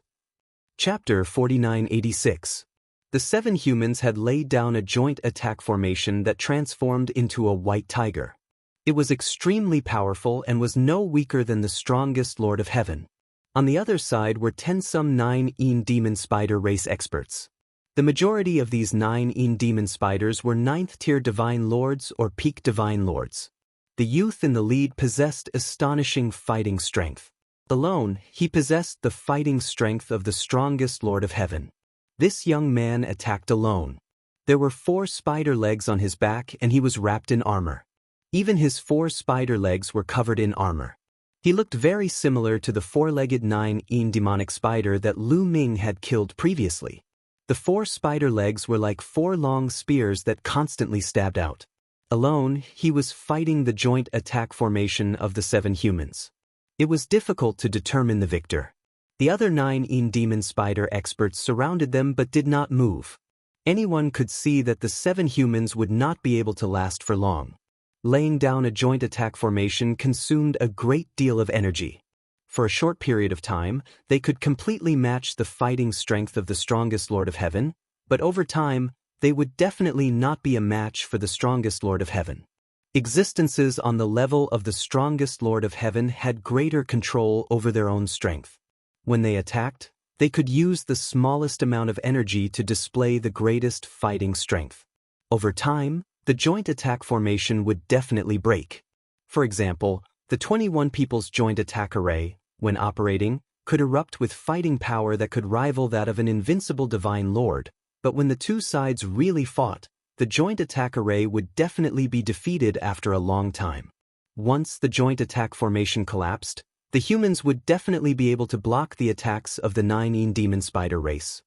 [SPEAKER 1] Chapter 4986. The 7 humans had laid down a joint attack formation that transformed into a white tiger. It was extremely powerful and was no weaker than the strongest Lord of Heaven. On the other side were 10 some 9-in demon spider race experts. The majority of these 9-in demon spiders were 9th-tier Divine Lords or peak Divine Lords. The youth in the lead possessed astonishing fighting strength. Alone, he possessed the fighting strength of the strongest Lord of Heaven. This young man attacked alone. There were 4 spider legs on his back and he was wrapped in armor. Even his 4 spider legs were covered in armor. He looked very similar to the 4-legged 9-in demonic spider that Lu Ming had killed previously. The 4 spider legs were like 4 long spears that constantly stabbed out. Alone, he was fighting the joint attack formation of the 7 humans. It was difficult to determine the victor. The other 9-in demon spider experts surrounded them but did not move. Anyone could see that the 7 humans would not be able to last for long. Laying down a joint attack formation consumed a great deal of energy. For a short period of time, they could completely match the fighting strength of the strongest Lord of Heaven, but over time, they would definitely not be a match for the strongest Lord of Heaven. Existences on the level of the strongest Lord of Heaven had greater control over their own strength. When they attacked, they could use the smallest amount of energy to display the greatest fighting strength. Over time, the joint attack formation would definitely break. For example, the 21 People's Joint Attack Array, when operating, could erupt with fighting power that could rival that of an invincible Divine Lord, but when the 2 sides really fought, the joint attack array would definitely be defeated after a long time. Once the joint attack formation collapsed, the humans would definitely be able to block the attacks of the 9-in demon spider race.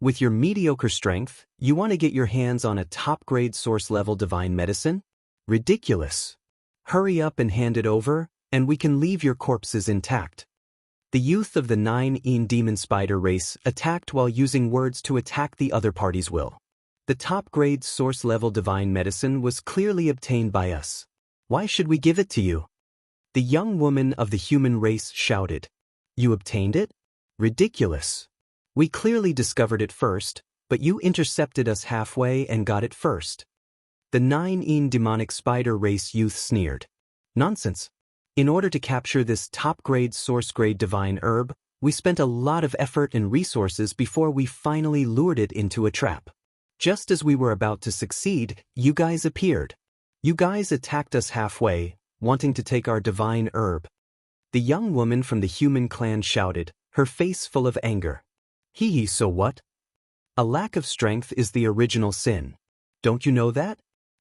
[SPEAKER 1] With your mediocre strength, you want to get your hands on a top-grade source-level divine medicine? Ridiculous. Hurry up and hand it over, and we can leave your corpses intact. The youth of the 9 demon spider race attacked while using words to attack the other party's will. The top-grade source-level divine medicine was clearly obtained by us. Why should we give it to you? The young woman of the human race shouted. You obtained it? Ridiculous. We clearly discovered it first, but you intercepted us halfway and got it first. The 9 demonic spider race youth sneered. Nonsense. In order to capture this top-grade source-grade divine herb, we spent a lot of effort and resources before we finally lured it into a trap. Just as we were about to succeed, you guys appeared. You guys attacked us halfway, wanting to take our divine herb. The young woman from the human clan shouted, her face full of anger. Hee, so what? A lack of strength is the original sin. Don't you know that?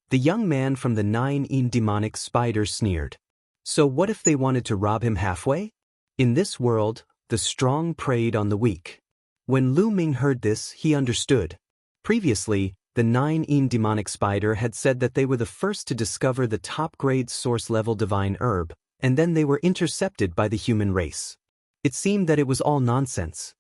[SPEAKER 1] The young man from the 9 demonic spider sneered. So what if they wanted to rob him halfway? In this world, the strong preyed on the weak. When Lu Ming heard this, he understood. Previously, the 9 demonic spider had said that they were the first to discover the top-grade source-level divine herb, and then they were intercepted by the human race. It seemed that it was all nonsense.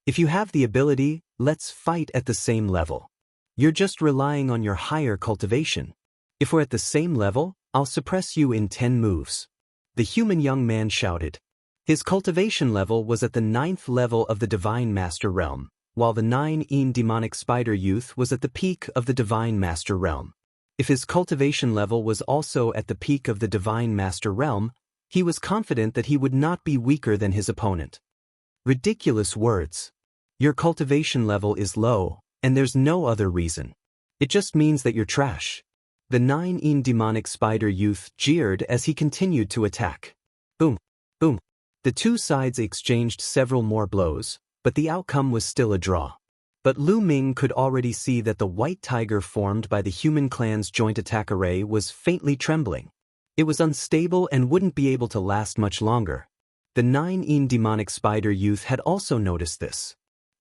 [SPEAKER 1] If you have the ability, let's fight at the same level. You're just relying on your higher cultivation. If we're at the same level, I'll suppress you in 10 moves. The human young man shouted. His cultivation level was at the 9th level of the Divine Master Realm, while the 9 demonic spider youth was at the peak of the Divine Master Realm. If his cultivation level was also at the peak of the Divine Master Realm, he was confident that he would not be weaker than his opponent. Ridiculous words. Your cultivation level is low, and there's no other reason. It just means that you're trash. The 9 demonic spider youth jeered as he continued to attack. Boom, boom. The two sides exchanged several more blows, but the outcome was still a draw. But Lu Ming could already see that the white tiger formed by the human clan's joint attack array was faintly trembling. It was unstable and wouldn't be able to last much longer. The 9 demonic spider youth had also noticed this.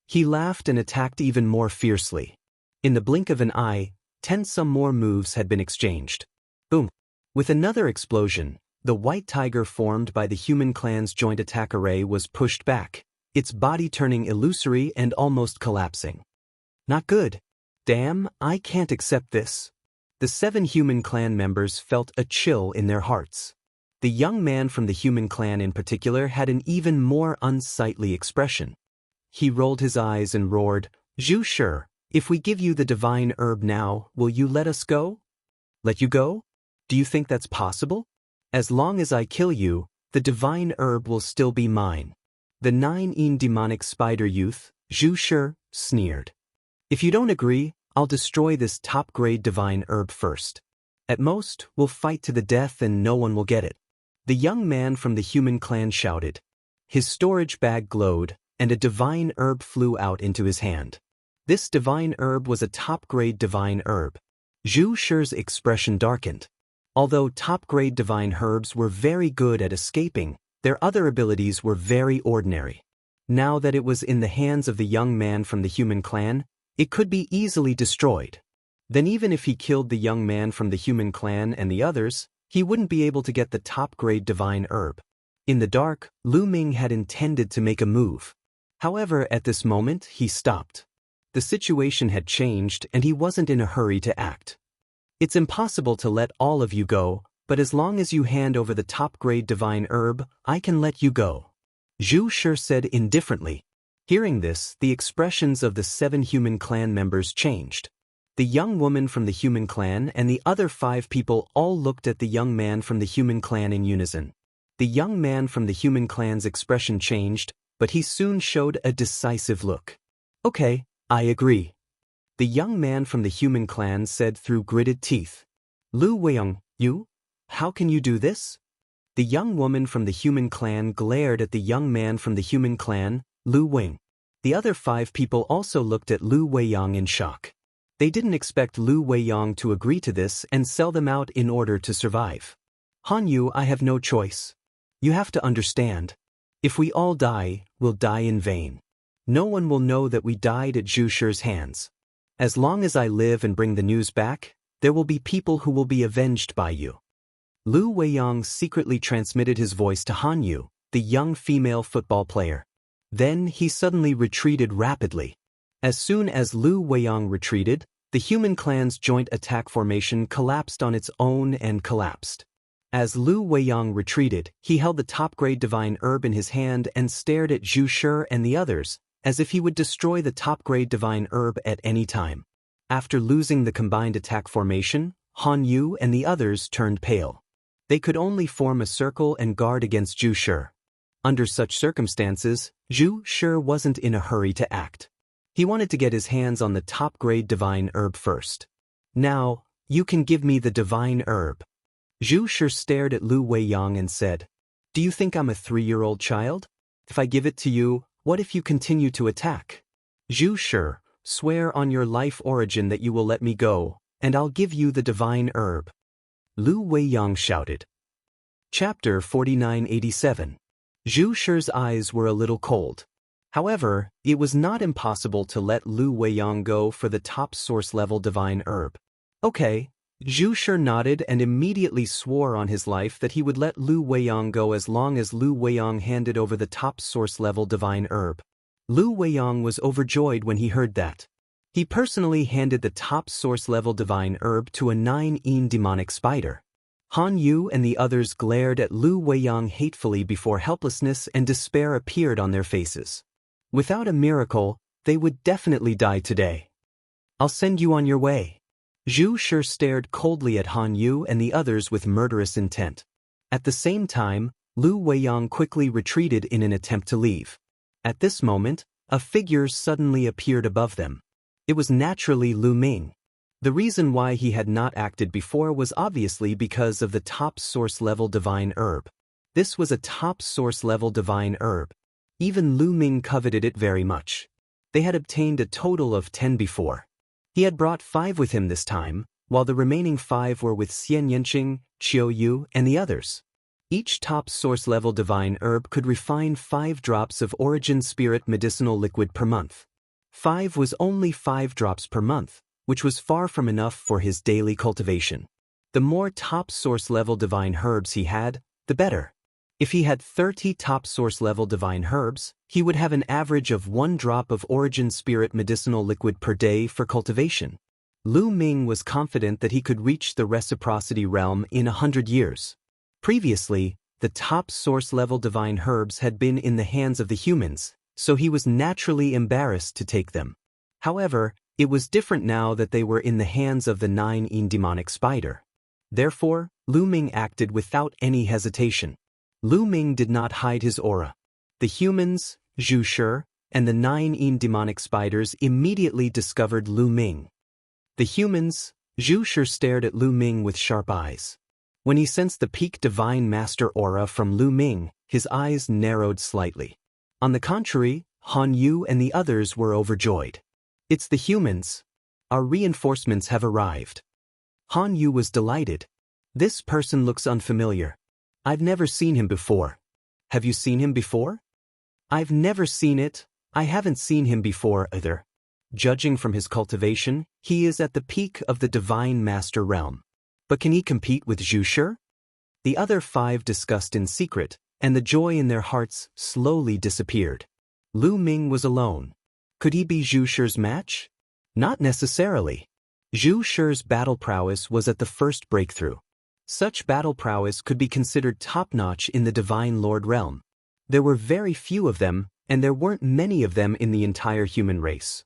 [SPEAKER 1] He laughed and attacked even more fiercely. In the blink of an eye, 10 some more moves had been exchanged. Boom. With another explosion, the white tiger formed by the human clan's joint attack array was pushed back, its body turning illusory and almost collapsing. Not good. Damn, I can't accept this. The 7 human clan members felt a chill in their hearts. The young man from the human clan in particular had an even more unsightly expression. He rolled his eyes and roared, Zhu Shi, if we give you the divine herb now, will you let us go? Let you go? Do you think that's possible? As long as I kill you, the divine herb will still be mine. The 9 demonic spider youth, Zhu Shi, sneered. If you don't agree, I'll destroy this top-grade divine herb first. At most, we'll fight to the death and no one will get it. The young man from the human clan shouted. His storage bag glowed, and a divine herb flew out into his hand. This divine herb was a top-grade divine herb. Zhu Shi's expression darkened. Although top-grade divine herbs were very good at escaping, their other abilities were very ordinary. Now that it was in the hands of the young man from the human clan, it could be easily destroyed. Then even if he killed the young man from the human clan and the others, he wouldn't be able to get the top-grade divine herb. In the dark, Lu Ming had intended to make a move. However, at this moment, he stopped. The situation had changed and he wasn't in a hurry to act. It's impossible to let all of you go, but as long as you hand over the top-grade divine herb, I can let you go. Zhu Shi said indifferently. Hearing this, the expressions of the 7 human clan members changed. The young woman from the human clan and the other 5 people all looked at the young man from the human clan in unison. The young man from the human clan's expression changed, but he soon showed a decisive look. Okay, I agree. The young man from the human clan said through gritted teeth. Lu Weiyang, you? How can you do this? The young woman from the human clan glared at the young man from the human clan, Lu Wing. The other 5 people also looked at Lu Weiyang in shock. They didn't expect Lu Weiyang to agree to this and sell them out in order to survive. Han Yu, I have no choice. You have to understand. If we all die, we'll die in vain. No one will know that we died at Zhu Shi's hands. As long as I live and bring the news back, there will be people who will be avenged by you. Lu Weiyang secretly transmitted his voice to Han Yu, the young female football player. Then he suddenly retreated rapidly. As soon as Lu Weiyang retreated, the human clan's joint attack formation collapsed on its own and collapsed. As Lu Weiyang retreated, he held the top-grade divine herb in his hand and stared at Zhu Shi and the others, as if he would destroy the top-grade divine herb at any time. After losing the combined attack formation, Han Yu and the others turned pale. They could only form a circle and guard against Zhu Shi. Under such circumstances, Zhu Shi wasn't in a hurry to act. He wanted to get his hands on the top-grade divine herb first. Now, you can give me the divine herb. Zhu Shi stared at Lu Weiyang and said, "Do you think I'm a 3-year-old child? If I give it to you, what if you continue to attack? Zhu Shi, swear on your life origin that you will let me go, and I'll give you the divine herb." Lu Weiyang shouted. Chapter 4987. Zhu Shi's eyes were a little cold. However, it was not impossible to let Lu Weiyang go for the top source-level divine herb. Okay, Zhu Shi nodded and immediately swore on his life that he would let Lu Weiyang go as long as Lu Weiyang handed over the top source-level divine herb. Lu Weiyang was overjoyed when he heard that. He personally handed the top source-level divine herb to a 9-yin demonic spider. Han Yu and the others glared at Lu Weiyang hatefully before helplessness and despair appeared on their faces. Without a miracle, they would definitely die today. "I'll send you on your way." Zhu Shi stared coldly at Han Yu and the others with murderous intent. At the same time, Lu Weiyang quickly retreated in an attempt to leave. At this moment, a figure suddenly appeared above them. It was naturally Lu Ming. The reason why he had not acted before was obviously because of the top source-level divine herb. This was a top source-level divine herb. Even Lu Ming coveted it very much. They had obtained a total of 10 before. He had brought 5 with him this time, while the remaining 5 were with Xian Yanqing, Qiu Yu, and the others. Each top source-level divine herb could refine 5 drops of origin spirit medicinal liquid per month. 5 was only 5 drops per month, which was far from enough for his daily cultivation. The more top source-level divine herbs he had, the better. If he had 30 top source-level divine herbs, he would have an average of 1 drop of origin spirit medicinal liquid per day for cultivation. Lu Ming was confident that he could reach the reciprocity realm in 100 years. Previously, the top source-level divine herbs had been in the hands of the humans, so he was naturally embarrassed to take them. However, it was different now that they were in the hands of the 9-yin demonic spider. Therefore, Lu Ming acted without any hesitation. Lu Ming did not hide his aura. The humans, Zhu Shi, and the 9-yin demonic spiders immediately discovered Lu Ming. The humans, Zhu Shi, stared at Lu Ming with sharp eyes. When he sensed the peak divine master aura from Lu Ming, his eyes narrowed slightly. On the contrary, Han Yu and the others were overjoyed. "It's the humans. Our reinforcements have arrived." Han Yu was delighted. "This person looks unfamiliar. I've never seen him before." "Have you seen him before?" "I've never seen it. I haven't seen him before either. Judging from his cultivation, he is at the peak of the divine master realm. But can he compete with Zhu Shi?" The other 5 discussed in secret, and the joy in their hearts slowly disappeared. Lu Ming was alone. Could he be Zhu Shi's match? Not necessarily. Zhu Shi's battle prowess was at the first breakthrough. Such battle prowess could be considered top-notch in the Divine Lord realm. There were very few of them, and there weren't many of them in the entire human race.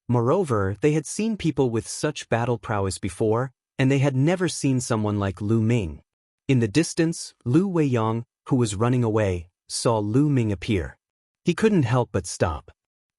[SPEAKER 1] Moreover, they had seen people with such battle prowess before, and they had never seen someone like Lu Ming. In the distance, Lu Weiyang, who was running away, saw Lu Ming appear. He couldn't help but stop.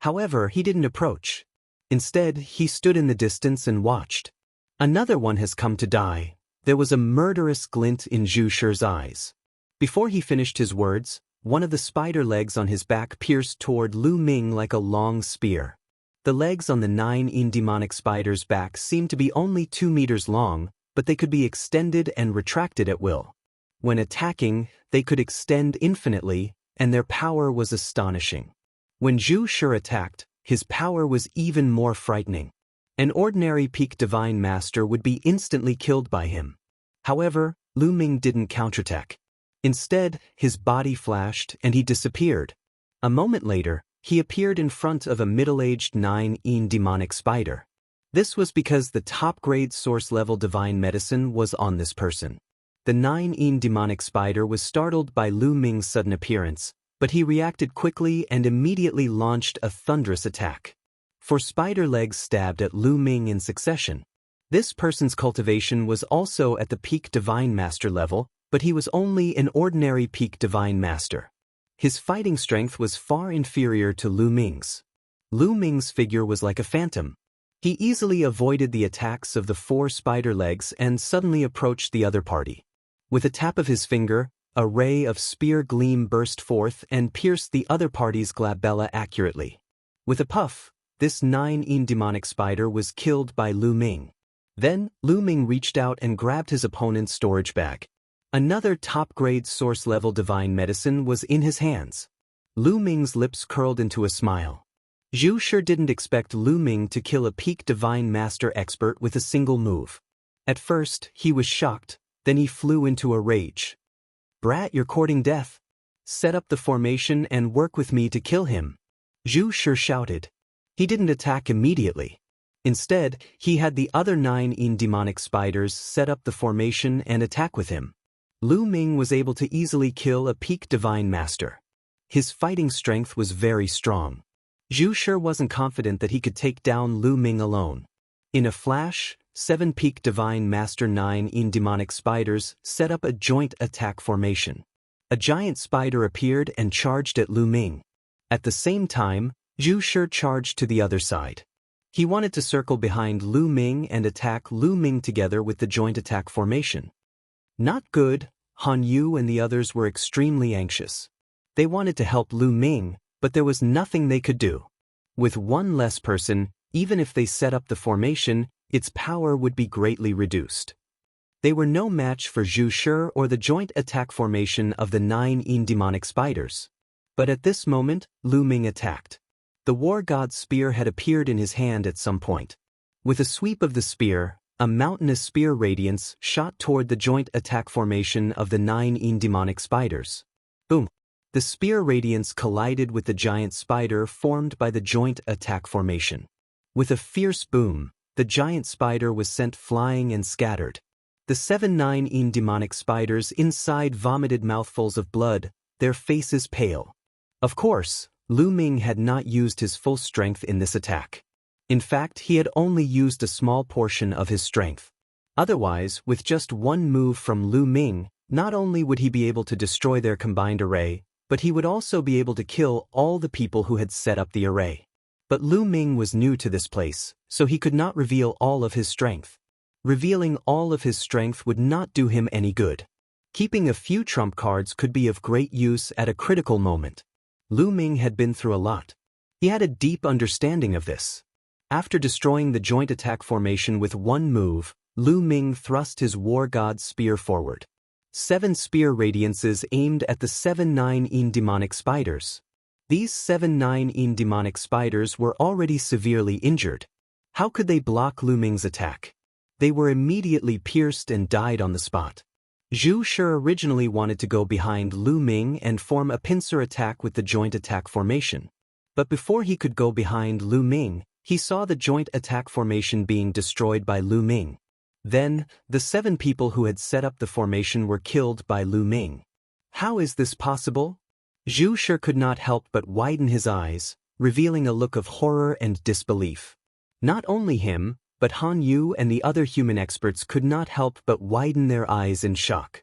[SPEAKER 1] However, he didn't approach. Instead, he stood in the distance and watched. "Another one has come to die." There was a murderous glint in Zhu Shi's eyes. Before he finished his words, one of the spider legs on his back pierced toward Lu Ming like a long spear. The legs on the 9-yin demonic spider's back seemed to be only 2 meters long, but they could be extended and retracted at will. When attacking, they could extend infinitely, and their power was astonishing. When Zhu Shi attacked, his power was even more frightening. An ordinary peak divine master would be instantly killed by him. However, Lu Ming didn't counterattack. Instead, his body flashed and he disappeared. A moment later, he appeared in front of a middle-aged 9-yin demonic spider. This was because the top-grade source-level divine medicine was on this person. The 9-yin demonic spider was startled by Lu Ming's sudden appearance, but he reacted quickly and immediately launched a thunderous attack. 4 spider legs stabbed at Lu Ming in succession. This person's cultivation was also at the peak divine master level, but he was only an ordinary peak divine master. His fighting strength was far inferior to Lu Ming's. Lu Ming's figure was like a phantom. He easily avoided the attacks of the 4 spider legs and suddenly approached the other party. With a tap of his finger, a ray of spear gleam burst forth and pierced the other party's glabella accurately. With a puff, this 9-yin demonic spider was killed by Lu Ming. Then, Lu Ming reached out and grabbed his opponent's storage bag. Another top-grade source-level divine medicine was in his hands. Lu Ming's lips curled into a smile. Zhu sure didn't expect Lu Ming to kill a peak divine master expert with a single move. At first, he was shocked, then he flew into a rage. "Brat, you're courting death. Set up the formation and work with me to kill him," Zhu sure shouted. He didn't attack immediately. Instead, he had the other 9-yin demonic spiders set up the formation and attack with him. Lu Ming was able to easily kill a peak divine master. His fighting strength was very strong. Zhu sure wasn't confident that he could take down Lu Ming alone. In a flash, 7 peak divine master 9-yin demonic spiders set up a joint attack formation. A giant spider appeared and charged at Lu Ming. At the same time, Zhu sure charged to the other side. He wanted to circle behind Lu Ming and attack Lu Ming together with the joint attack formation. Not good. Han Yu and the others were extremely anxious. They wanted to help Lu Ming, but there was nothing they could do. With one less person, even if they set up the formation, its power would be greatly reduced. They were no match for Zhu Shi or the joint attack formation of the 9-yin demonic spiders. But at this moment, Lu Ming attacked. The war god's spear had appeared in his hand at some point. With a sweep of the spear, a mountainous spear radiance shot toward the joint attack formation of the 9-yin demonic spiders. Boom! The spear radiance collided with the giant spider formed by the joint attack formation. With a fierce boom, the giant spider was sent flying and scattered. The 7 9-yin demonic spiders inside vomited mouthfuls of blood, their faces pale. Of course, Lu Ming had not used his full strength in this attack. In fact, he had only used a small portion of his strength. Otherwise, with just one move from Lu Ming, not only would he be able to destroy their combined array, but he would also be able to kill all the people who had set up the array. But Lu Ming was new to this place, so he could not reveal all of his strength. Revealing all of his strength would not do him any good. Keeping a few trump cards could be of great use at a critical moment. Lu Ming had been through a lot. He had a deep understanding of this. After destroying the joint attack formation with one move, Lu Ming thrust his war god's spear forward. 7 spear radiances aimed at the 7 9-yin demonic spiders. These 7 9-yin demonic spiders were already severely injured. How could they block Lu Ming's attack? They were immediately pierced and died on the spot. Zhu Shi originally wanted to go behind Lu Ming and form a pincer attack with the joint attack formation. But before he could go behind Lu Ming, he saw the joint attack formation being destroyed by Lu Ming. Then, the 7 people who had set up the formation were killed by Lu Ming. How is this possible? Zhu Shi could not help but widen his eyes, revealing a look of horror and disbelief. Not only him, but Han Yu and the other human experts could not help but widen their eyes in shock.